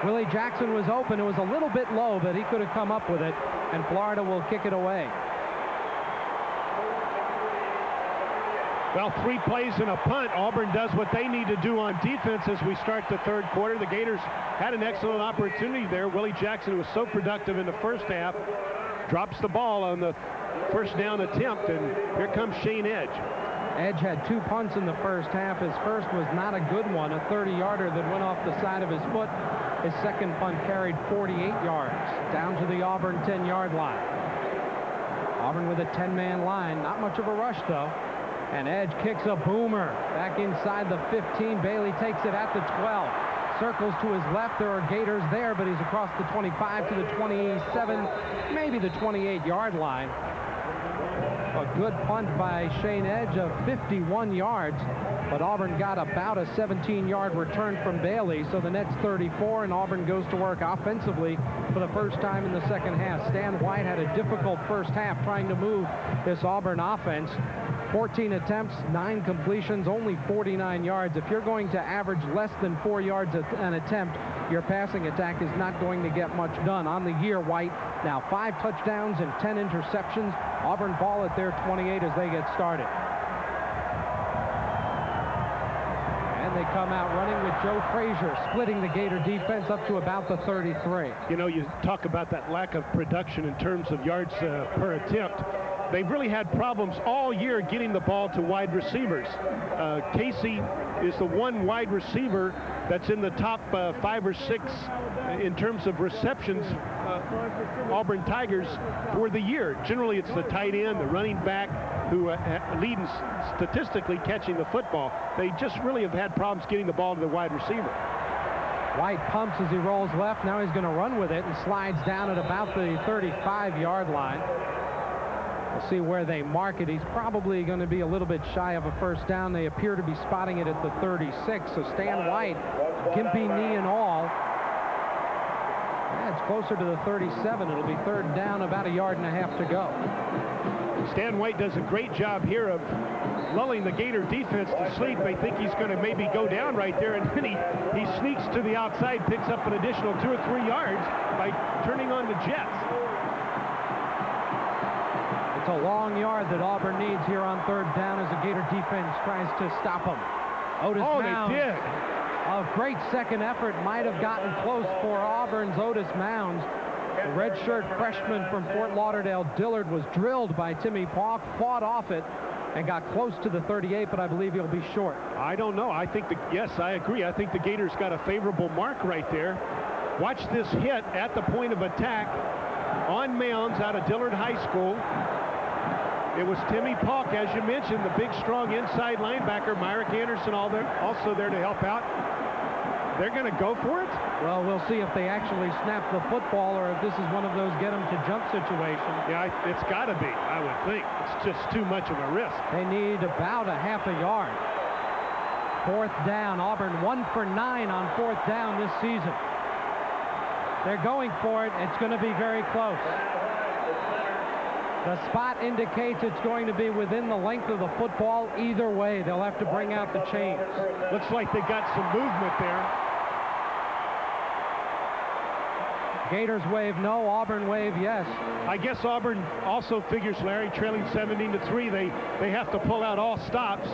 Willie Jackson was open. It was a little bit low, but he could have come up with it. And Florida will kick it away. Well, 3 plays and a punt. Auburn does what they need to do on defense as we start the third quarter. The Gators had an excellent opportunity there. Willie Jackson was so productive in the first half. Drops the ball on the first down attempt, and here comes Shane Edge. Edge had 2 punts in the first half. His first was not a good one, a 30-yarder that went off the side of his foot. His second punt carried 48 yards, down to the Auburn 10-yard line. Auburn with a 10-man line. Not much of a rush, though. And Edge kicks a boomer back inside the 15. Bailey takes it at the 12. Circles to his left. There are Gators there, but he's across the 25 to the 27, maybe the 28-yard line. A good punt by Shane Edge of 51 yards, but Auburn got about a 17-yard return from Bailey, so the net's 34, and Auburn goes to work offensively for the first time in the second half. Stan White had a difficult first half trying to move this Auburn offense. 14 attempts, 9 completions, only 49 yards. If you're going to average less than 4 yards an attempt, your passing attack is not going to get much done. On the year, White now 5 touchdowns and 10 interceptions. Auburn ball at their 28 as they get started. And they come out running with Joe Frazier, splitting the Gator defense up to about the 33. You know, you talk about that lack of production in terms of yards per attempt. They've really had problems all year getting the ball to wide receivers. Casey is the one wide receiver that's in the top 5 or 6 in terms of receptions, Auburn Tigers, for the year. Generally, it's the tight end, the running back, who lead in statistically catching the football. They just really have had problems getting the ball to the wide receiver. White pumps as he rolls left. Now he's going to run with it and slides down at about the 35-yard line. We'll see where they mark it. He's probably going to be a little bit shy of a first down. They appear to be spotting it at the 36. So Stan White, gimpy knee and all. Yeah, it's closer to the 37. It'll be third down, about 1.5 yards to go. Stan White does a great job here of lulling the Gator defense to sleep. They think he's going to maybe go down right there, and then he sneaks to the outside, picks up an additional 2 or 3 yards by turning on the jets. It's a long yard that Auburn needs here on 3rd down as the Gator defense tries to stop them. Otis Mounds. They did. A great second effort. Might have gotten close for Auburn's Otis Mounds. The redshirt freshman from Fort Lauderdale Dillard was drilled by Timmy Pauk, fought off it, and got close to the 38, but I believe he'll be short. I don't know. I think yes, I agree. I think the Gators got a favorable mark right there. Watch this hit at the point of attack on Mounds out of Dillard High School. It was Timmy Pauk, as you mentioned, the big, strong inside linebacker. Myrick Anderson also there to help out. They're going to go for it? Well, we'll see if they actually snap the football or if this is one of those get-them-to-jump situations. Yeah, it's got to be, I would think. It's just too much of a risk. They need about a half a yard. 4th down. Auburn 1 for 9 on 4th down this season. They're going for it. It's going to be very close. The spot indicates it's going to be within the length of the football. Either way, they'll have to bring out the chains. Looks like they got some movement there. Gators wave no, Auburn wave yes. I guess Auburn also figures, Larry, trailing 17-3, they have to pull out all stops.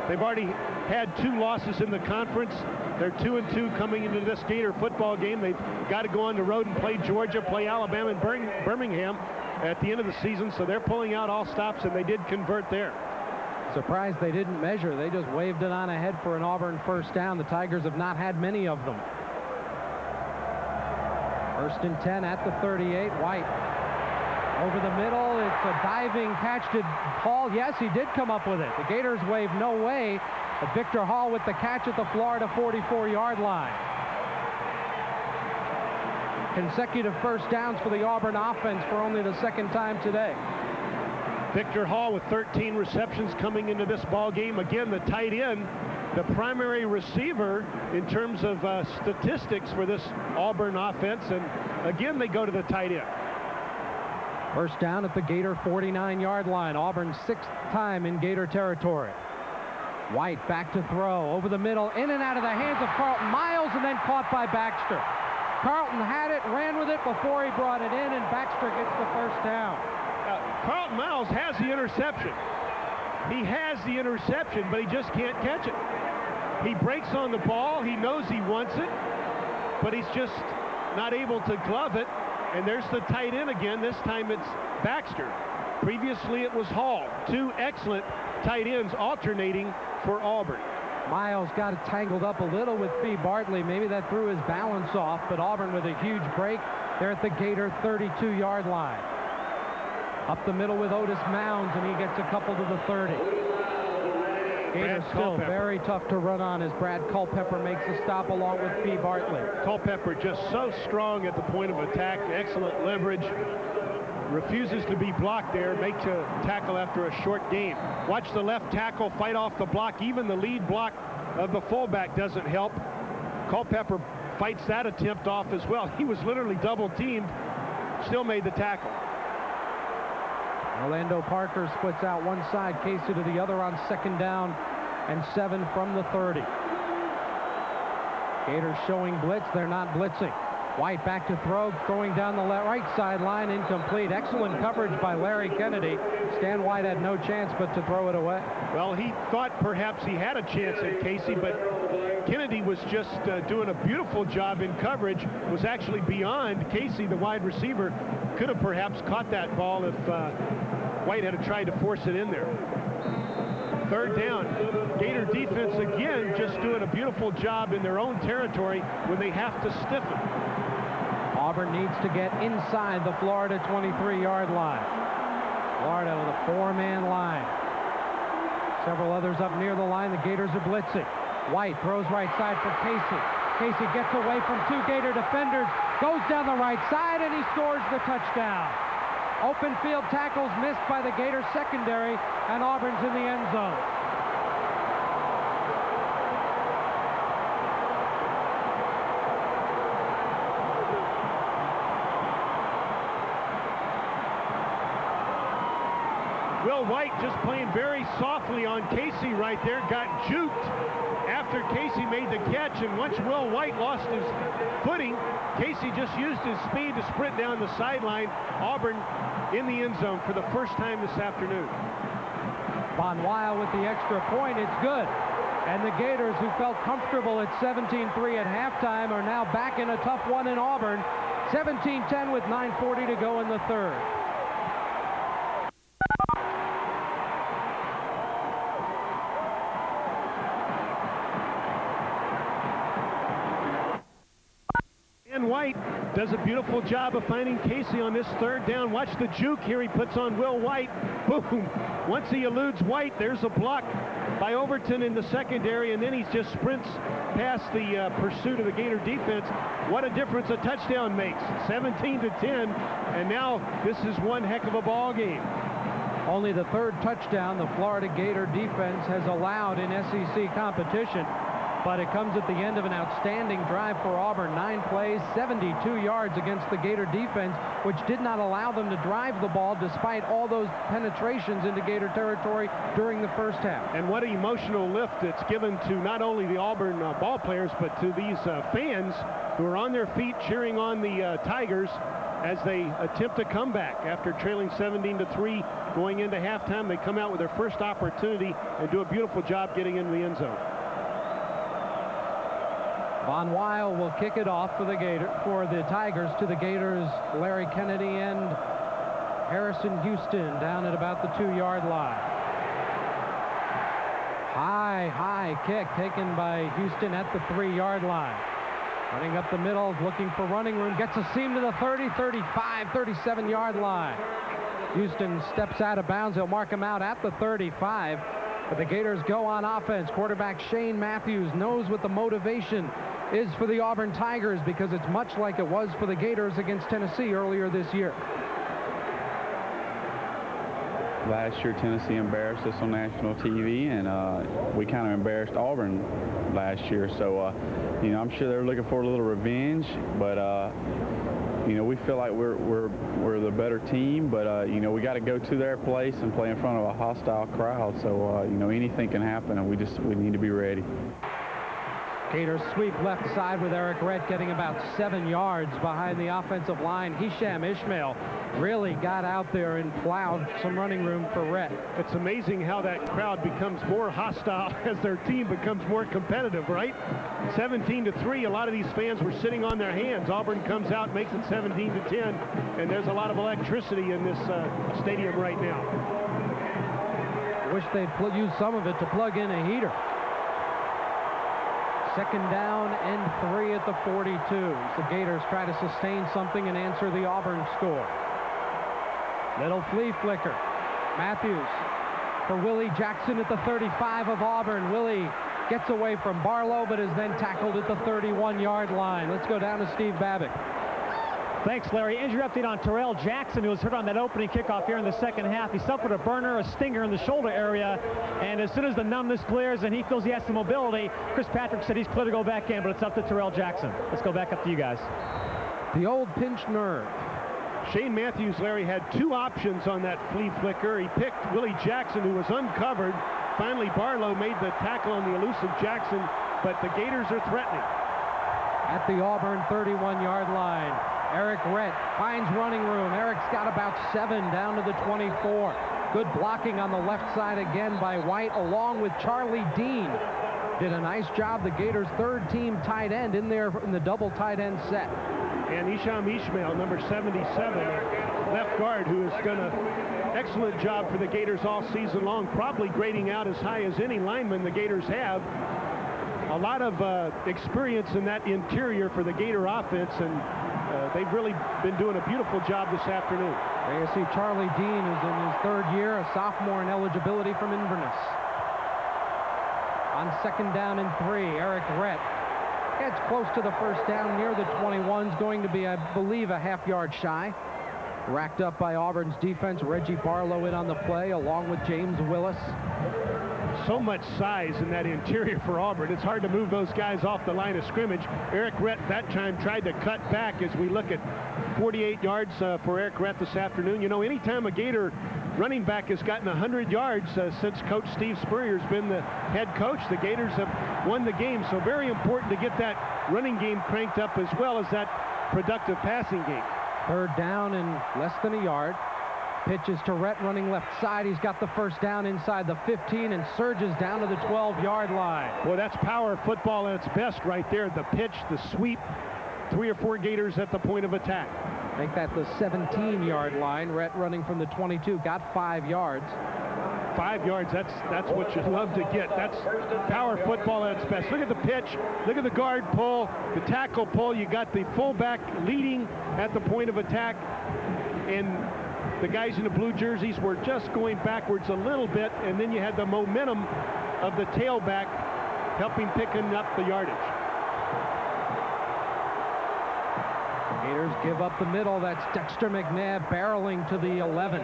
They've already had 2 losses in the conference. They're 2-2 coming into this Gator football game. They've got to go on the road and play Georgia, play Alabama and Birmingham at the end of the season, so they're pulling out all stops, and they did convert there. Surprised they didn't measure. They just waved it on ahead for an Auburn 1st down. The Tigers have not had many of them. 1st and 10 at the 38. White over the middle. It's a diving catch. Did Hall? Yes, he did come up with it. The Gators wave no way, but Victor Hall with the catch at the Florida 44-yard line. Consecutive 1st downs for the Auburn offense for only the 2nd time today. Victor Hall with 13 receptions coming into this ball game. Again, the tight end, the primary receiver in terms of statistics for this Auburn offense. And again, they go to the tight end. 1st down at the Gator 49-yard line. Auburn's 6th time in Gator territory. White back to throw over the middle, in and out of the hands of Carlton Miles, and then caught by Baxter. Carlton had it, ran with it before he brought it in, and Baxter gets the 1st down. Carlton Miles has the interception. He has the interception, but he just can't catch it. He breaks on the ball. He knows he wants it, but he's just not able to glove it. And there's the tight end again. This time it's Baxter. Previously it was Hall. 2 excellent tight ends alternating for Auburn. Miles got it tangled up a little with Fee Bartley. Maybe that threw his balance off, but Auburn with a huge break. They're at the Gator 32-yard line. Up the middle with Otis Mounds, and he gets a couple to the 30. Gators still very tough to run on as Brad Culpepper makes a stop along with Fee Bartley. Culpepper just so strong at the point of attack. Excellent leverage. Refuses to be blocked there, makes a tackle after a short gain. Watch the left tackle fight off the block. Even the lead block of the fullback doesn't help. Culpepper fights that attempt off as well. He was literally double teamed, still made the tackle. Orlando Parker splits out one side, Casey to the other on 2nd down and 7 from the 30. Gators showing blitz, they're not blitzing. White back to throw, throwing down the right sideline, incomplete. Excellent coverage by Larry Kennedy. Stan White had no chance but to throw it away. Well, he thought perhaps he had a chance at Casey, but Kennedy was just doing a beautiful job in coverage, was actually beyond Casey, the wide receiver. Could have perhaps caught that ball if White had tried to force it in there. 3rd down. Gator defense again just doing a beautiful job in their own territory when they have to stiffen. Auburn needs to get inside the Florida 23-yard line. Florida with a 4-man line. Several others up near the line. The Gators are blitzing. White throws right side for Casey. Casey gets away from 2 Gator defenders, goes down the right side, and he scores the touchdown. Open field tackles missed by the Gator secondary, and Auburn's in the end zone. Will White just playing very softly on Casey right there, got juked after Casey made the catch, and once Will White lost his footing, Casey just used his speed to sprint down the sideline. Auburn in the end zone for the first time this afternoon. Von Weil with the extra point, it's good. And the Gators, who felt comfortable at 17-3 at halftime, are now back in a tough one in Auburn. 17-10 with 9:40 to go in the third. White does a beautiful job of finding Casey on this third down. Watch the juke here he puts on Will White. Boom. Once he eludes White, there's a block by Overton in the secondary, and then he just sprints past the pursuit of the Gator defense. What a difference a touchdown makes. 17-10, and now this is one heck of a ball game. Only the third touchdown the Florida Gator defense has allowed in SEC competition. But it comes at the end of an outstanding drive for Auburn. 9 plays, 72 yards against the Gator defense, which did not allow them to drive the ball despite all those penetrations into Gator territory during the first half. And what an emotional lift it's given to not only the Auburn ball players, but to these fans who are on their feet cheering on the Tigers as they attempt a comeback after trailing 17-3 going into halftime. They come out with their first opportunity and do a beautiful job getting into the end zone. Von Weil will kick it off for the Tigers to the Gators. Larry Kennedy and Harrison Houston down at about the 2-yard line. High kick taken by Houston at the 3-yard line. Running up the middle, looking for running room, gets a seam to the 30, 35, 37-yard line. Houston steps out of bounds. He'll mark him out at the 35. But the Gators go on offense. Quarterback Shane Matthews knows what the motivation is for the Auburn Tigers, because it's much like it was for the Gators against Tennessee earlier this year. Last year, Tennessee embarrassed us on national TV, and we kind of embarrassed Auburn last year. So, you know, I'm sure they're looking for a little revenge, but you know, we feel like we're the better team, but you know, we got to go to their place and play in front of a hostile crowd. So you know, anything can happen, and we need to be ready. Gators sweep left side with Eric Rett getting about 7 yards behind the offensive line. Hisham Ishmael really got out there and plowed some running room for Rett. It's amazing how that crowd becomes more hostile as their team becomes more competitive, right? 17-3, a lot of these fans were sitting on their hands. Auburn comes out, makes it 17-10, and there's a lot of electricity in this stadium right now. Wish they'd use some of it to plug in a heater. Second down and 3 at the 42. The Gators try to sustain something and answer the Auburn score. Little flea flicker. Matthews for Willie Jackson at the 35 of Auburn. Willie gets away from Barlow, but is then tackled at the 31-yard line. Let's go down to Steve Babbitt. Thanks, Larry. Injury update on Terrell Jackson, who was hurt on that opening kickoff here in the second half. He suffered a burner, a stinger in the shoulder area, and as soon as the numbness clears and he feels he has some mobility, Chris Patrick said he's clear to go back in, but it's up to Terrell Jackson. Let's go back up to you guys. The old pinched nerve. Shane Matthews, Larry, had 2 options on that flea flicker. He picked Willie Jackson, who was uncovered. Finally, Barlow made the tackle on the elusive Jackson, but the Gators are threatening. At the Auburn 31-yard line, Eric Rett finds running room. Eric's got about 7 down to the 24. Good blocking on the left side again by White, along with Charlie Dean. Did a nice job. The Gators' third-team tight end in there in the double tight end set. And Hisham Ishmael, number 77, left guard, who has done an excellent job for the Gators all season long, probably grading out as high as any lineman the Gators have. A lot of experience in that interior for the Gator offense, and they've really been doing a beautiful job this afternoon. There you see Charlie Dean, who's in his 3rd year, a sophomore in eligibility from Inverness. On second down and 3, Eric Rett gets close to the first down near the 21's, going to be, I believe, a half-yard shy. Racked up by Auburn's defense. Reggie Barlow in on the play, along with James Willis. So much size in that interior for Auburn. It's hard to move those guys off the line of scrimmage. Eric Rett that time tried to cut back as we look at 48 yards for Eric Rett this afternoon. You know, anytime a Gator running back has gotten 100 yards since Coach Steve Spurrier's been the head coach. The Gators have won the game, so very important to get that running game cranked up as well as that productive passing game. Third down and less than a yard. Pitches to Rhett running left side. He's got the first down inside the 15 and surges down to the 12-yard line. Well, that's power football at its best right there. The pitch, the sweep, 3 or 4 Gators at the point of attack. Make that the 17-yard line. Rhett running from the 22, got 5 yards. 5 yards, that's what you love to get. That's power football at its best. Look at the pitch, look at the guard pull, the tackle pull. You got the fullback leading at the point of attack, and the guys in the blue jerseys were just going backwards a little bit, and then you had the momentum of the tailback helping picking up the yardage. Gators give up the middle. That's Dexter McNabb barreling to the 11.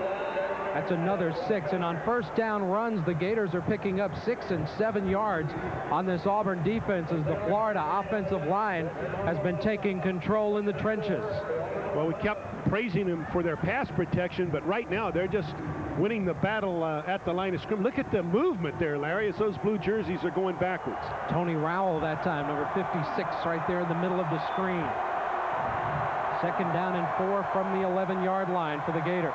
That's another 6, and on first down runs, the Gators are picking up 6 and 7 yards on this Auburn defense as the Florida offensive line has been taking control in the trenches. Well, we kept praising them for their pass protection, but right now they're just winning the battle at the line of scrimmage. Look at the movement there, Larry, as those blue jerseys are going backwards. Tony Rowell that time, number 56, right there in the middle of the screen. Second down and 4 from the 11-yard line for the Gators.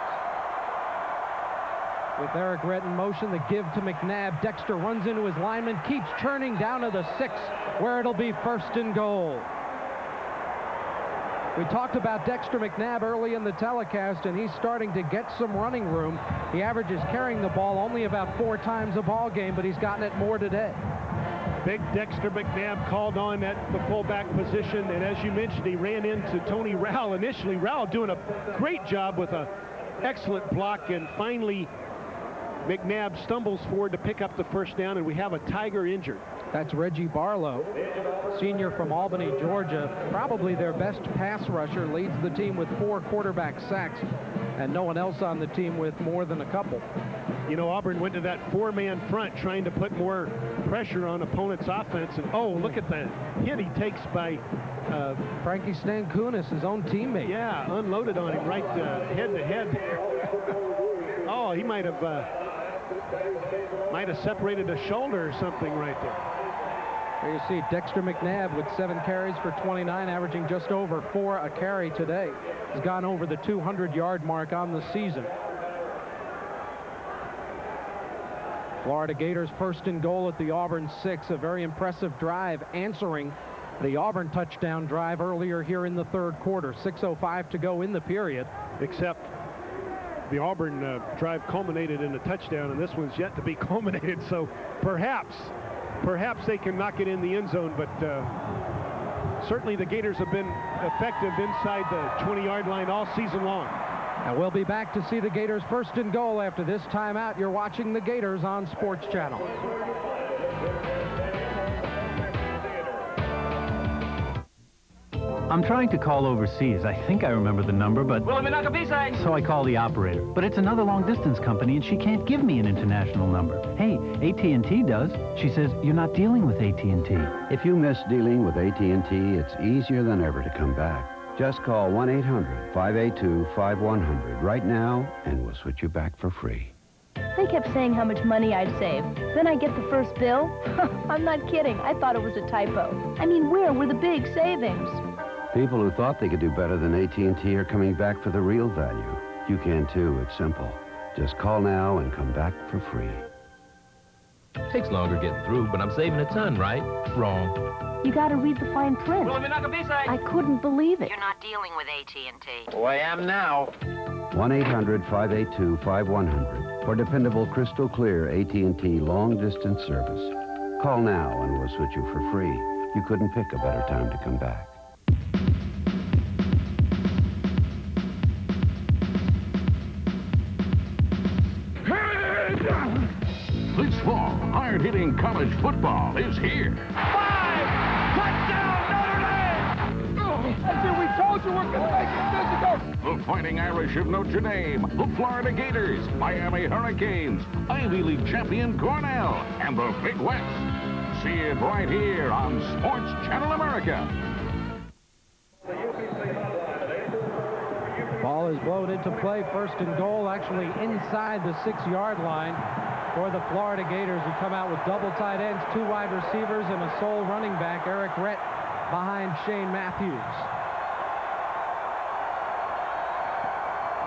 With Eric Rhett in motion, the give to McNabb. Dexter runs into his lineman, keeps churning down to the 6, where it'll be first and goal. We talked about Dexter McNabb early in the telecast, and he's starting to get some running room. He averages carrying the ball only about 4 times a ball game, but he's gotten it more today. Big Dexter McNabb called on at the fullback position, and as you mentioned, he ran into Tony Rowell initially. Rowell doing a great job with an excellent block, and finally McNabb stumbles forward to pick up the first down, and we have a Tiger injured. That's Reggie Barlow, senior from Albany, Georgia. Probably their best pass rusher, leads the team with 4 quarterback sacks, and no one else on the team with more than a couple. You know, Auburn went to that 4-man front trying to put more pressure on opponent's offense, and oh, look at the hit he takes by Frankie Stankunas, his own teammate. Yeah, unloaded on him right head to head. Oh, he might have separated a shoulder or something right there. There you see Dexter McNabb with 7 carries for 29, averaging just over 4 a carry today. He's gone over the 200-yard mark on the season. Florida Gators first and goal at the Auburn 6. A very impressive drive answering the Auburn touchdown drive earlier here in the third quarter. 6:05 to go in the period. Except the Auburn drive culminated in a touchdown, and this one's yet to be culminated, so perhaps they can knock it in the end zone, but certainly the Gators have been effective inside the 20-yard line all season long. And we'll be back to see the Gators first and goal after this timeout. You're watching the Gators on Sports Channel. I'm trying to call overseas. I think I remember the number, but... So I call the operator. But it's another long-distance company, and she can't give me an international number. Hey, AT&T does. She says, you're not dealing with AT&T. If you miss dealing with AT&T, it's easier than ever to come back. Just call 1-800-582-5100 right now, and we'll switch you back for free. They kept saying how much money I'd save. Then I get the first bill. I'm not kidding. I thought it was a typo. I mean, where were the big savings? People who thought they could do better than AT&T are coming back for the real value. You can too. It's simple. Just call now and come back for free. Takes longer getting through, but I'm saving a ton, right? Wrong. You got to read the fine print. I couldn't believe it. You're not dealing with AT&T. Oh, I am now. 1-800-582-5100 for dependable, crystal clear AT&T long-distance service. Call now and we'll switch you for free. You couldn't pick a better time to come back. This fall, hard-hitting college football is here. 5! Touchdown, Notre Dame! I said, we told you we're going to make it physical. The Fighting Irish of Notre Dame, the Florida Gators, Miami Hurricanes, Ivy League champion Cornell, and the Big West. See it right here on Sports Channel America. Ball Ball is blown into play, first and goal, actually inside the 6-yard line for the Florida Gators, who come out with double tight ends, 2 wide receivers, and a sole running back, Eric Rhett, behind Shane Matthews.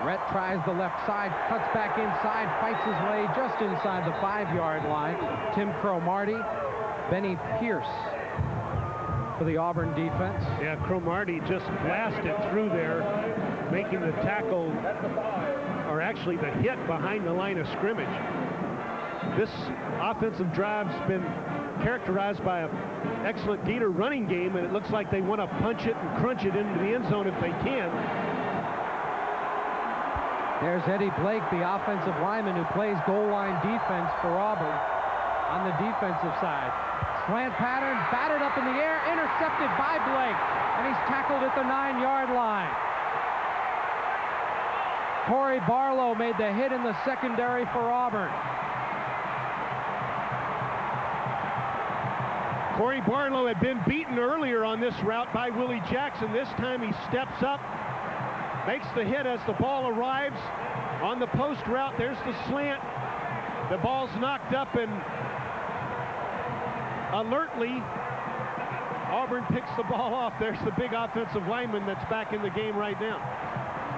Rhett tries the left side, cuts back inside, fights his way just inside the 5-yard line. Tim Cromartie, Benny Pierce for the Auburn defense. Yeah, Cromartie just blasted through there, making the tackle, or actually the hit behind the line of scrimmage. This offensive drive's been characterized by an excellent Gator running game, and it looks like they want to punch it and crunch it into the end zone if they can. There's Eddie Blake, the offensive lineman who plays goal line defense for Auburn on the defensive side. Slant pattern, batted up in the air, intercepted by Blake, and he's tackled at the 9-yard line. Corey Barlow made the hit in the secondary for Auburn. Corey Barlow had been beaten earlier on this route by Willie Jackson. This time he steps up, makes the hit as the ball arrives on the post route. There's the slant. The ball's knocked up, and alertly, Auburn picks the ball off. There's the big offensive lineman that's back in the game right now.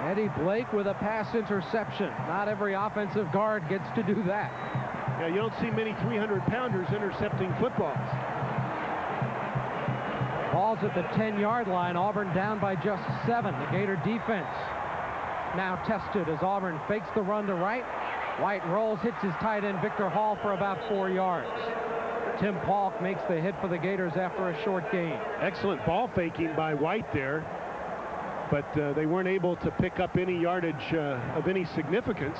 Eddie Blake with a pass interception. Not every offensive guard gets to do that. Yeah, you don't see many 300-pounders intercepting footballs. Ball's at the 10-yard line. Auburn down by just 7. The Gator defense now tested as Auburn fakes the run to right. White rolls, hits his tight end Victor Hall for about 4 yards. Tim Paulk makes the hit for the Gators after a short gain. Excellent ball faking by White there, but they weren't able to pick up any yardage of any significance.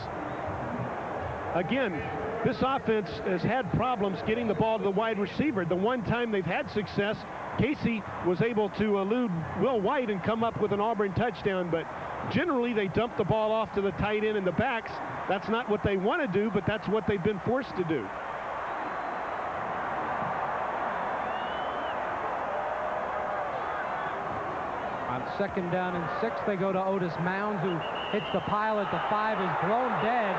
Again, this offense has had problems getting the ball to the wide receiver. The one time they've had success, Casey was able to elude Will White and come up with an Auburn touchdown, but generally they dump the ball off to the tight end and the backs. That's not what they want to do, but that's what they've been forced to do. On 2nd down and 6, they go to Otis Mounds, who hits the pile at the 5, is blown dead,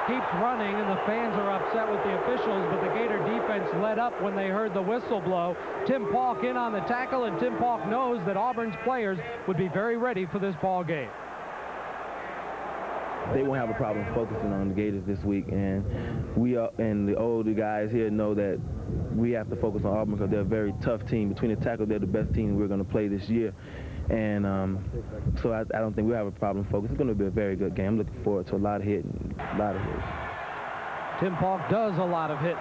keeps running, and the fans are upset with the officials, but the Gator defense let up when they heard the whistle blow. Tim Paulk in on the tackle, and Tim Paulk knows that Auburn's players would be very ready for this ball game. They won't have a problem focusing on the Gators this week, and we and the older guys here know that we have to focus on Auburn because they're a very tough team. Between the tackle, they're the best team we're going to play this year. And so I don't think we'll have a problem focusing. It's going to be a very good game. I'm looking forward to a lot of hitting, Tim Paulk does a lot of hitting.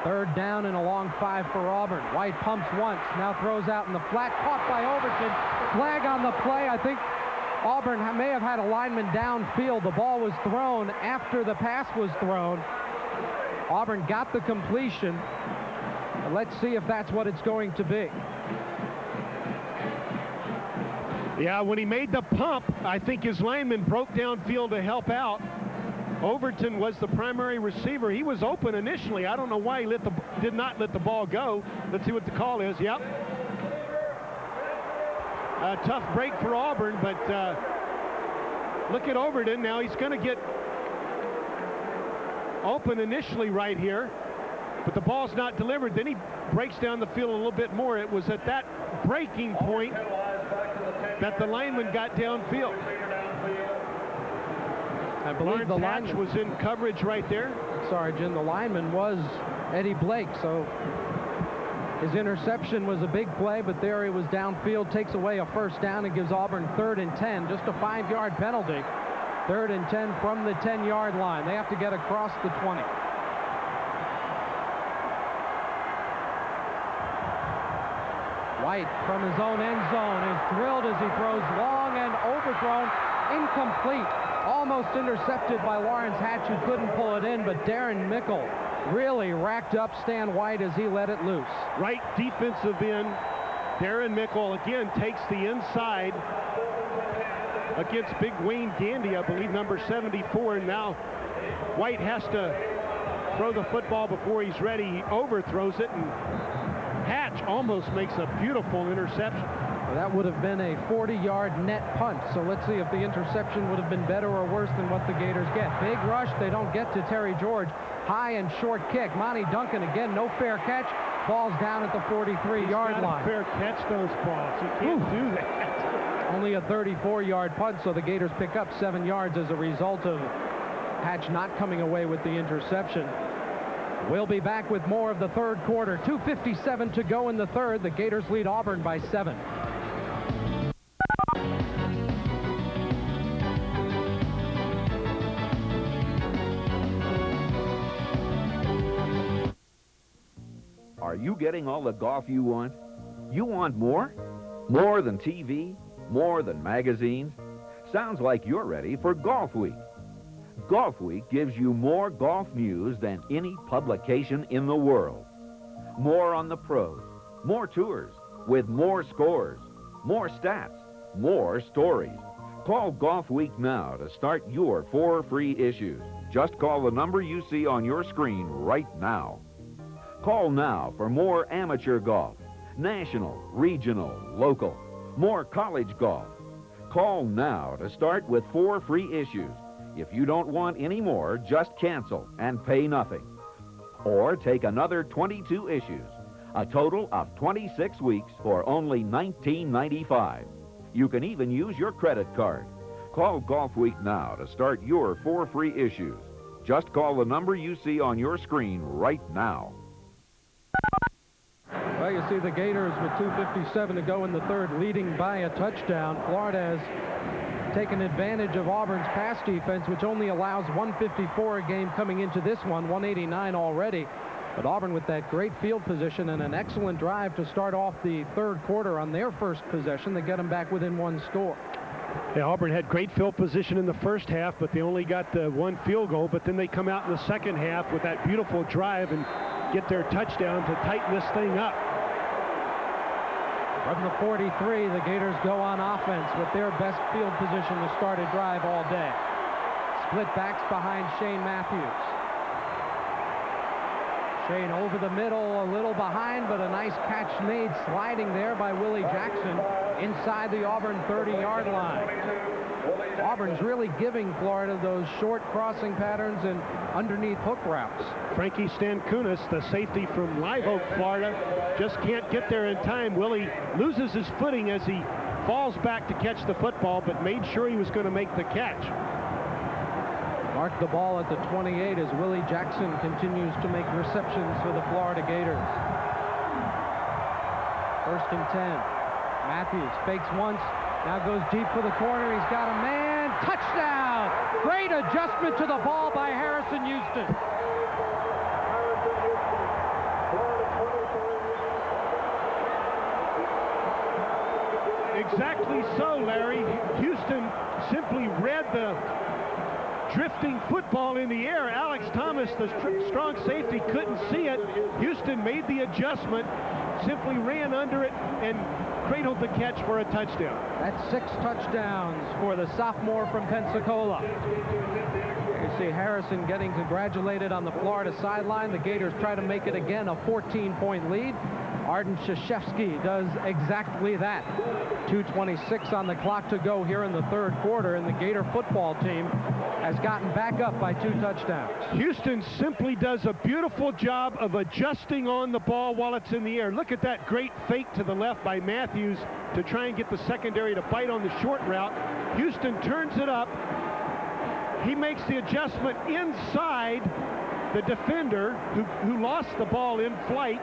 3rd down and a long 5 for Auburn. White pumps once, now throws out in the flat, caught by Overton. Flag on the play. I think Auburn may have had a lineman downfield. The ball was thrown after the pass was thrown. Auburn got the completion. Let's see if that's what it's going to be. Yeah, when he made the pump, I think his lineman broke downfield to help out. Overton was the primary receiver. He was open initially. I don't know why he did not let the ball go. Let's see what the call is. Yep. A tough break for Auburn, but look at Overton. Now he's going to get open initially right here, but the ball's not delivered. Then he breaks down the field a little bit more. It was at that breaking point that the lineman got downfield. I believe the lineman was in coverage right there. Sorry, Jim, the lineman was Eddie Blake, so his interception was a big play, but there he was downfield, takes away a 1st down and gives Auburn 3rd and 10, just a 5-yard penalty. 3rd and 10 from the 10-yard line. They have to get across the 20. White from his own end zone is drilled as he throws long and overthrown, incomplete. Almost intercepted by Lawrence Hatch, who couldn't pull it in, but Darren Mickle really racked up Stan White as he let it loose. Right defensive end, Darren Mickle again takes the inside against big Wayne Gandy, I believe, number 74, and now White has to throw the football before he's ready. He overthrows it, and Hatch almost makes a beautiful interception. Well, that would have been a 40-yard net punt. So let's see if the interception would have been better or worse than what the Gators get. Big rush. They don't get to Terry George. High and short kick. Monty Duncan again, no fair catch. Ball's down at the 43-yard line. Fair catch those balls. You can't do that. Only a 34-yard punt, so the Gators pick up 7 yards as a result of Hatch not coming away with the interception. We'll be back with more of the third quarter. 2:57 to go in the third. The Gators lead Auburn by 7. Are you getting all the golf you want? You want more? More than TV? More than magazines? Sounds like you're ready for Golf Week. Golf Week gives you more golf news than any publication in the world. More on the pros, more tours, with more scores, more stats, more stories. Call Golf Week now to start your 4 free issues. Just call the number you see on your screen right now. Call now for more amateur golf, national, regional, local, more college golf. Call now to start with 4 free issues. If you don't want any more, just cancel and pay nothing. Or take another 22 issues, a total of 26 weeks for only $19.95. You can even use your credit card. Call Golf Week now to start your 4 free issues. Just call the number you see on your screen right now. Well, you see the Gators with 2:57 to go in the third, leading by a touchdown. Florida has taken advantage of Auburn's pass defense, which only allows 154 a game coming into this one, 189 already. But Auburn with that great field position and an excellent drive to start off the third quarter on their first possession. They get them back within 1 score. Yeah, Auburn had great field position in the first half, but they only got the 1 field goal. But then they come out in the second half with that beautiful drive and get their touchdown to tighten this thing up. From the 43, the Gators go on offense with their best field position to start a drive all day. Split backs behind Shane Matthews. Shane over the middle, a little behind, but a nice catch made sliding there by Willie Jackson inside the Auburn 30-yard line. Auburn's really giving Florida those short crossing patterns and underneath hook routes. Frankie Stankunas, the safety from Live Oak, Florida, just can't get there in time. Willie loses his footing as he falls back to catch the football, but made sure he was going to make the catch. Mark the ball at the 28 as Willie Jackson continues to make receptions for the Florida Gators. 1st and 10. Matthews fakes once, now goes deep for the corner. He's got a man. Touchdown! Great adjustment to the ball by Harrison Houston. Exactly so, Larry. Houston simply read the drifting football in the air. Alex Thomas, the strong safety, couldn't see it. Houston made the adjustment, simply ran under it, and cradled the catch for a touchdown. That's 6 touchdowns for the sophomore from Pensacola. You see Harrison getting congratulated on the Florida sideline. The Gators try to make it again a 14-point lead. Arden Krzyzewski does exactly that. 2:26 on the clock to go here in the third quarter, and the Gator football team has gotten back up by 2 touchdowns. Houston simply does a beautiful job of adjusting on the ball while it's in the air. Look at that great fake to the left by Matthews to try and get the secondary to bite on the short route. Houston turns it up. He makes the adjustment inside the defender who lost the ball in flight.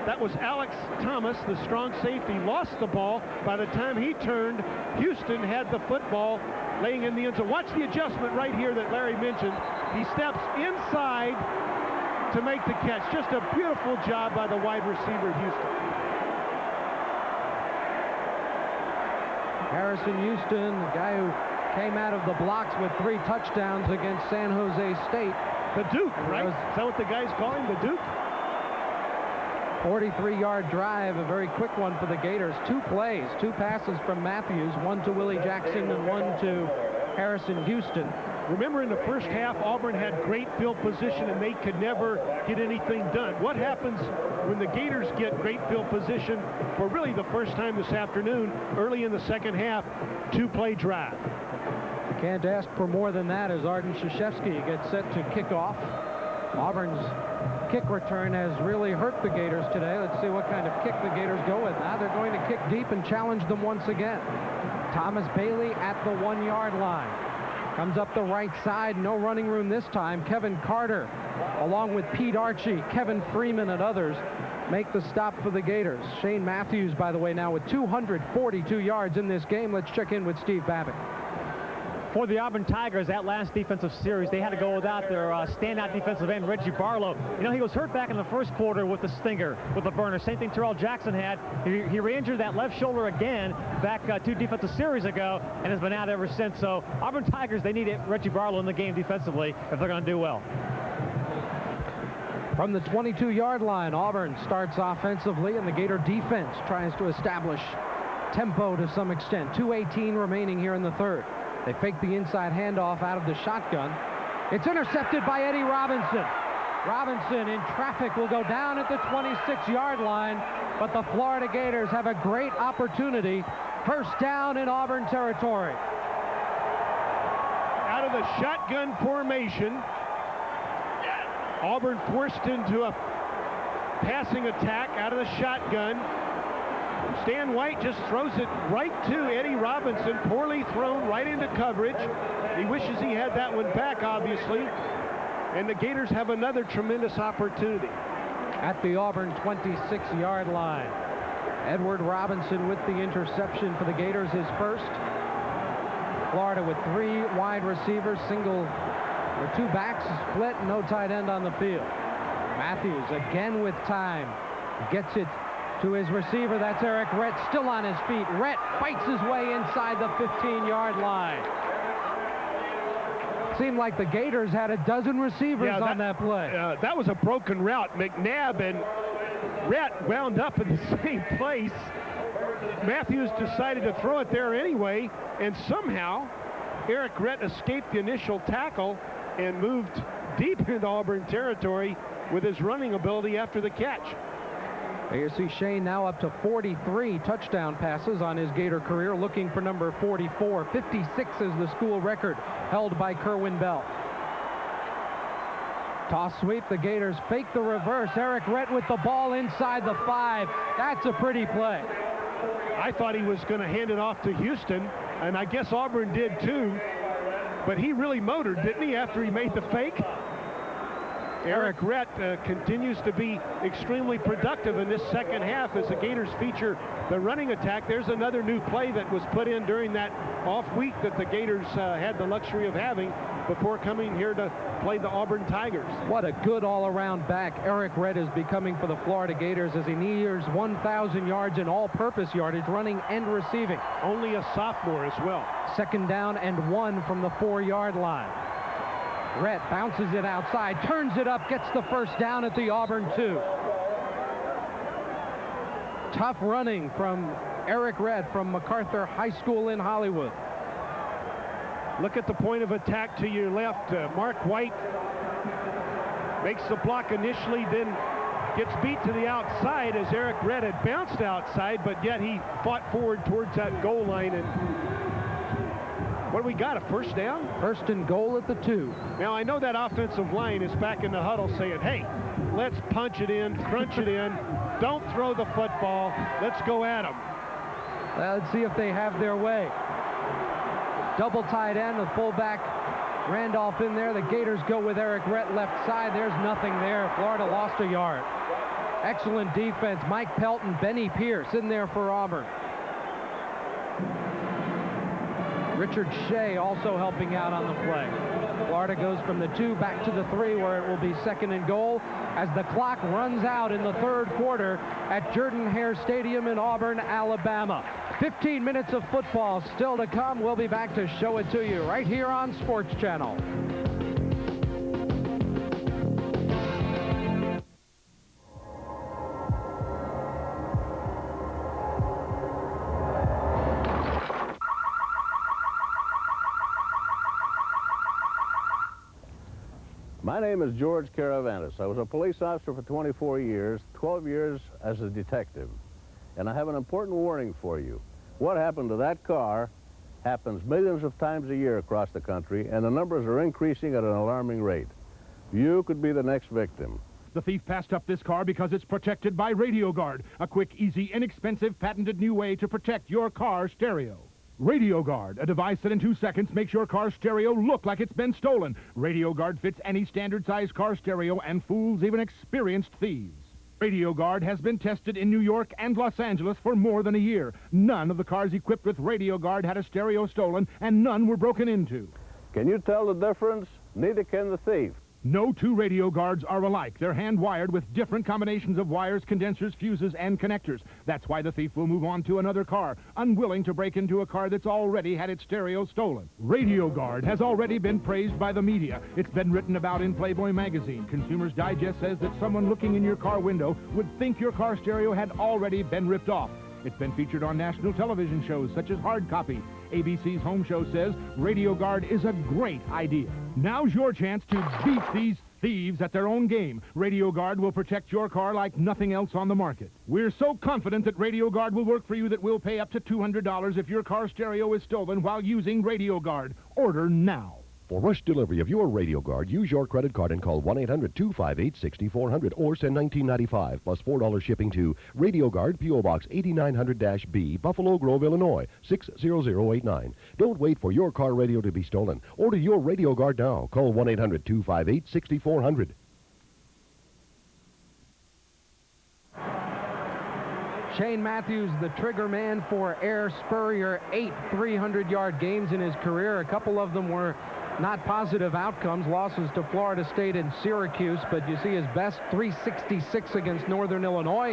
That was Alex Thomas, the strong safety, lost the ball. By the time he turned, Houston had the football laying in the end zone. Watch the adjustment right here that Larry mentioned. He steps inside to make the catch. Just a beautiful job by the wide receiver, Houston. Harrison Houston, the guy who came out of the blocks with 3 touchdowns against San Jose State. The Duke, right? Is that what the guys call him, the Duke? 43-yard drive, a very quick one for the Gators. 2 plays, 2 passes from Matthews, 1 to Willie Jackson and 1 to Harrison Houston. Remember, in the first half, Auburn had great field position and they could never get anything done. What happens when the Gators get great field position for really the first time this afternoon, early in the second half, two-play drive? Can't ask for more than that as Arden Krzyzewski gets set to kick off. Auburn's kick return has really hurt the Gators today. Let's see what kind of kick the Gators go with. Now they're going to kick deep and challenge them once again. Thomas Bailey at the 1-yard line. Comes up the right side, no running room this time. Kevin Carter, along with Pete Archie, Kevin Freeman, and others, make the stop for the Gators. Shane Matthews, by the way, now with 242 yards in this game. Let's check in with Steve Babbitt. For the Auburn Tigers, that last defensive series, they had to go without their standout defensive end, Reggie Barlow. You know, he was hurt back in the first quarter with the stinger, with the burner. Same thing Terrell Jackson had. He re-injured that left shoulder again back 2 defensive series ago and has been out ever since. So Auburn Tigers, they need Reggie Barlow in the game defensively if they're going to do well. From the 22-yard line, Auburn starts offensively, and the Gator defense tries to establish tempo to some extent. 2:18 remaining here in the third. They fake the inside handoff out of the shotgun. It's intercepted by Eddie Robinson. Robinson in traffic will go down at the 26-yard line, but the Florida Gators have a great opportunity. First down in Auburn territory. Out of the shotgun formation, Auburn forced into a passing attack out of the shotgun. Stan White just throws it right to Eddie Robinson, poorly thrown right into coverage. He wishes he had that one back, obviously. And the Gators have another tremendous opportunity. At the Auburn 26-yard line, Edward Robinson with the interception for the Gators, his first. Florida with 3 wide receivers, single or 2 backs, split, no tight end on the field. Matthews again with time, gets it to his receiver. That's Eric Rhett, still on his feet. Rhett fights his way inside the 15-yard line. Seemed like the Gators had a dozen receivers on that play. That was a broken route. McNabb and Rhett wound up in the same place. Matthews decided to throw it there anyway, and somehow Eric Rhett escaped the initial tackle and moved deep into Auburn territory with his running ability after the catch. There you see Shane now up to 43 touchdown passes on his Gator career, looking for number 44. 56 is the school record held by Kerwin Bell. Toss sweep, the Gators fake the reverse. Eric Rhett with the ball inside the 5. That's a pretty play. I thought he was going to hand it off to Houston, and I guess Auburn did too, but he really motored, didn't he, after he made the fake? Eric Rhett continues to be extremely productive in this second half as the Gators feature the running attack. There's another new play that was put in during that off week that the Gators had the luxury of having before coming here to play the Auburn Tigers. What a good all-around back Eric Rhett is becoming for the Florida Gators as he nears 1,000 yards in all-purpose yardage, running and receiving. Only a sophomore as well. Second down and 1 from the 4-yard line. Rhett bounces it outside, turns it up, gets the first down at the Auburn 2. Tough running from Eric Rhett from MacArthur High School in Hollywood. Look at the point of attack to your left. Mark White makes the block initially, then gets beat to the outside as Eric Rhett had bounced outside, but yet he fought forward towards that goal line. And what do we got, a first down? First and goal at the 2. Now, I know that offensive line is back in the huddle saying, hey, let's punch it in, crunch it in, don't throw the football, let's go at them. Well, let's see if they have their way. Double tight end, the fullback Randolph in there. The Gators go with Eric Rhett left side. There's nothing there. Florida lost a yard. Excellent defense. Mike Pelton, Benny Pierce in there for Auburn. Richard Shea also helping out on the play. Florida goes from the 2 back to the 3 where it will be second and goal as the clock runs out in the third quarter at Jordan-Hare Stadium in Auburn, Alabama. 15 minutes of football still to come. We'll be back to show it to you right here on Sports Channel. My name is George Caravantis. I was a police officer for 24 years, 12 years as a detective. And I have an important warning for you. What happened to that car happens millions of times a year across the country, and the numbers are increasing at an alarming rate. You could be the next victim. The thief passed up this car because it's protected by Radio Guard, a quick, easy, inexpensive, patented new way to protect your car stereo. Radio Guard, a device that in 2 seconds makes your car stereo look like it's been stolen. Radio Guard fits any standard-sized car stereo and fools even experienced thieves. Radio Guard has been tested in New York and Los Angeles for more than a year. None of the cars equipped with Radio Guard had a stereo stolen, and none were broken into. Can you tell the difference? Neither can the thief. No two Radio Guards are alike. They're hand-wired with different combinations of wires, condensers, fuses, and connectors. That's why the thief will move on to another car, unwilling to break into a car that's already had its stereo stolen. Radio Guard has already been praised by the media. It's been written about in Playboy magazine. Consumer's Digest says that someone looking in your car window would think your car stereo had already been ripped off. It's been featured on national television shows such as Hard Copy. ABC's Home Show says Radio Guard is a great idea. Now's your chance to beat these thieves at their own game. Radio Guard will protect your car like nothing else on the market. We're so confident that Radio Guard will work for you that we'll pay up to $200 if your car stereo is stolen while using Radio Guard. Order now. For rush delivery of your Radio Guard, use your credit card and call 1-800-258-6400 or send $19.95 plus $4 shipping to Radio Guard, P.O. Box 8900-B, Buffalo Grove, Illinois, 60089. Don't wait for your car radio to be stolen. Order your Radio Guard now. Call 1-800-258-6400. Shane Matthews, the trigger man for Air Spurrier, 8 300-yard games in his career. A couple of them were not positive outcomes, losses to Florida State and Syracuse, but you see his best 366 against Northern Illinois,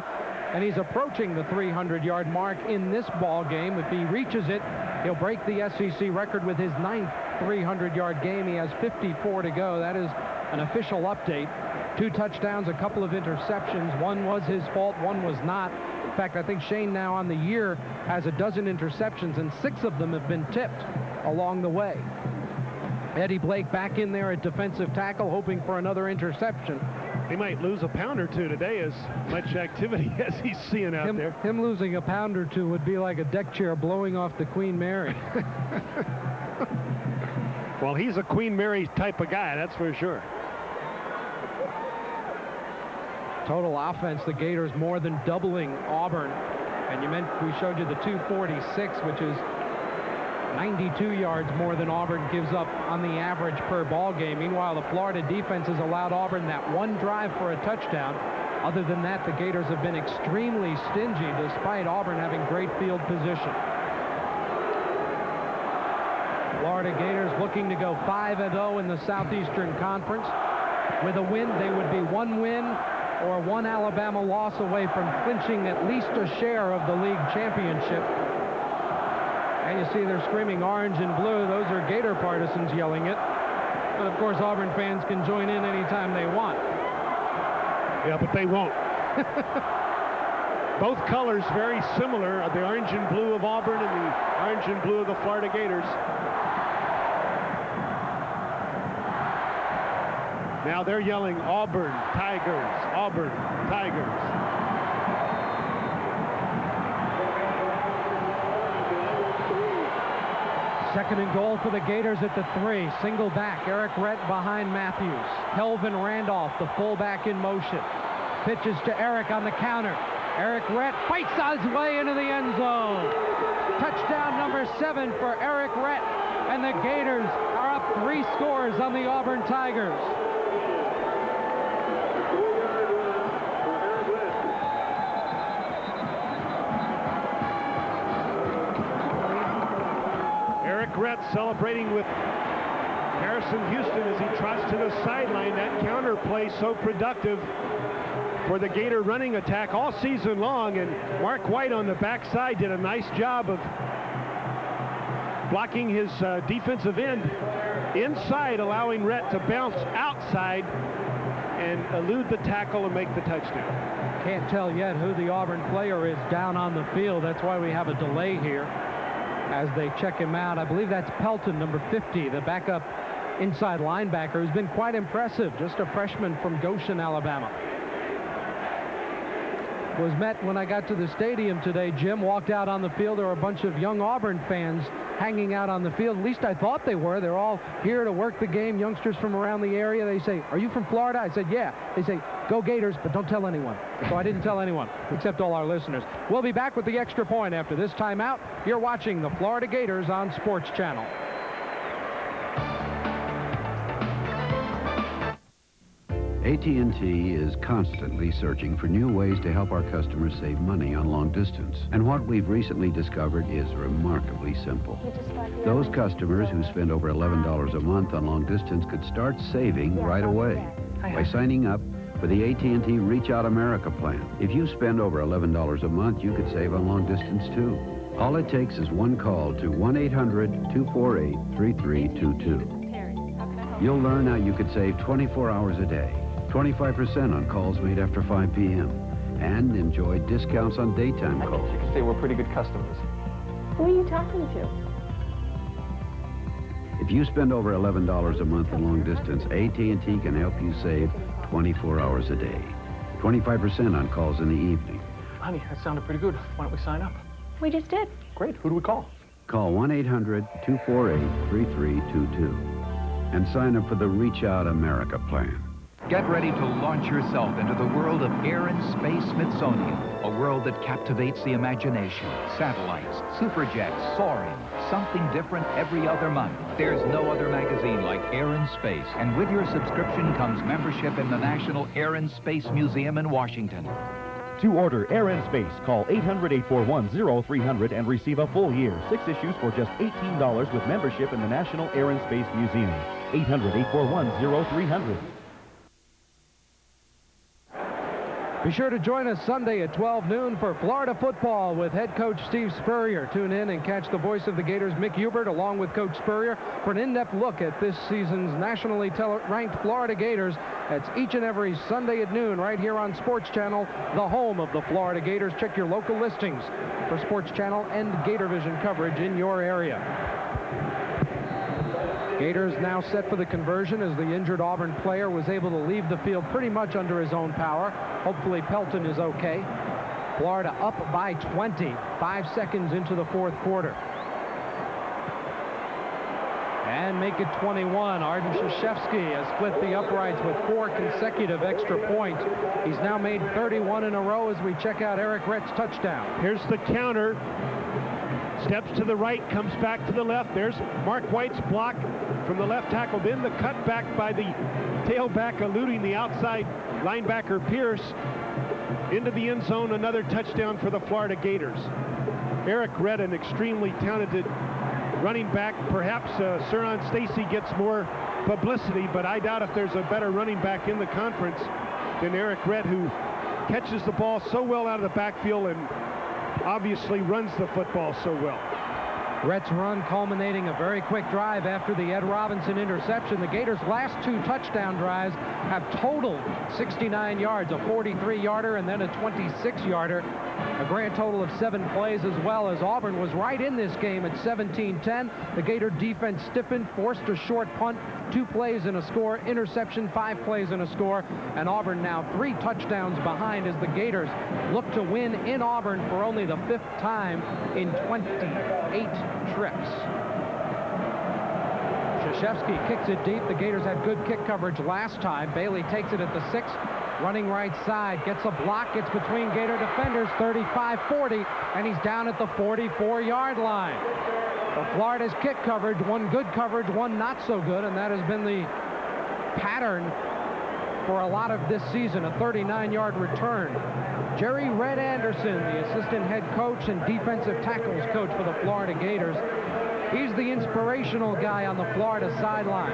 and he's approaching the 300-yard mark in this ball game. If he reaches it, he'll break the SEC record with his 9th 300-yard game. He has 54 to go. That is an official update. 2 touchdowns, a couple of interceptions. One was his fault, one was not. In fact, I think Shane now on the year has a dozen interceptions, and 6 of them have been tipped along the way. Eddie Blake back in there at defensive tackle, hoping for another interception. He might lose a pound or two today, as much activity as he's seeing out there. Him losing a pound or two would be like a deck chair blowing off the Queen Mary. Well, he's a Queen Mary type of guy, that's for sure. Total offense, the Gators more than doubling Auburn. And we showed you the 246, which is 92 yards more than Auburn gives up on the average per ball game. Meanwhile, the Florida defense has allowed Auburn that one drive for a touchdown. Other than that, the Gators have been extremely stingy despite Auburn having great field position. Florida Gators looking to go 5-0 in the Southeastern Conference. With a win, they would be 1 win or 1 Alabama loss away from clinching at least a share of the league championship. And you see they're screaming orange and blue. Those are Gator partisans yelling it. But of course, Auburn fans can join in anytime they want. Yeah, but they won't. Both colors very similar, the orange and blue of Auburn and the orange and blue of the Florida Gators. Now they're yelling Auburn Tigers, Auburn Tigers. Second and goal for the Gators at the 3. Single back, Eric Rett behind Matthews. Kelvin Randolph, the fullback in motion. Pitches to Eric on the counter. Eric Rett fights his way into the end zone. Touchdown number 7 for Eric Rett. And the Gators are up 3 scores on the Auburn Tigers. Rett celebrating with Harrison Houston as he trots to the sideline. That counter play so productive for the Gator running attack all season long, and Mark White on the backside did a nice job of blocking his defensive end inside, allowing Rett to bounce outside and elude the tackle and make the touchdown. Can't tell yet who the Auburn player is down on the field. That's why we have a delay here as they check him out. I believe that's Pelton, number 50, the backup inside linebacker who's been quite impressive, just a freshman from Goshen, Alabama. Was met when I got to the stadium today, Jim, walked out on the field. There were a bunch of young Auburn fans hanging out on the field. At least I thought they were. They're all here to work the game, youngsters from around the area. They say, "Are you from Florida?" I said, "Yeah." They say, "Go Gators, but don't tell anyone." So I didn't tell anyone, except all our listeners. We'll be back with the extra point after this timeout. You're watching the Florida Gators on Sports Channel. AT&T is constantly searching for new ways to help our customers save money on long distance. And what we've recently discovered is remarkably simple. Those customers who spend over $11 a month on long distance could start saving right away by signing up for the AT&T Reach Out America plan. If you spend over $11 a month, you could save on long distance too. All it takes is one call to 1-800-248-3322. You'll learn how you could save 24 hours a day, 25% on calls made after 5 p.m., and enjoy discounts on daytime calls. You could say we're pretty good customers. Who are you talking to? If you spend over $11 a month in long distance, AT&T can help you save 24 hours a day, 25% on calls in the evening. Honey, that sounded pretty good. Why don't we sign up? We just did. Great. Who do we call? Call 1-800-248-3322 and sign up for the Reach Out America plan. Get ready to launch yourself into the world of Air and Space Smithsonian, a world that captivates the imagination. Satellites, superjets, soaring, something different every other month. There's no other magazine like Air and Space, and with your subscription comes membership in the National Air and Space Museum in Washington. To order Air and Space, call 800-841-0300 and receive a full year. 6 issues for just $18 with membership in the National Air and Space Museum. 800-841-0300. Be sure to join us Sunday at 12 noon for Florida football with head coach Steve Spurrier. Tune in and catch the voice of the Gators, Mick Hubert, along with Coach Spurrier for an in-depth look at this season's nationally ranked Florida Gators. That's each and every Sunday at noon right here on Sports Channel, the home of the Florida Gators. Check your local listings for Sports Channel and Gator Vision coverage in your area. Gators now set for the conversion as the injured Auburn player was able to leave the field pretty much under his own power. Hopefully Pelton is okay. Florida up by 20, 5 seconds into the fourth quarter. And make it 21. Arden Krzyzewski has split the uprights with 4 consecutive extra points. He's now made 31 in a row as we check out Eric Rett's touchdown. Here's the counter. Steps to the right, comes back to the left. There's Mark White's block from the left tackle. Then the cutback by the tailback, eluding the outside linebacker Pierce. Into the end zone, another touchdown for the Florida Gators. Eric Redd, an extremely talented running back. Perhaps Suron Stacy gets more publicity, but I doubt if there's a better running back in the conference than Eric Redd, who catches the ball so well out of the backfield and obviously runs the football so well. Rett's run culminating a very quick drive after the Ed Robinson interception. The Gators' last 2 touchdown drives have totaled 69 yards, a 43-yarder and then a 26-yarder. A grand total of 7 plays, as well as Auburn was right in this game at 17-10. The Gator defense stiffened, forced a short punt, 2 plays and a score, interception, 5 plays and a score, and Auburn now 3 touchdowns behind as the Gators look to win in Auburn for only the 5th time in 28 trips. Krzyzewski kicks it deep. The Gators had good kick coverage last time. Bailey takes it at the 6, running right side, gets a block, gets between Gator defenders, 35-40, and he's down at the 44-yard line. So Florida's kick coverage, one good coverage, one not so good, and that has been the pattern for a lot of this season, a 39-yard return. Jerry Red Anderson, the assistant head coach and defensive tackles coach for the Florida Gators. He's the inspirational guy on the Florida sideline.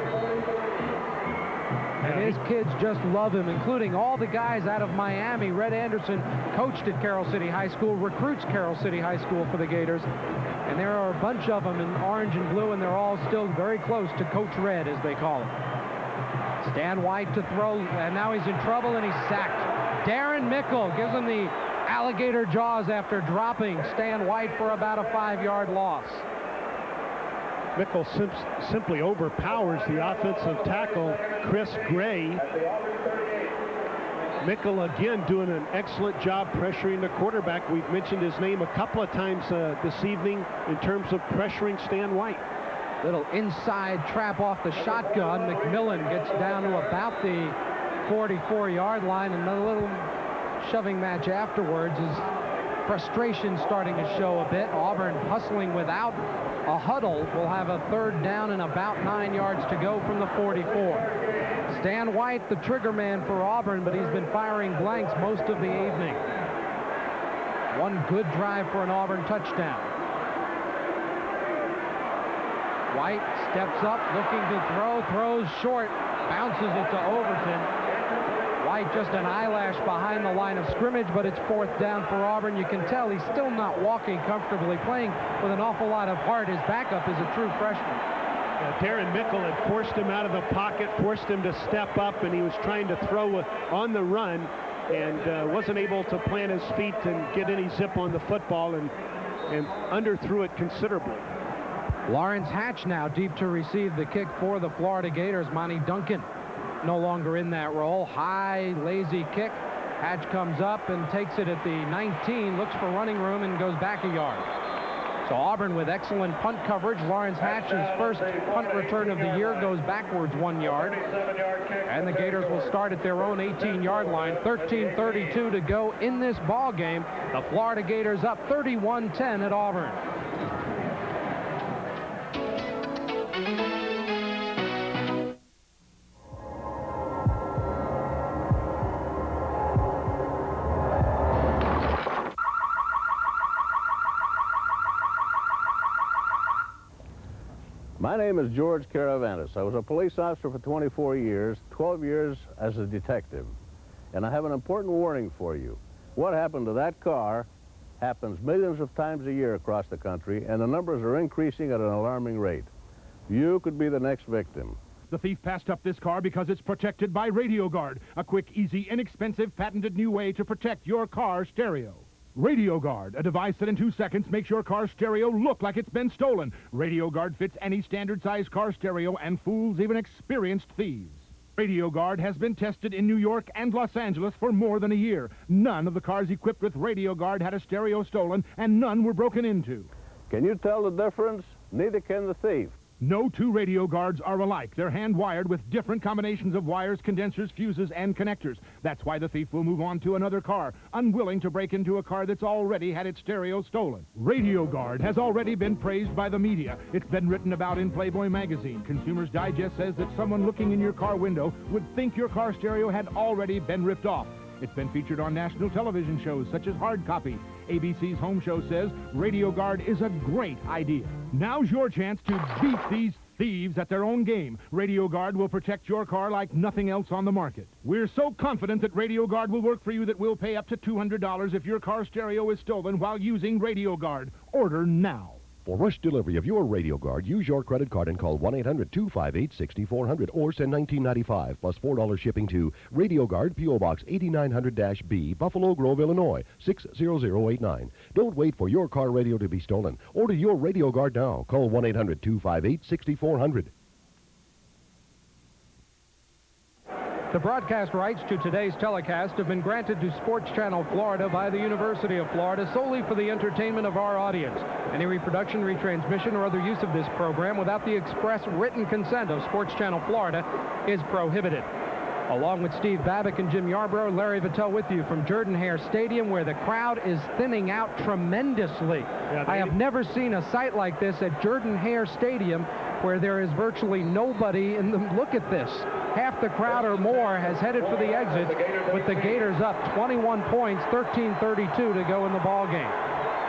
And his kids just love him, including all the guys out of Miami. Red Anderson coached at Carroll City High School, recruits Carroll City High School for the Gators. And there are a bunch of them in orange and blue, and they're all still very close to Coach Red, as they call him. Stan White to throw, and now he's in trouble, and he's sacked. Darren Mickle gives him the alligator jaws after dropping Stan White for about a 5-yard loss. Mickle simply overpowers the offensive tackle, Chris Gray. Mickle again doing an excellent job pressuring the quarterback. We've mentioned his name a couple of times this evening in terms of pressuring Stan White. Little inside trap off the shotgun. McMillan gets down to about the 44-yard line, and a little shoving match afterwards. Is frustration starting to show a bit. Auburn hustling without a huddle. Will have a third down and about 9 yards to go from the 44. Stan White, the trigger man for Auburn, but he's been firing blanks most of the evening. One good drive for an Auburn touchdown. White steps up, looking to throw, throws short, bounces it to Overton. White just an eyelash behind the line of scrimmage, but it's fourth down for Auburn. You can tell he's still not walking comfortably, playing with an awful lot of heart. His backup is a true freshman. Darren Mickle had forced him out of the pocket, forced him to step up, and he was trying to throw on the run and wasn't able to plant his feet and get any zip on the football and underthrew it considerably. Lawrence Hatch now deep to receive the kick for the Florida Gators. Monty Duncan no longer in that role. High, lazy kick. Hatch comes up and takes it at the 19, looks for running room and goes back a yard. So Auburn with excellent punt coverage. Lawrence Hatch's first punt return of the year goes backwards 1 yard. And the Gators will start at their own 18-yard line. 13:32 to go in this ball game. The Florida Gators up 31-10 at Auburn. My name is George Caravanis. I was a police officer for 24 years, 12 years as a detective. And I have an important warning for you. What happened to that car happens millions of times a year across the country, and the numbers are increasing at an alarming rate. You could be the next victim. The thief passed up this car because it's protected by Radio Guard, a quick, easy, inexpensive, patented new way to protect your car stereo. Radio Guard, a device that in 2 seconds makes your car stereo look like it's been stolen. Radio Guard fits any standard-sized car stereo and fools even experienced thieves. Radio Guard has been tested in New York and Los Angeles for more than a year. None of the cars equipped with Radio Guard had a stereo stolen, and none were broken into. Can you tell the difference? Neither can the thief. No two Radio Guards are alike. They're hand-wired with different combinations of wires, condensers, fuses, and connectors. That's why the thief will move on to another car, unwilling to break into a car that's already had its stereo stolen. Radio Guard has already been praised by the media. It's been written about in Playboy magazine. Consumer's Digest says that someone looking in your car window would think your car stereo had already been ripped off. It's been featured on national television shows such as Hard Copy. ABC's Home Show says Radio Guard is a great idea. Now's your chance to beat these thieves at their own game. Radio Guard will protect your car like nothing else on the market. We're so confident that Radio Guard will work for you that we'll pay up to $200 if your car stereo is stolen while using Radio Guard. Order now. For rush delivery of your Radio Guard, use your credit card and call 1-800-258-6400 or send $19.95 plus $4 shipping to Radio Guard, P.O. Box 8900-B, Buffalo Grove, Illinois, 60089. Don't wait for your car radio to be stolen. Order your Radio Guard now. Call 1-800-258-6400. The broadcast rights to today's telecast have been granted to Sports Channel Florida by the University of Florida solely for the entertainment of our audience. Any reproduction, retransmission, or other use of this program without the express written consent of Sports Channel Florida is prohibited. Along with Steve Babick and Jim Yarbrough, Larry Vittel with you from Jordan-Hare Stadium, where the crowd is thinning out tremendously. I have never seen a sight like this at Jordan-Hare Stadium, where there is virtually nobody in the... Look at this. Half the crowd or more has headed for the exit, with the Gators up 21 points, 13:32 to go in the ball game.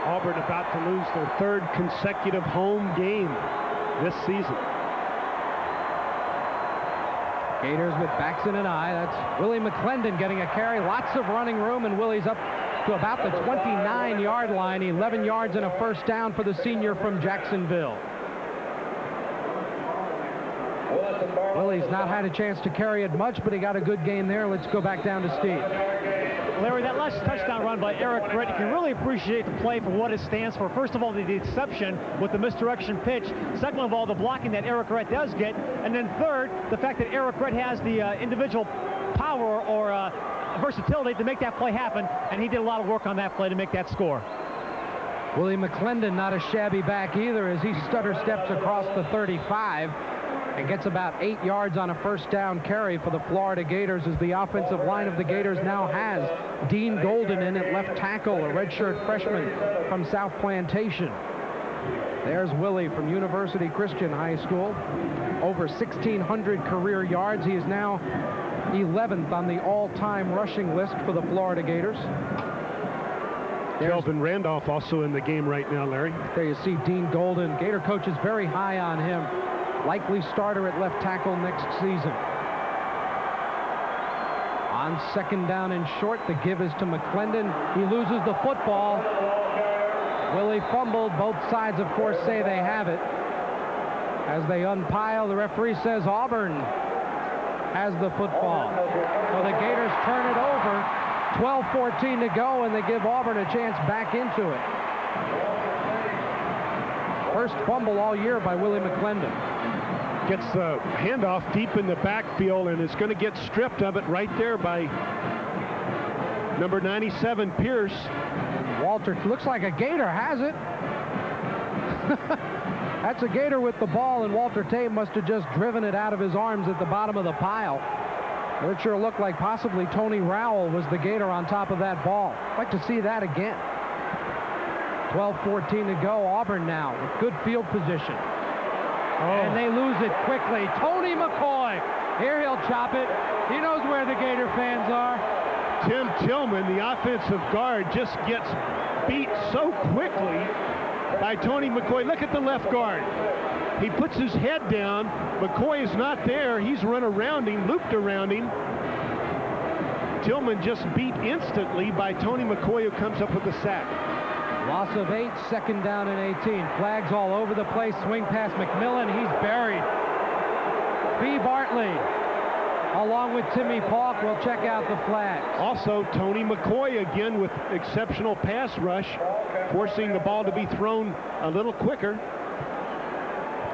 Auburn about to lose their third consecutive home game this season. Gators with backs in an eye. That's Willie McClendon getting a carry. Lots of running room, and Willie's up to about the 29-yard line. 11 yards and a first down for the senior from Jacksonville. Willie's not had a chance to carry it much, but he got a good gain there. Let's go back down to Steve. Larry, that last touchdown run by Eric Brett, you can really appreciate the play for what it stands for. First of all, the deception with the misdirection pitch. Second of all, the blocking that Eric Brett does get. And then third, the fact that Eric Brett has the individual power or versatility to make that play happen, and he did a lot of work on that play to make that score. Willie McClendon, not a shabby back either, as he stutter steps across the 35 and gets about 8 yards on a first down carry for the Florida Gators, as the offensive line of the Gators now has Dean Golden in at left tackle, a redshirt freshman from South Plantation. There's Willie from University Christian High School. Over 1,600 career yards. He is now 11th on the all-time rushing list for the Florida Gators. Kelvin Randolph also in the game right now, Larry. There you see Dean Golden. Gator coach is very high on him. Likely starter at left tackle next season. On second down and short, the give is to McClendon. He loses the football. Willie fumbled. Both sides, of course, say they have it. As they unpile, the referee says Auburn has the football. So the Gators turn it over. 12-14 to go, and they give Auburn a chance back into it. First fumble all year by Willie McClendon. Gets the handoff deep in the backfield and is going to get stripped of it right there by number 97, Pierce. Walter, looks like a Gator has it. That's a Gator with the ball, and Walter Tate must have just driven it out of his arms at the bottom of the pile. It sure looked like possibly Tony Rowell was the Gator on top of that ball. I'd like to see that again. 12-14 to go. Auburn now with good field position. And they lose it quickly. Tony McCoy. Here he'll chop it. He knows where the Gator fans are. Tim Tillman, the offensive guard, just gets beat so quickly by Tony McCoy. Look at the left guard. He puts his head down. McCoy is not there. He's run around him, looped around him. Tillman just beat instantly by Tony McCoy, who comes up with the sack. Loss of 8, second down and 18. Flags all over the place. Swing past McMillan. He's buried. B. Bartley, along with Timmy Falk, will check out the flags. Also, Tony McCoy again with exceptional pass rush, forcing the ball to be thrown a little quicker.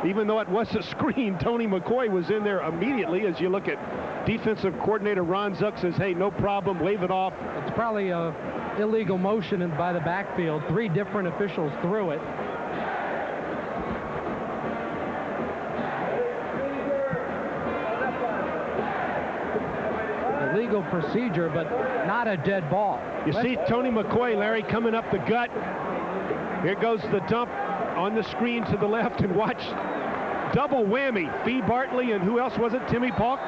Even though it was a screen, Tony McCoy was in there immediately. As you look at defensive coordinator Ron Zuck says, hey, no problem, wave it off. It's probably a illegal motion by the backfield. 3 different officials threw it. Illegal procedure, but not a dead ball. You see Tony McCoy, Larry, coming up the gut. Here goes the dump on the screen to the left, and watch, double whammy. Fee Bartley and who else was it? Timmy Falk.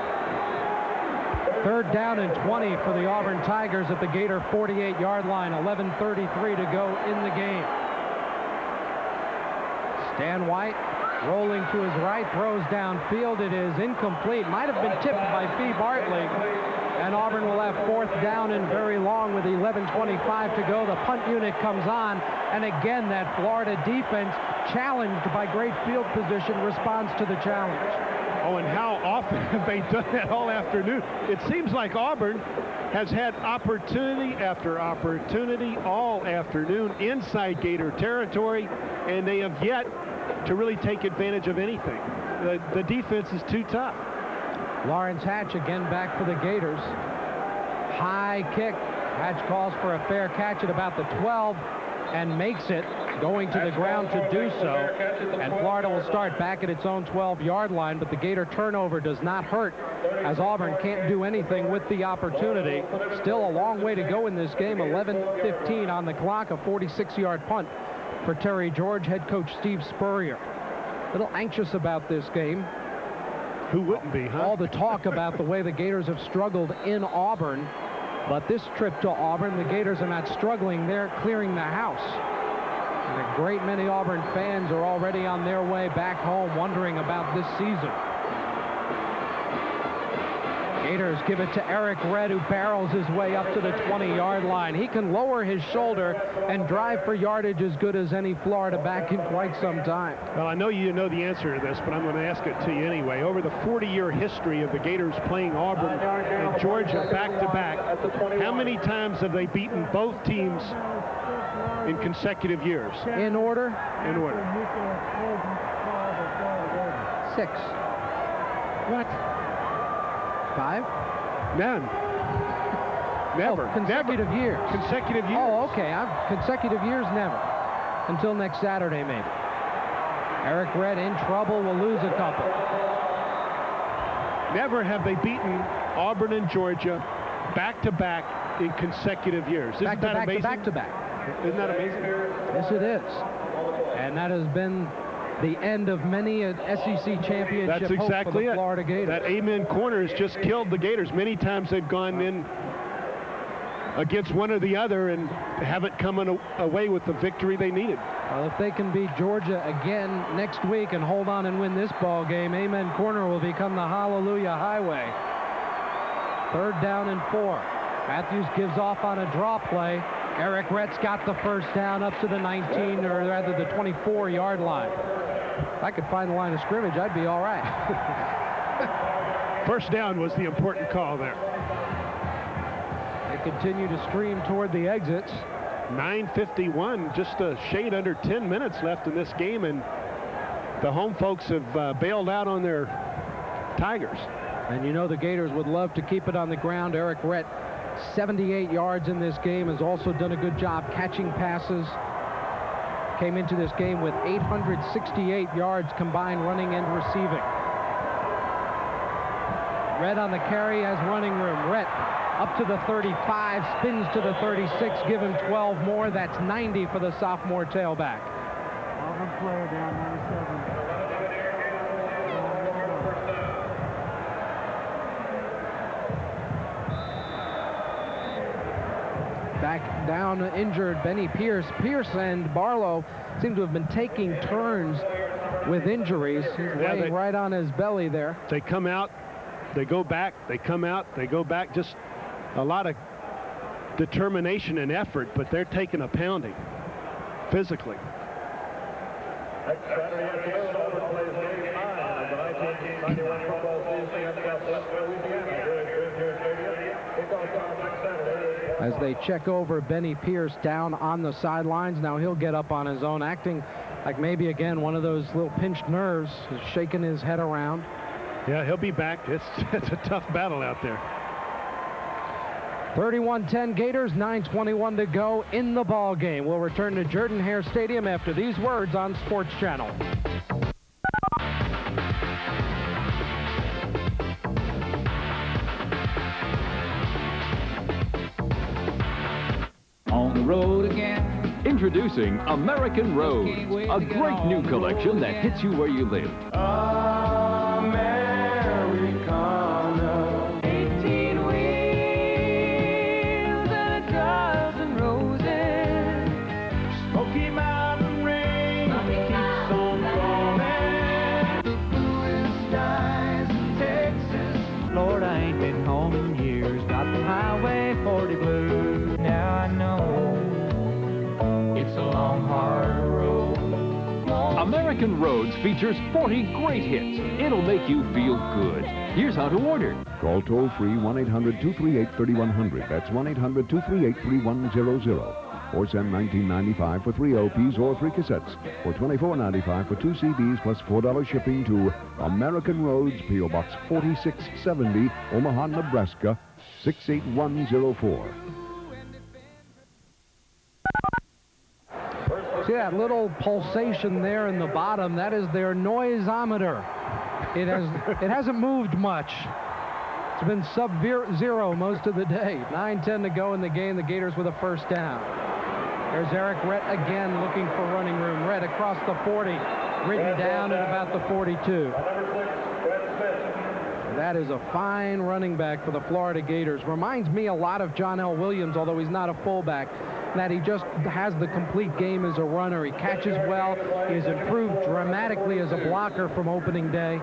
Third down and 20 for the Auburn Tigers at the Gator 48-yard line. 11:33 to go in the game. Stan White rolling to his right, throws downfield. It is incomplete. Might have been tipped by Fee Bartley. And Auburn will have 4th down and very long with 11:25 to go. The punt unit comes on, and again that Florida defense, challenged by great field position, responds to the challenge. Oh, and how often have they done that all afternoon? It seems like Auburn has had opportunity after opportunity all afternoon inside Gator territory, and they have yet to really take advantage of anything. The defense is too tough. Lawrence Hatch again back for the Gators. High kick. Hatch calls for a fair catch at about the 12 and makes it, going to the ground to do so. And Florida will start back at its own 12-yard line, but the Gator turnover does not hurt, as Auburn can't do anything with the opportunity. Still a long way to go in this game. 11:15 on the clock. A 46-yard punt for Terry George. Head coach Steve Spurrier a little anxious about this game. Who wouldn't be, huh? All the talk about the way the Gators have struggled in Auburn, but this trip to Auburn, the Gators are not struggling. They're clearing the house. And a great many Auburn fans are already on their way back home, wondering about this season. Gators give it to Eric Redd, who barrels his way up to the 20-yard line. He can lower his shoulder and drive for yardage as good as any Florida back in quite some time. Well, I know you know the answer to this, but I'm going to ask it to you anyway. Over the 40-year history of the Gators playing Auburn and Georgia back-to-back, how many times have they beaten both teams in consecutive years? In order? In order. 6. What? 5? None. Never. Oh, consecutive years. Consecutive years. Oh, okay. Consecutive years, never. Until next Saturday, maybe. Eric Redd in trouble, will lose a couple. Never have they beaten Auburn and Georgia back-to-back in consecutive years. Isn't that amazing? Back-to-back. Isn't that amazing? Yes, it is. And that has been the end of many an SEC championship. That's exactly hope for the Florida Gators. That amen corner has just killed the Gators. Many times they've gone in against one or the other and haven't come away with the victory they needed. Well, if they can beat Georgia again next week and hold on and win this ball game, amen corner will become the Hallelujah Highway. 3rd down and 4. Matthews gives off on a draw play. Eric Rett's got the first down up to the 19, or rather the 24-yard line. If I could find the line of scrimmage, I'd be all right. First down was the important call there. They continue to stream toward the exits. 9:51, just a shade under 10 minutes left in this game, and the home folks have bailed out on their Tigers. And you know the Gators would love to keep it on the ground. Eric Rett, 78 yards in this game, has also done a good job catching passes. Came into this game with 868 yards combined running and receiving. Redd on the carry has running room. Rett up to the 35, spins to the 36, give him 12 more. That's 90 for the sophomore tailback. Auburn player down 97. Back down injured Benny Pierce. Pierce and Barlow seem to have been taking turns with injuries. He's laying right on his belly there. They come out, they go back, they come out, they go back. Just a lot of determination and effort, but they're taking a pounding physically. Next Saturday afternoon, Auburn plays game 9 of the 1991 football season at Southwest Louisiana. Here at Goodyear Stadium. Kickoff time next Saturday. As they check over Benny Pierce down on the sidelines. Now he'll get up on his own, acting like maybe again one of those little pinched nerves, shaking his head around. Yeah, he'll be back. It's a tough battle out there. 31-10 Gators, 9:21 to go in the ball game. We'll return to Jordan-Hare Stadium after these words on Sports Channel. On the road again. Introducing American Roads, a great new collection that hits you where you live. Americana. 18 wheels and a dozen roses. Smoky Mountain rain keeps on falling. Bluest skies in Texas. Lord, I ain't been home in years. Got the Highway 40 blues. Now I know it's a long, hard road. American Roads features 40 great hits. It'll make you feel good. Here's how to order. Call toll-free 1-800-238-3100. That's 1-800-238-3100. Or send $19.95 for 3 LPs or 3 cassettes, or $24.95 for 2 CDs plus $4 shipping to American Roads, P.O. Box 4670, Omaha, Nebraska, 68104. See that little pulsation there in the bottom? That is their noisometer. It hasn't moved much. It's been sub-zero most of the day. 9:10 to go in the game. The Gators with a first down. There's Eric Rett again looking for running room. Rett across the 40, ridden down at about the 42. That is a fine running back for the Florida Gators. Reminds me a lot of John L. Williams, although he's not a fullback, that he just has the complete game as a runner. He catches well. He has improved dramatically as a blocker from opening day.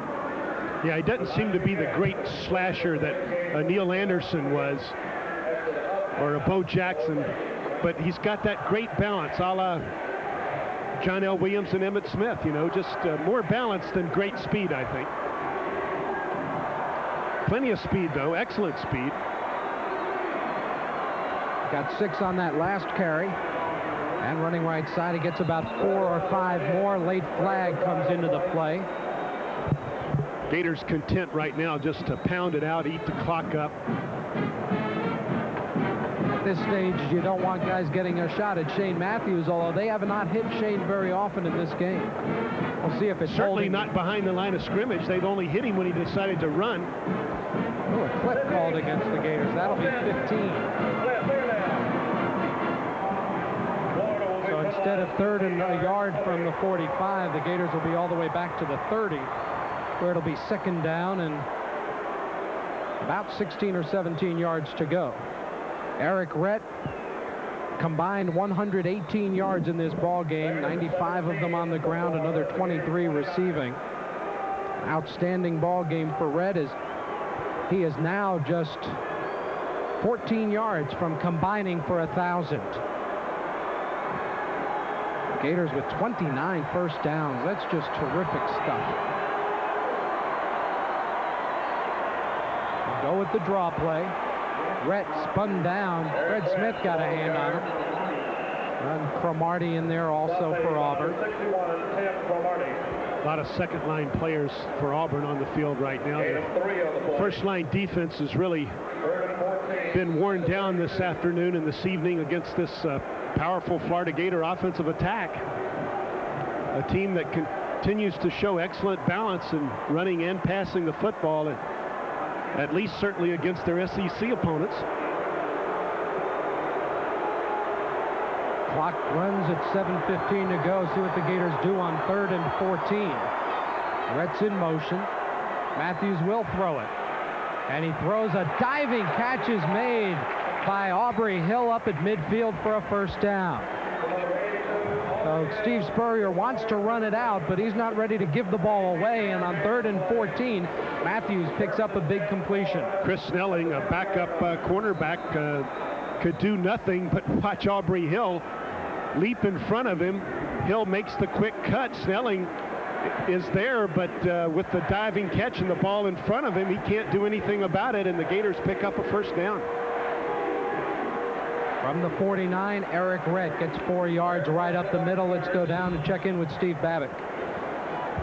Yeah, he doesn't seem to be the great slasher that Neil Anderson was, or a Bo Jackson, but he's got that great balance, a la John L. Williams and Emmitt Smith, you know, just more balance than great speed, I think. Plenty of speed, though, excellent speed. Got 6 on that last carry. And running right side, he gets about 4 or 5 more. Late flag comes into the play. Gators content right now just to pound it out, eat the clock up. At this stage, you don't want guys getting a shot at Shane Matthews, although they have not hit Shane very often in this game. We'll see if it's certainly not behind the line of scrimmage. They've only hit him when he decided to run. Oh, a clip called against the Gators. That'll be 15. So instead of 3rd and a yard from the 45, the Gators will be all the way back to the 30, where it'll be 2nd down and about 16 or 17 yards to go. Eric Rett combined 118 yards in this ball game, 95 of them on the ground, another 23 receiving. Outstanding ball game for Rett, as he is now just 14 yards from combining for 1,000. Gators with 29 first downs. That's just terrific stuff. We'll go with the draw play. Rett spun down. Fred Smith got a hand on him. And Cromartie in there also for Auburn. A lot of second-line players for Auburn on the field right now. The first-line defense has really been worn down this afternoon and this evening against this powerful Florida Gator offensive attack. A team that continues to show excellent balance in running and passing the football, at least certainly against their SEC opponents. Clock runs at 7:15 to go. See what the Gators do on 3rd and 14. Rett's in motion. Matthews will throw it. And he throws a diving catch is made by Aubrey Hill up at midfield for a first down. So Steve Spurrier wants to run it out, but he's not ready to give the ball away. And on 3rd and 14, Matthews picks up a big completion. Chris Snelling, a backup cornerback, could do nothing but watch Aubrey Hill leap in front of him. Hill makes the quick cut. Snelling is there, but with the diving catch and the ball in front of him, he can't do anything about it, and the Gators pick up a first down. From the 49, Eric Rett gets 4 yards right up the middle. Let's go down and check in with Steve Babbitt.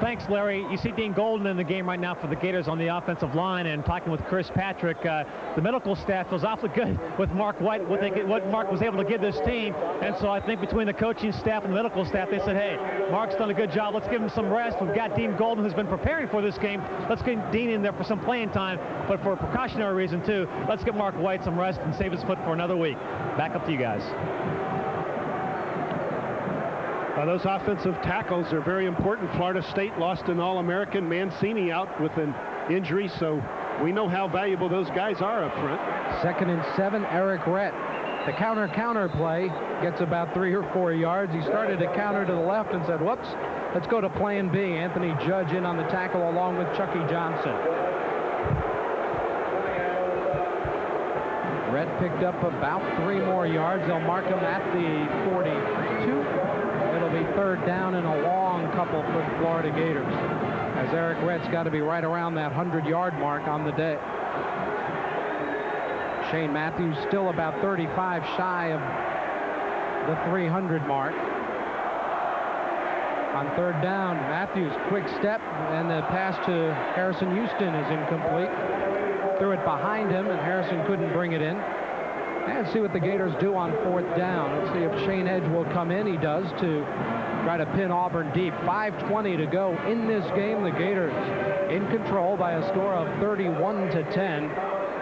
Thanks, Larry. You see Dean Golden in the game right now for the Gators on the offensive line, and talking with Chris Patrick, the medical staff was awfully good with Mark White, what Mark was able to give this team. And so I think between the coaching staff and the medical staff, they said, hey, Mark's done a good job. Let's give him some rest. We've got Dean Golden, who's been preparing for this game. Let's get Dean in there for some playing time, but for a precautionary reason, too. Let's give Mark White some rest and save his foot for another week. Back up to you guys. Those offensive tackles are very important. Florida State lost an All-American, Mancini, out with an injury, so we know how valuable those guys are up front. 2nd and 7, Eric Rett. The counter play gets about 3 or 4 yards. He started to counter to the left and said, whoops, let's go to plan B. Anthony Judge in on the tackle along with Chucky Johnson. Rett picked up about 3 more yards. They'll mark him at the 42. It'll be 3rd down and a long couple for the Florida Gators, as Eric Rett's got to be right around that 100-yard mark on the day. Shane Matthews still about 35 shy of the 300 mark. On 3rd down, Matthews, quick step, and the pass to Harrison Houston is incomplete. Threw it behind him, and Harrison couldn't bring it in. And see what the Gators do on 4th down. Let's see if Shane Edge will come in. He does, to try to pin Auburn deep. 5:20 to go in this game. The Gators in control by a score of 31-10.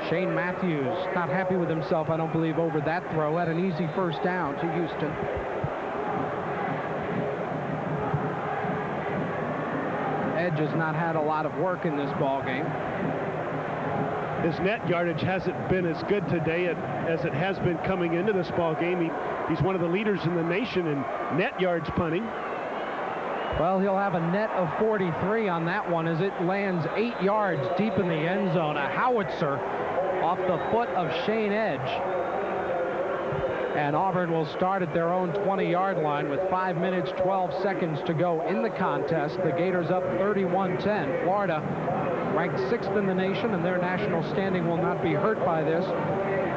Shane Matthews not happy with himself, I don't believe, over that throw. Had an easy first down to Houston. Edge has not had a lot of work in this ball game. His net yardage hasn't been as good today as it has been coming into this ball game. He's one of the leaders in the nation in net yards punting. Well, he'll have a net of 43 on that one as it lands 8 yards deep in the end zone. A howitzer off the foot of Shane Edge. And Auburn will start at their own 20-yard line with 5 minutes, 12 seconds to go in the contest. The Gators up 31-10. Florida ranked 6th in the nation, and their national standing will not be hurt by this.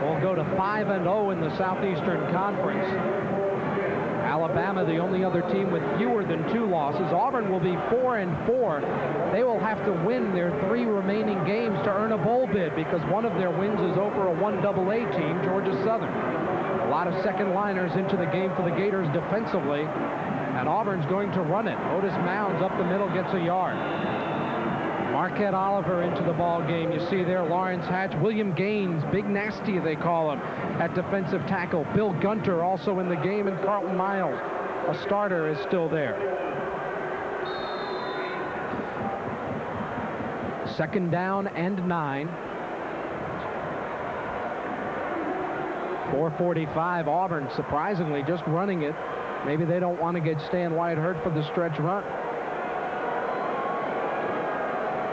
We'll go to 5-0 in the Southeastern Conference. Alabama, the only other team with fewer than 2 losses. Auburn will be 4-4. They will have to win their 3 remaining games to earn a bowl bid because one of their wins is over a 1AA team, Georgia Southern. A lot of second-liners into the game for the Gators defensively, and Auburn's going to run it. Otis Mounds up the middle gets a yard. Marquette Oliver into the ball game. You see there Lawrence Hatch, William Gaines, Big Nasty they call him, at defensive tackle. Bill Gunter also in the game, and Carlton Miles, a starter, is still there. 2nd down and 9. 4:45. Auburn surprisingly just running it. Maybe they don't want to get Stan White hurt for the stretch run.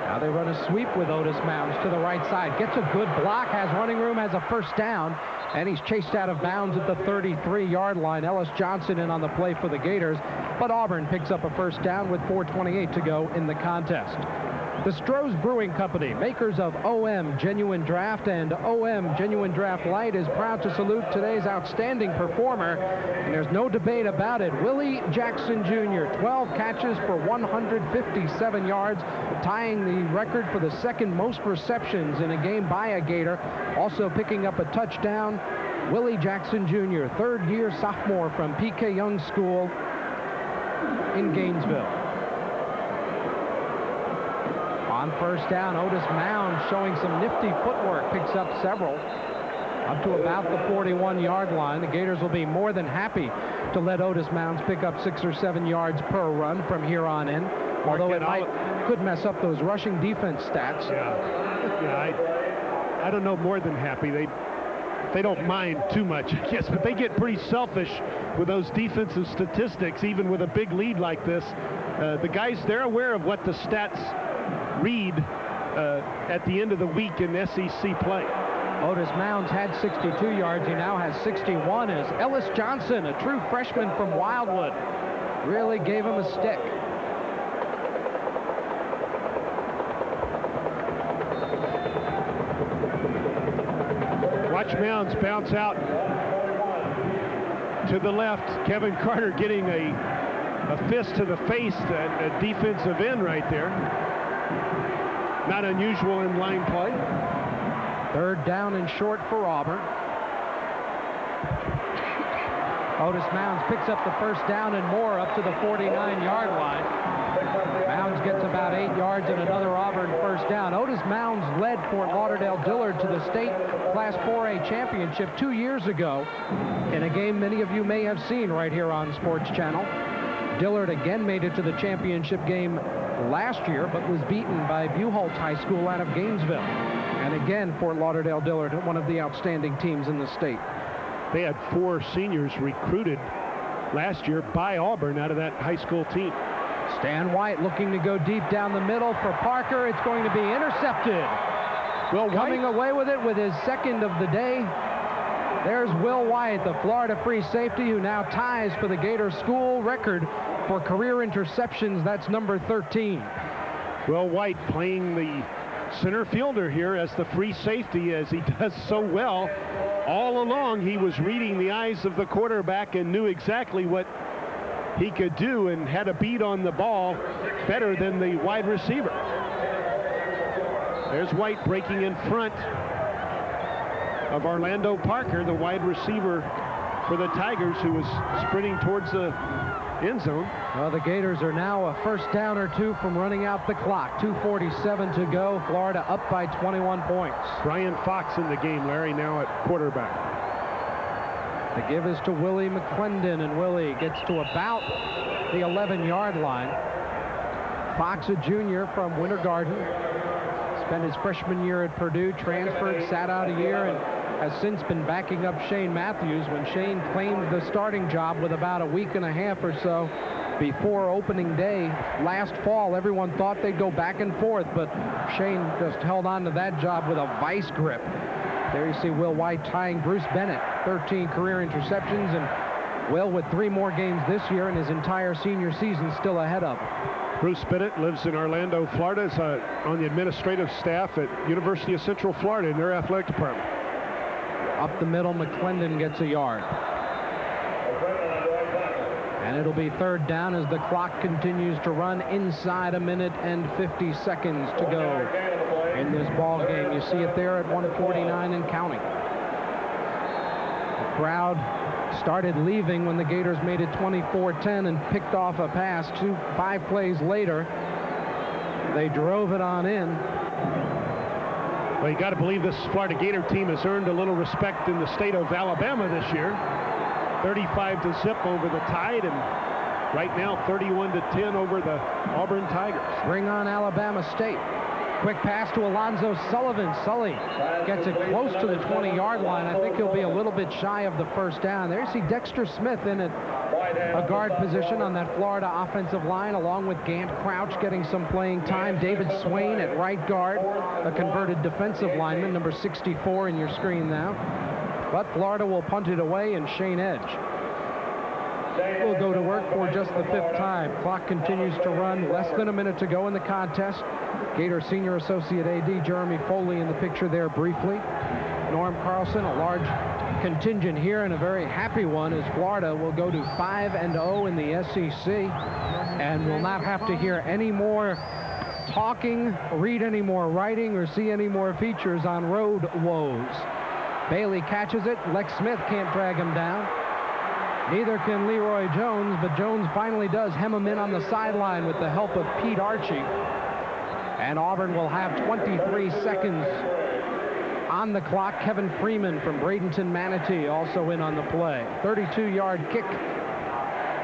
Now they run a sweep with Otis Mounds to the right side. Gets a good block, has running room, has a first down, and he's chased out of bounds at the 33-yard line. Ellis Johnson in on the play for the Gators, but Auburn picks up a first down with 4:28 to go in the contest. The Stroh's Brewing Company, makers of OM Genuine Draft and OM Genuine Draft Light, is proud to salute today's outstanding performer, and there's no debate about it. Willie Jackson Jr., 12 catches for 157 yards, tying the record for the 2nd most receptions in a game by a Gator. Also picking up a touchdown, Willie Jackson Jr., 3rd-year sophomore from P.K. Young School in Gainesville. On first down, Otis Mounds showing some nifty footwork, picks up several, up to about the 41-yard line. The Gators will be more than happy to let Otis Mounds pick up 6 or 7 yards per run from here on in, although it could mess up those rushing defense stats. I don't know, more than happy. They don't mind too much, I guess, but they get pretty selfish with those defensive statistics, even with a big lead like this. The guys, they're aware of what the stats read at the end of the week in SEC play. Otis Mounds had 62 yards. He now has 61 as Ellis Johnson, a true freshman from Wildwood, really gave him a stick. Watch Mounds bounce out to the left. Kevin Carter getting a fist to the face, a defensive end right there. Not unusual in line play. 3rd down and short for Auburn. Otis Mounds picks up the first down and more up to the 49-yard line. Mounds gets about 8 yards and another Auburn first down. Otis Mounds led Fort Lauderdale Dillard to the state Class 4A championship 2 years ago in a game many of you may have seen right here on Sports Channel. Dillard again made it to the championship game last year, but was beaten by Buchholz High School out of Gainesville. And again, Fort Lauderdale Dillard, one of the outstanding teams in the state. They had 4 seniors recruited last year by Auburn out of that high school team. Stan White looking to go deep down the middle for Parker. It's going to be intercepted. Will coming away with it with his 2nd of the day. There's Will White, the Florida free safety, who now ties for the Gator school record for career interceptions. That's number 13. Will White playing the center fielder here as the free safety, as he does so well. All along, he was reading the eyes of the quarterback and knew exactly what he could do and had a beat on the ball better than the wide receiver. There's White breaking in front of Orlando Parker, the wide receiver for the Tigers, who was sprinting towards the end zone. Well, the Gators are now a first down or 2 from running out the clock. 2:47 to go. Florida up by 21 points. Brian Fox in the game, Larry, now at quarterback. The give is to Willie McClendon, and Willie gets to about the 11-yard line. Fox, a junior from Winter Garden, spent his freshman year at Purdue, transferred, sat out a year, and has since been backing up Shane Matthews when Shane claimed the starting job with about a week and a half or so before opening day last fall. Everyone thought they'd go back and forth, but Shane just held on to that job with a vice grip. There you see Will White tying Bruce Bennett, 13 career interceptions, and Will with 3 more games this year and his entire senior season still ahead of him. Bruce Bennett lives in Orlando, Florida. Is on the administrative staff at University of Central Florida in their athletic department. Up the middle, McClendon gets a yard. And it'll be 3rd down as the clock continues to run inside 1 minute and 50 seconds to go in this ball game. You see it there at 1:49 and counting. The crowd started leaving when the Gators made it 24-10 and picked off a pass. 5 plays later, they drove it on in. Well, you got to believe this Florida Gator team has earned a little respect in the state of Alabama this year. 35-0 over the Tide, and right now 31-10 over the Auburn Tigers. Bring on Alabama State. Quick pass to Alonzo Sullivan. Sully gets it close to the 20-yard line. I think he'll be a little bit shy of the 1st down. There you see Dexter Smith in a guard position on that Florida offensive line, along with Gant Crouch getting some playing time. David Swain at right guard, a converted defensive lineman, number 64 in your screen now. But Florida will punt it away, and Shane Edge will go to work for just the 5th time. Clock continues to run. Less than a minute to go in the contest. Gator Senior Associate AD Jeremy Foley in the picture there briefly. Norm Carlson, a large contingent here, and a very happy one, as Florida will go to 5-0 in the SEC and will not have to hear any more talking, read any more writing, or see any more features on road woes. Bailey catches it. Lex Smith can't drag him down. Neither can Leroy Jones, but Jones finally does hem him in on the sideline with the help of Pete Archie. And Auburn will have 23 seconds on the clock. Kevin Freeman from Bradenton, Manatee also in on the play. 32-yard kick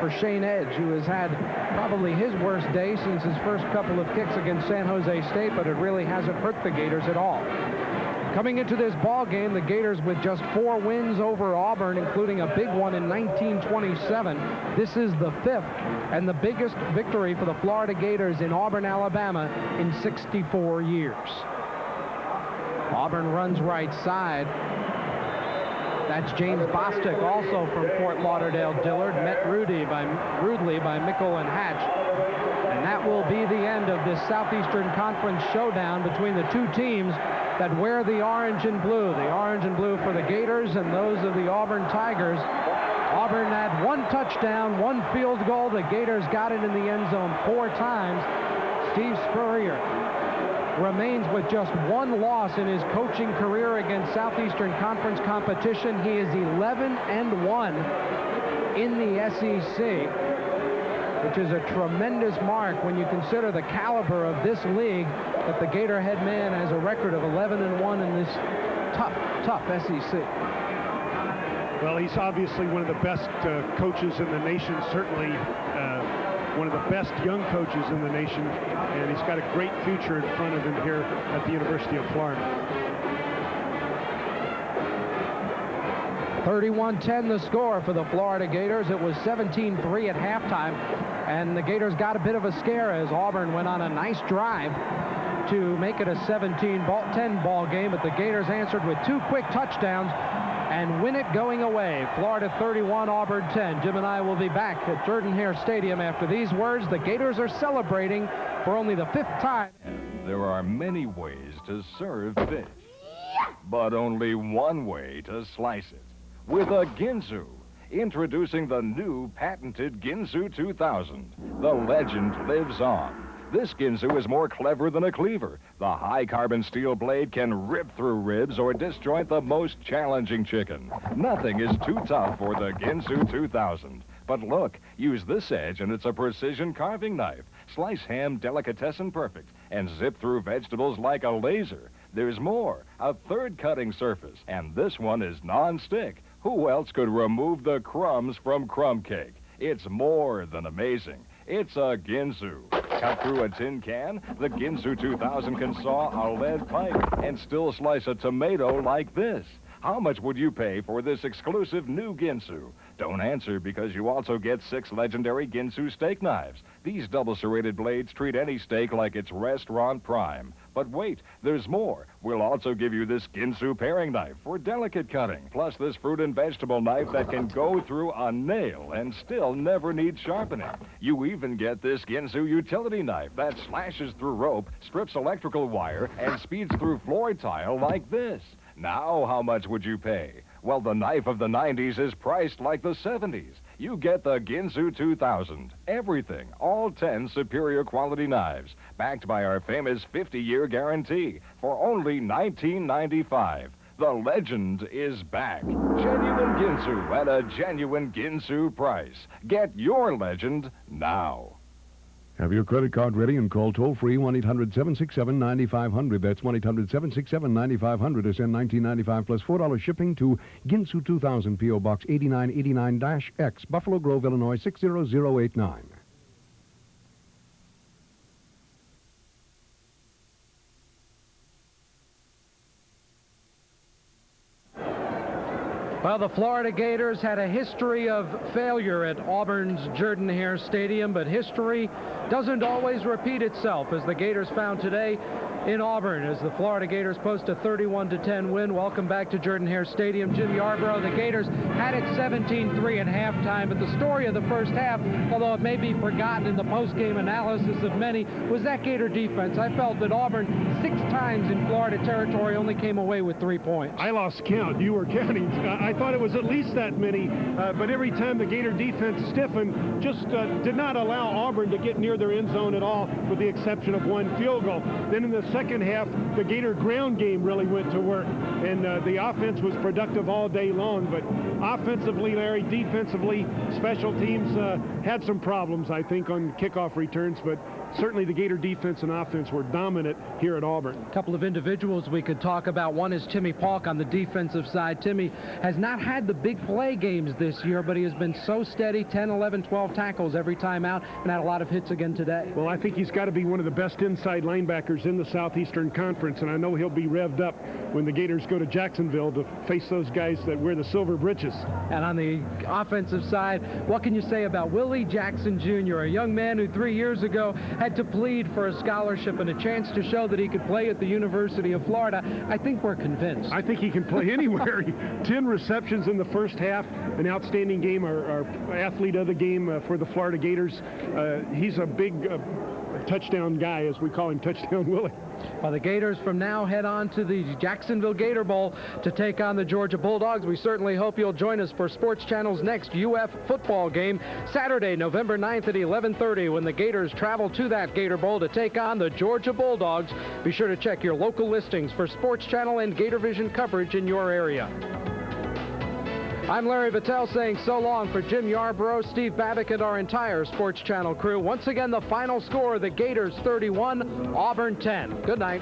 for Shane Edge, who has had probably his worst day since his first couple of kicks against San Jose State, but it really hasn't hurt the Gators at all. Coming into this ball game, the Gators with just 4 wins over Auburn, including a big one in 1927. This is the 5th and the biggest victory for the Florida Gators in Auburn, Alabama in 64 years. Auburn runs right side. That's James Bostic, also from Fort Lauderdale Dillard, met rudely by Mickle and Hatch. And that will be the end of this Southeastern Conference showdown between the 2 teams that wear the orange and blue. The orange and blue for the Gators and those of the Auburn Tigers. Auburn had 1 touchdown, 1 field goal. The Gators got it in the end zone 4 times. Steve Spurrier remains with just 1 loss in his coaching career against Southeastern Conference competition. He is 11-1 in the SEC, which is a tremendous mark when you consider the caliber of this league, that the Gatorhead man has a record of 11-1 in this tough SEC. Well, he's obviously one of the best coaches in the nation, certainly one of the best young coaches in the nation, and he's got a great future in front of him here at the University of Florida. 31-10 the score for the Florida Gators. It was 17-3 at halftime, and the Gators got a bit of a scare as Auburn went on a nice drive to make it a 17-10 ball game, but the Gators answered with 2 quick touchdowns and win it going away. Florida 31, Auburn 10. Jim and I will be back at Jordan-Hare Stadium after these words. The Gators are celebrating for only the 5th time. There are many ways to serve fish, but only one way to slice it. With a Ginsu. Introducing the new patented Ginsu 2000. The legend lives on. This Ginsu is more clever than a cleaver. The high-carbon steel blade can rip through ribs or disjoint the most challenging chicken. Nothing is too tough for the Ginsu 2000. But look, use this edge and it's a precision carving knife. Slice ham delicatessen perfect and zip through vegetables like a laser. There's more, a 3rd cutting surface, and this one is non-stick. Who else could remove the crumbs from crumb cake? It's more than amazing. It's a Ginsu. Cut through a tin can, the Ginsu 2000 can saw a lead pipe and still slice a tomato like this. How much would you pay for this exclusive new Ginsu? Don't answer, because you also get 6 legendary Ginsu steak knives. These double serrated blades treat any steak like it's restaurant prime. But wait, there's more. We'll also give you this Ginsu paring knife for delicate cutting, plus this fruit and vegetable knife that can go through a nail and still never need sharpening. You even get this Ginsu utility knife that slashes through rope, strips electrical wire, and speeds through floor tile like this. Now, how much would you pay? Well, the knife of the 90s is priced like the 70s. You get the Ginsu 2000. Everything, all 10 superior quality knives, backed by our famous 50-year guarantee for only $19.95. The legend is back. Genuine Ginsu at a genuine Ginsu price. Get your legend now. Have your credit card ready and call toll-free 1-800-767-9500. That's 1-800-767-9500 to send $19.95 plus $4 shipping to Ginsu 2000, P.O. Box 8989-X, Buffalo Grove, Illinois 60089. Well, the Florida Gators had a history of failure at Auburn's Jordan-Hare Stadium, but history doesn't always repeat itself, as the Gators found today in Auburn, as the Florida Gators post a 31-10 win. Welcome back to Jordan-Hare Stadium. Jim Yarbrough, the Gators had it 17-3 at halftime, but the story of the first half, although it may be forgotten in the post-game analysis of many, was that Gator defense. I felt that Auburn 6 times in Florida territory only came away with 3 points. I lost count. You were counting. I thought it was at least that many, but every time the Gator defense stiffened, just did not allow Auburn to get near their end zone at all, with the exception of 1 field goal. Then in the second half, the Gator ground game really went to work, and the offense was productive all day long. But offensively, Larry, defensively, special teams had some problems, I think, on kickoff returns, but certainly the Gator defense and offense were dominant here at Auburn. A couple of individuals we could talk about. One is Timmy Paulk on the defensive side. Timmy has not had the big play games this year, but he has been so steady, 10, 11, 12 tackles every time out, and had a lot of hits again today. Well, I think he's got to be one of the best inside linebackers in the Southeastern Conference, and I know he'll be revved up when the Gators go to Jacksonville to face those guys that wear the silver breeches. And on the offensive side, what can you say about Willie Jackson Jr., a young man who 3 years ago had to plead for a scholarship and a chance to show that he could play at the University of Florida? I think we're convinced. I think he can play anywhere. 10 receptions in the first half, an outstanding game, our athlete of the game for the Florida Gators. He's a big touchdown guy, as we call him, Touchdown Willie. Well, the Gators from now head on to the Jacksonville Gator Bowl to take on the Georgia Bulldogs. We certainly hope you'll join us for Sports Channel's next UF football game, Saturday, November 9th at 11:30, when the Gators travel to that Gator Bowl to take on the Georgia Bulldogs. Be sure to check your local listings for Sports Channel and Gator Vision coverage in your area. I'm Larry Vitale saying so long for Jim Yarbrough, Steve Babick, and our entire Sports Channel crew. Once again, the final score, the Gators 31, Auburn 10. Good night.